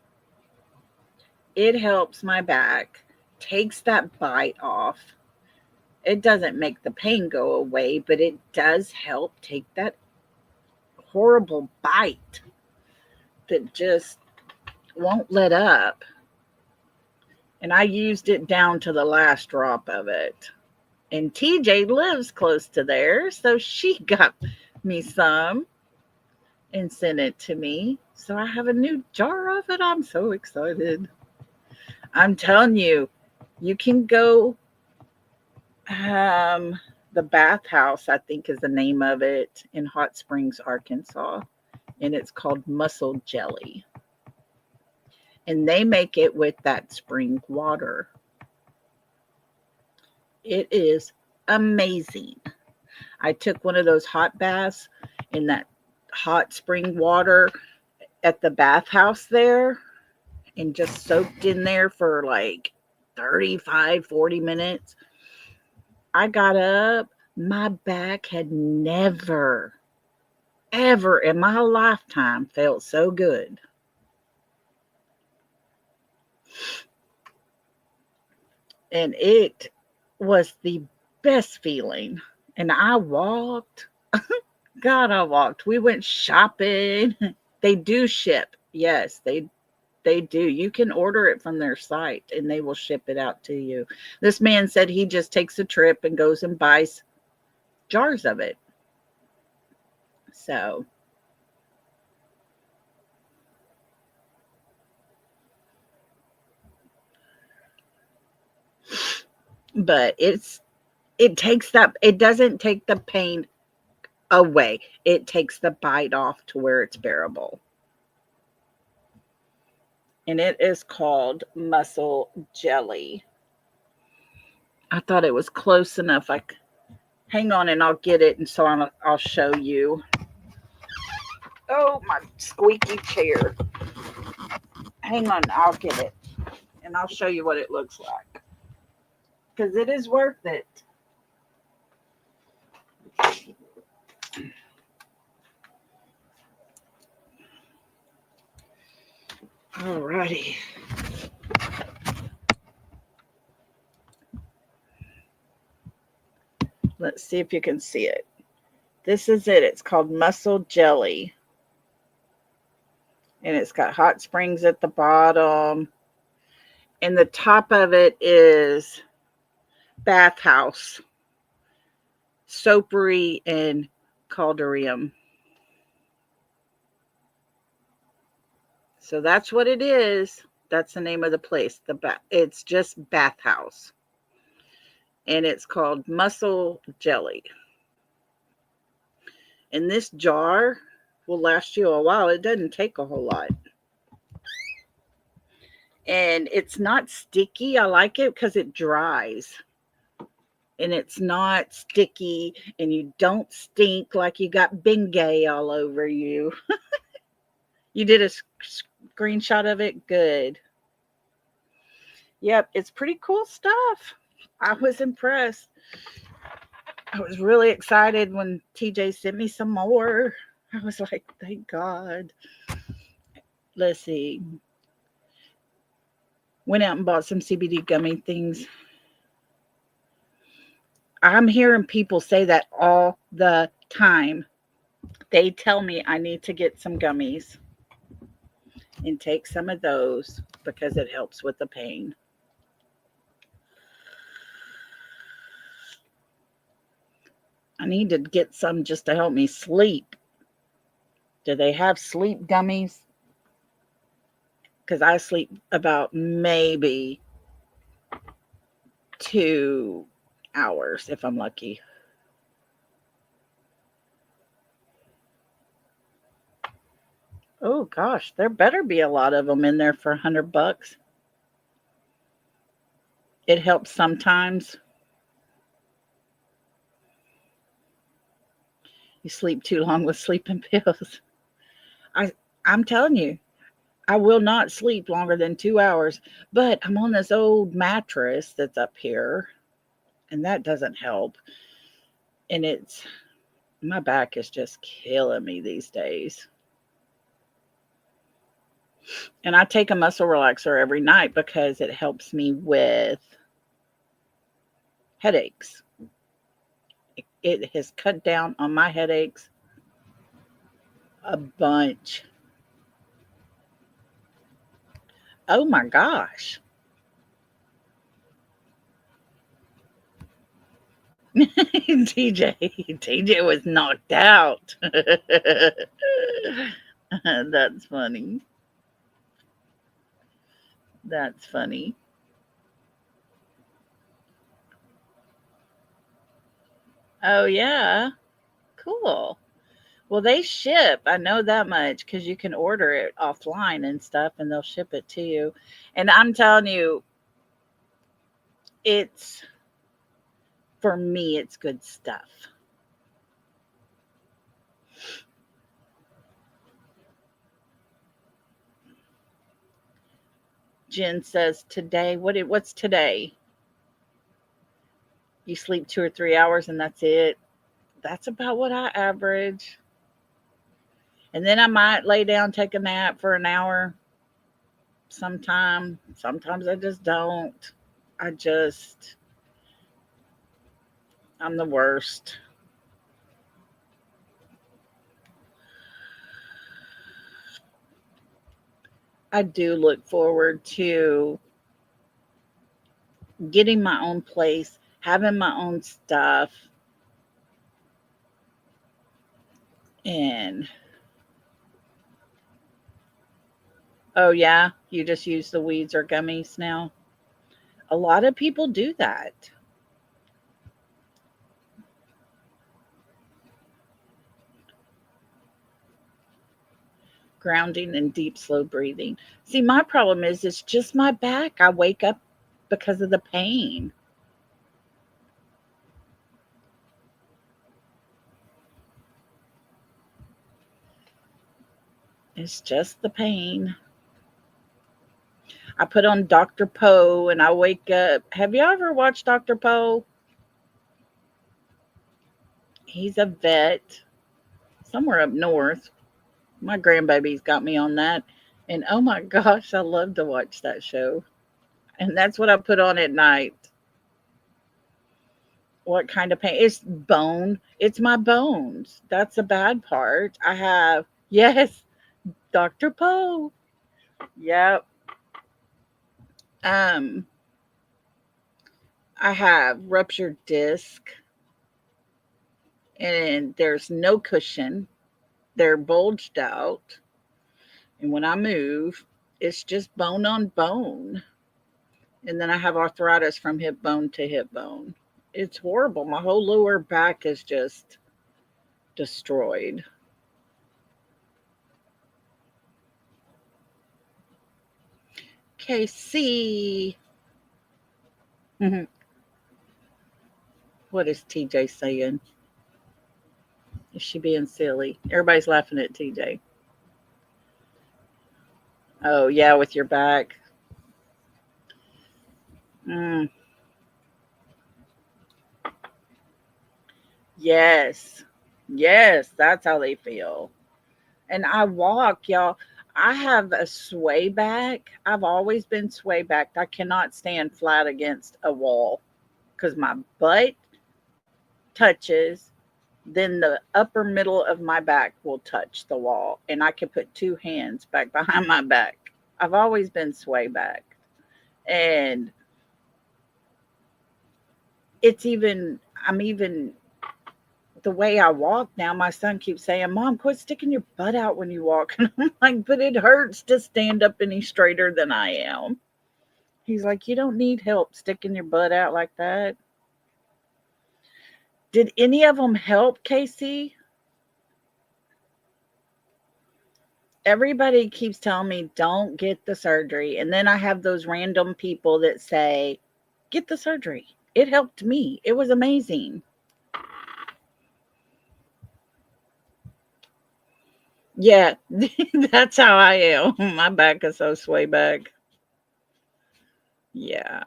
It helps my back, takes that bite off. It doesn't make the pain go away, but it does help take that horrible bite that just won't let up. And I used it down to the last drop of it. And TJ lives close to there, so she got me some and sent it to me. So I have a new jar of it. I'm so excited. I'm telling you, you can go, the bathhouse, I think is the name of it, in Hot Springs, Arkansas. And it's called Muscle Jelly. And they make it with that spring water. It is amazing. I took one of those hot baths in that hot spring water at the bathhouse there and just soaked in there for like 35, 40 minutes. I got up. My back had never, ever in my lifetime felt so good. And it was the best feeling. And I walked. God, I walked. We went shopping. They do ship. Yes, they do. You can order it from their site and they will ship it out to you. This man said he just takes a trip and goes and buys jars of it. So, but it takes that, it doesn't take the pain away. It takes the bite off to where it's bearable. And it is called Muscle Jelly. I thought it was close enough. Hang on, and I'll get it, and so I'll show you. Oh, my squeaky chair. Hang on, I'll get it, and I'll show you what it looks like, because it is worth it. Alrighty. Let's see if you can see it. This is it. It's called Muscle Jelly. And it's got hot springs at the bottom. And the top of it is bathhouse, soapery, and caldarium. So that's what it is. That's the name of the place. It's just bathhouse. And it's called Muscle Jelly. And this jar will last you a while. It doesn't take a whole lot. And it's not sticky. I like it because it dries. And it's not sticky, and you don't stink like you got Bengay all over you. You did a screenshot of it? Good. Yep, it's pretty cool stuff. I was impressed. I was really excited when TJ sent me some more. I was like, thank God. Let's see. Went out and bought some CBD gummy things. I'm hearing people say that all the time. They tell me I need to get some gummies and take some of those because it helps with the pain. I need to get some just to help me sleep. Do they have sleep gummies? Because I sleep about maybe 2 hours if I'm lucky. Oh gosh, there better be a lot of them in there for $100. It helps sometimes. You sleep too long with sleeping pills. I'm telling you, I will not sleep longer than 2 hours, but I'm on this old mattress that's up here, and that doesn't help. And my back is just killing me these days. And I take a muscle relaxer every night because it helps me with headaches. It has cut down on my headaches a bunch. Oh my gosh. TJ was knocked out. That's funny. That's funny. Oh yeah. Cool. Well, they ship. I know that much because you can order it offline and stuff and they'll ship it to you. And I'm telling you, it's for me, it's good stuff. Jen says today, what's today? You sleep 2 or 3 hours and that's it. That's about what I average. And then I might lay down, take a nap for an hour. Sometimes I just don't. I'm the worst. I do look forward to getting my own place, having my own stuff. And oh yeah, you just use the weeds or gummies now. A lot of people do that. Grounding and deep, slow breathing. See, my problem is it's just my back. I wake up because of the pain. It's just the pain. I put on Dr. Poe and I wake up. Have you ever watched Dr. Poe? He's a vet somewhere up north. My grandbaby's got me on that. And oh my gosh, I love to watch that show. And that's what I put on at night. What kind of pain? It's bone. It's my bones. That's the bad part. I have, yes, Dr. Poe. Yep. Um, I have ruptured disc and there's no cushion. They're bulged out. And when I move, it's just bone on bone. And then I have arthritis from hip bone to hip bone. It's horrible. My whole lower back is just destroyed. KC. Mhm. What is TJ saying? Is she being silly? Everybody's laughing at TJ. Oh, yeah, with your back. Mm, yes. Yes, that's how they feel. And I walk, y'all. I have a sway back. I've always been sway backed. I cannot stand flat against a wall because my butt touches, then the upper middle of my back will touch the wall, and I can put two hands back behind my back. I've always been sway back. And it's even, I'm even the way I walk now, my son keeps saying, Mom, quit sticking your butt out when you walk. And I'm like, but it hurts to stand up any straighter than I am. He's like, you don't need help sticking your butt out like that. Did any of them help, Casey? Everybody keeps telling me, don't get the surgery. And then I have those random people that say, get the surgery. It helped me. It was amazing. Yeah, that's how I am. My back is so sway back. Yeah.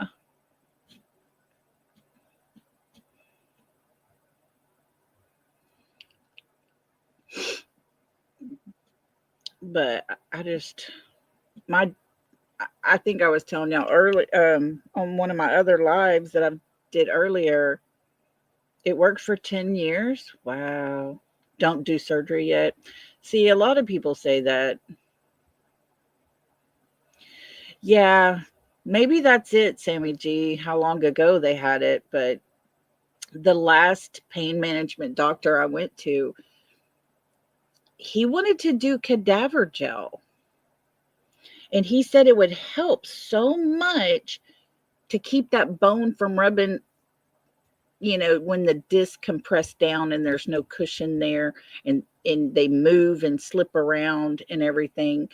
But I just, my, I think I was telling y'all early, on one of my other lives that I did earlier, it worked for 10 years. Wow. Don't do surgery yet. See, a lot of people say that. Yeah, maybe that's it, Sammy G, how long ago they had it. But the last pain management doctor I went to, he wanted to do cadaver gel. And he said it would help so much to keep that bone from rubbing, when the disc compressed down and there's no cushion there, and they move and slip around and everything.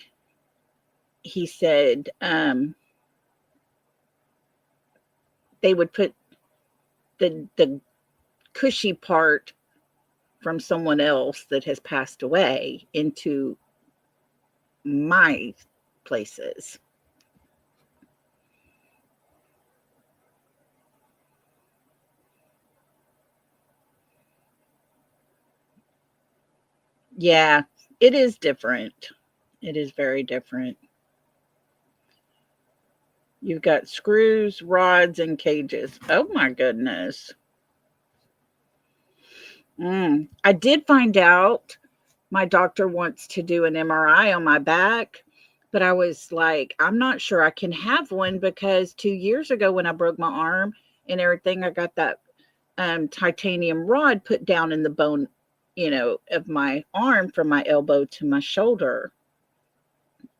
He said they would put the cushy part from someone else that has passed away into my places. Yeah, it is different. It is very different. You've got screws, rods, and cages. Oh my goodness. I did find out my doctor wants to do an MRI on my back, but I was like, I'm not sure I can have one because 2 years ago when I broke my arm and everything, I got that titanium rod put down in the bone, of my arm from my elbow to my shoulder.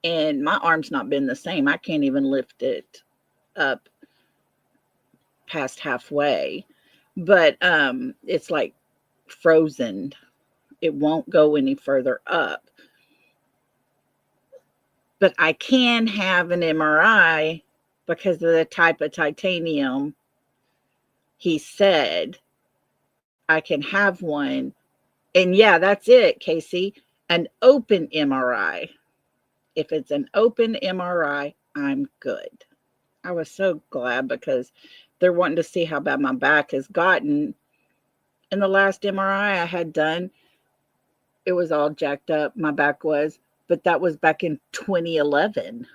And my arm's not been the same. I can't even lift it up past halfway. But it's like frozen. It won't go any further up. But I can have an MRI because of the type of titanium. He said I can have one. And yeah, that's it, Casey. An open MRI. If it's an open MRI, I'm good. I was so glad because they're wanting to see how bad my back has gotten. In the last MRI I had done, it was all jacked up. My back was, but that was back in 2011.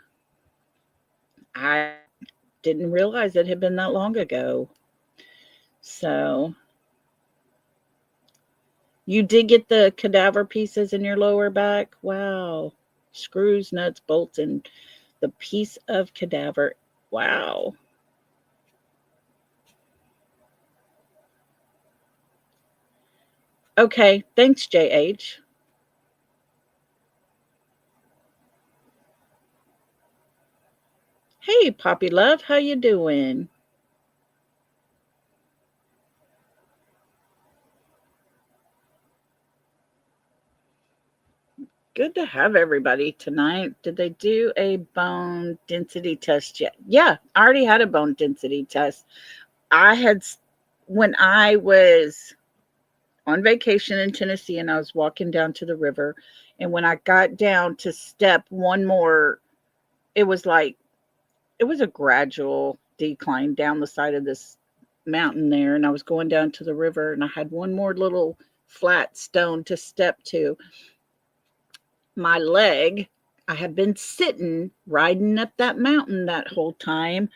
I didn't realize it had been that long ago. So you did get the cadaver pieces in your lower back? Wow. Screws, nuts, bolts, and the piece of cadaver. Wow. Okay, thanks, JH. Hey, Poppy Love, how you doing? Good to have everybody tonight. Did they do a bone density test yet? Yeah, I already had a bone density test. I had, when I was on vacation in Tennessee and I was walking down to the river, and when I got down to step one more, it was like, it was a gradual decline down the side of this mountain there. And I was going down to the river and I had one more little flat stone to step to. My leg, I had been sitting riding up that mountain that whole time,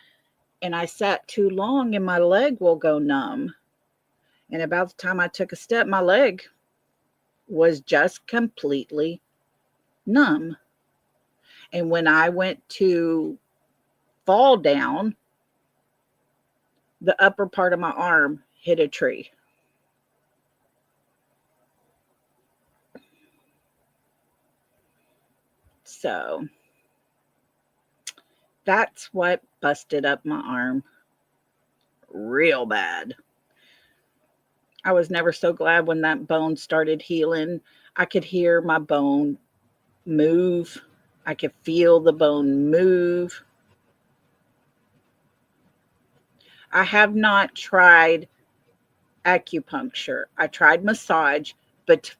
and I sat too long and my leg will go numb. And about the time I took a step, my leg was just completely numb. And when I went to fall down, the upper part of my arm hit a tree. So that's what busted up my arm real bad. I was never so glad when that bone started healing. I could hear my bone move. I could feel the bone move. I have not tried acupuncture. I tried massage, but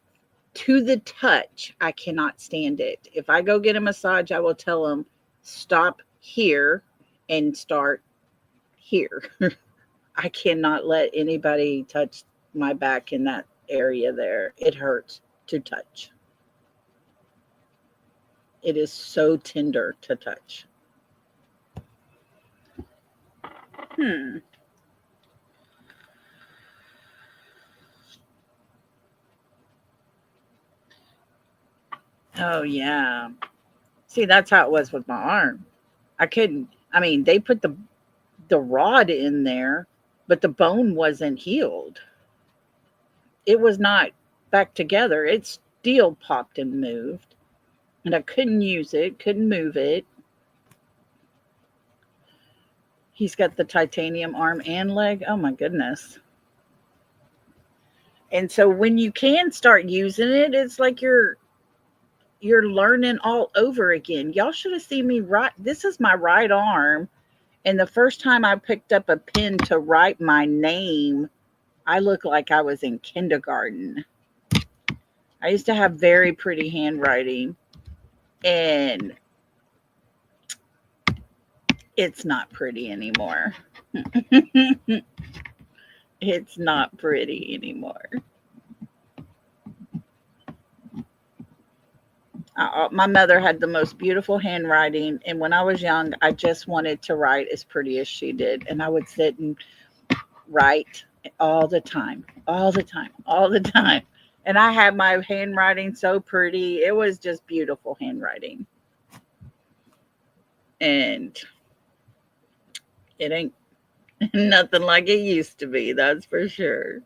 to the touch, I cannot stand it. If I go get a massage, I will tell them, stop here and start here. I cannot let anybody touch my back in that area there. It hurts to touch. It is so tender to touch. Hmm. Oh, yeah. See, that's how it was with my arm. I couldn't, I mean, they put the rod in there, but the bone wasn't healed. It was not back together. It still popped and moved, and I couldn't use it, couldn't move it. He's got the titanium arm and leg. Oh my goodness. And so when you can start using it, it's like you're learning all over again. Y'all should have seen me write. This is my right arm. And the first time I picked up a pen to write my name, I looked like I was in kindergarten. I used to have very pretty handwriting, and it's not pretty anymore. It's not pretty anymore. My mother had the most beautiful handwriting, and when I was young, I just wanted to write as pretty as she did, and I would sit and write all the time, all the time, all the time. And I had my handwriting so pretty. It was just beautiful handwriting. And it ain't nothing like it used to be, that's for sure.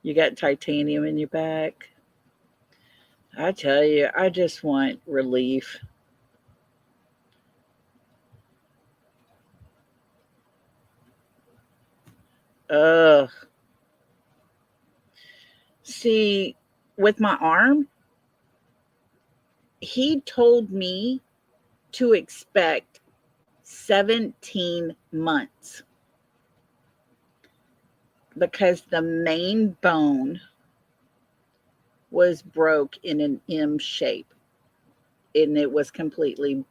You got titanium in your back. I tell you, I just want relief. Ugh. See, with my arm, he told me to expect 17 months because the main bone was broke in an M shape, and it was completely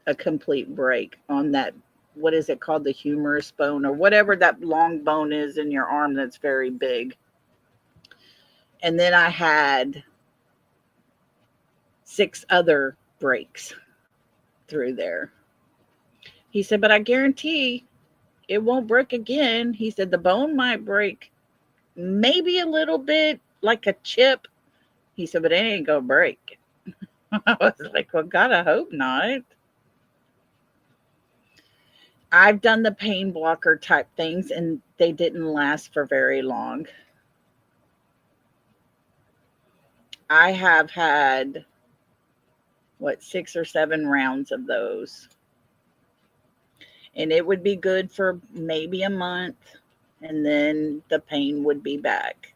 a complete break on that. What is it called? The humerus bone, or whatever that long bone is in your arm that's very big. And then I had 6 other breaks through there. He said, but I guarantee it won't break again. He said the bone might break maybe a little bit like a chip. He said, but it ain't gonna break. I was like, well, God, I hope not. I've done the pain blocker type things and they didn't last for very long. I have had, what, 6 or 7 rounds of those. And it would be good for maybe a month and then the pain would be back.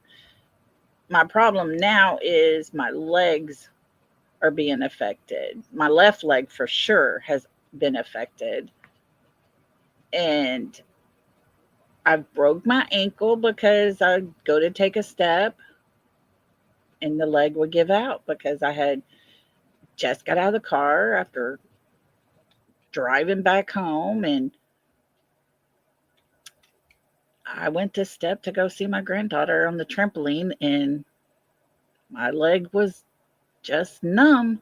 My problem now is my legs are being affected. My left leg for sure has been affected. And I've broke my ankle because I go to take a step and the leg would give out because I had just got out of the car after driving back home and I went to step to go see my granddaughter on the trampoline and my leg was just numb.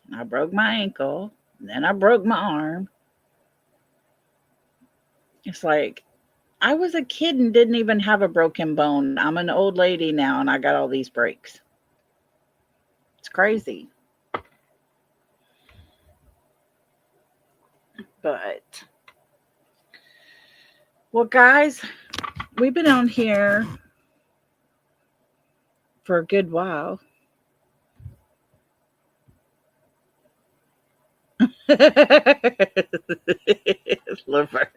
And I broke my ankle, and then I broke my arm. It's like I was a kid and didn't even have a broken bone. I'm an old lady now and I got all these breaks. It's crazy. But, well, guys, we've been on here for a good while. Laverne.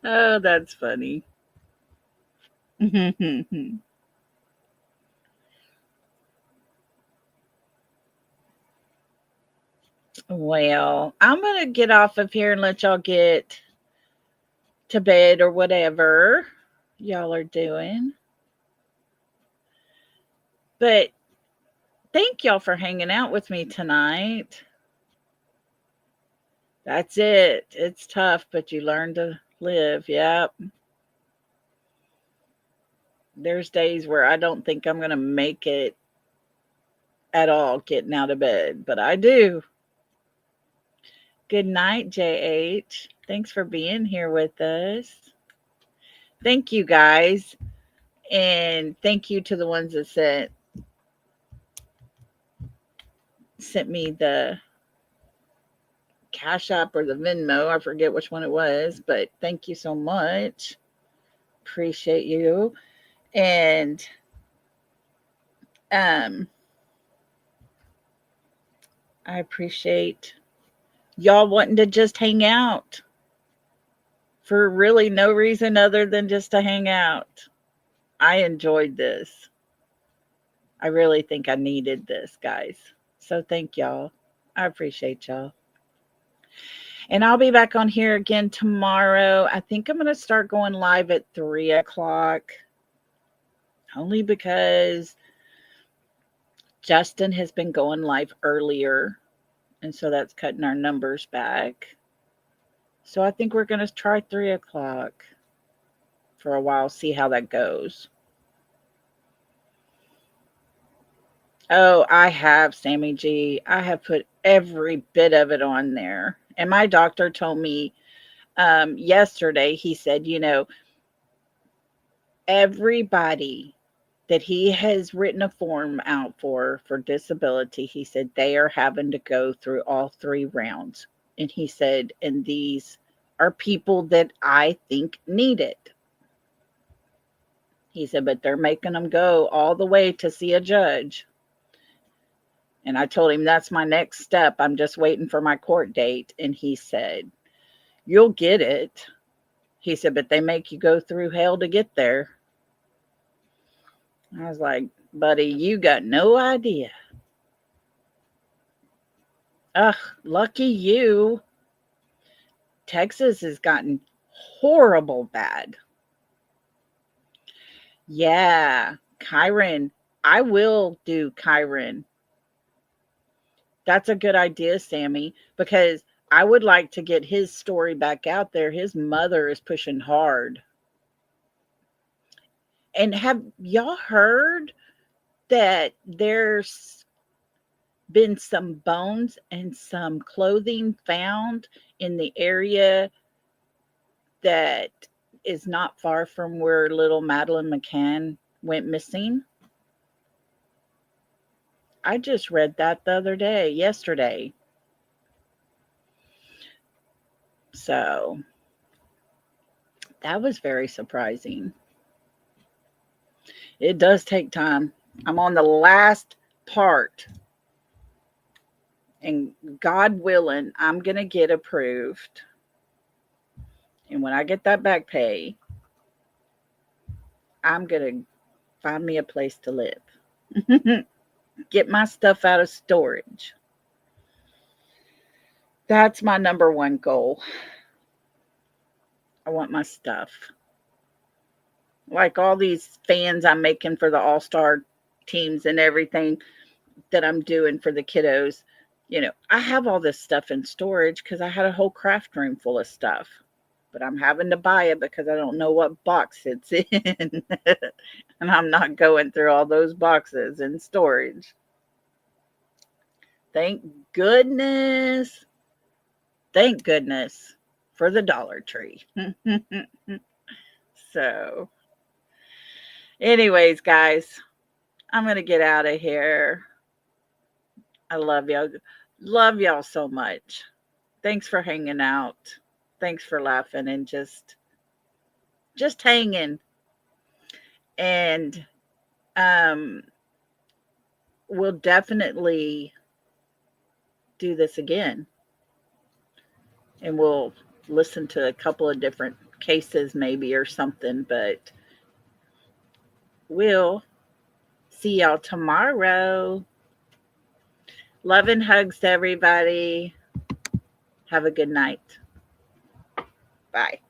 Oh, that's funny. Well, I'm going to get off of here and let y'all get to bed or whatever y'all are doing. But thank y'all for hanging out with me tonight. That's it. It's tough, but you learn to live. Yep. There's days where I don't think I'm going to make it at all getting out of bed, but I do. Good night, JH. Thanks for being here with us. Thank you, guys. And thank you to the ones that sent me the Cash App or the Venmo. I forget which one it was, but thank you so much. Appreciate you. And I appreciate y'all wanting to just hang out for really no reason other than just to hang out. I enjoyed this. I really think I needed this, guys. So thank y'all. I appreciate y'all. And I'll be back on here again tomorrow. I think I'm going to start going live at 3 o'clock. Only because Justin has been going live earlier. And so that's cutting our numbers back. So I think we're going to try 3 o'clock for a while, see how that goes. Oh, I have, Sammy G. I have put every bit of it on there. And my doctor told me yesterday, he said, everybody that he has written a form out for disability, he said they are having to go through all 3 rounds. And he said, and these are people that I think need it. He said, but they're making them go all the way to see a judge. And I told him that's my next step. I'm just waiting for my court date. And he said, you'll get it. He said, but they make you go through hell to get there. I was like, buddy, you got no idea. Ugh, lucky you. Texas has gotten horrible bad. Yeah, Kyron. I will do Kyron. That's a good idea, Sammy, because I would like to get his story back out there. His mother is pushing hard. And have y'all heard that there's been some bones and some clothing found in the area that is not far from where little Madeline McCann went missing. I just read that the other day, yesterday. So that was very surprising. It does take time. I'm on the last part. And God willing, I'm going to get approved. And when I get that back pay, I'm going to find me a place to live. Get my stuff out of storage. That's my number one goal. I want my stuff. Like all these fans I'm making for the all-star teams and everything that I'm doing for the kiddos. You know, I have all this stuff in storage because I had a whole craft room full of stuff. But I'm having to buy it because I don't know what box it's in. And I'm not going through all those boxes in storage. Thank goodness. Thank goodness for the Dollar Tree. So, anyways, guys, I'm going to get out of here. I love y'all. Love y'all so much. Thanks for hanging out. Thanks for laughing and just hanging. And we'll definitely do this again. And we'll listen to a couple of different cases maybe or something, but we'll see y'all tomorrow. Love and hugs to everybody. Have a good night. Bye.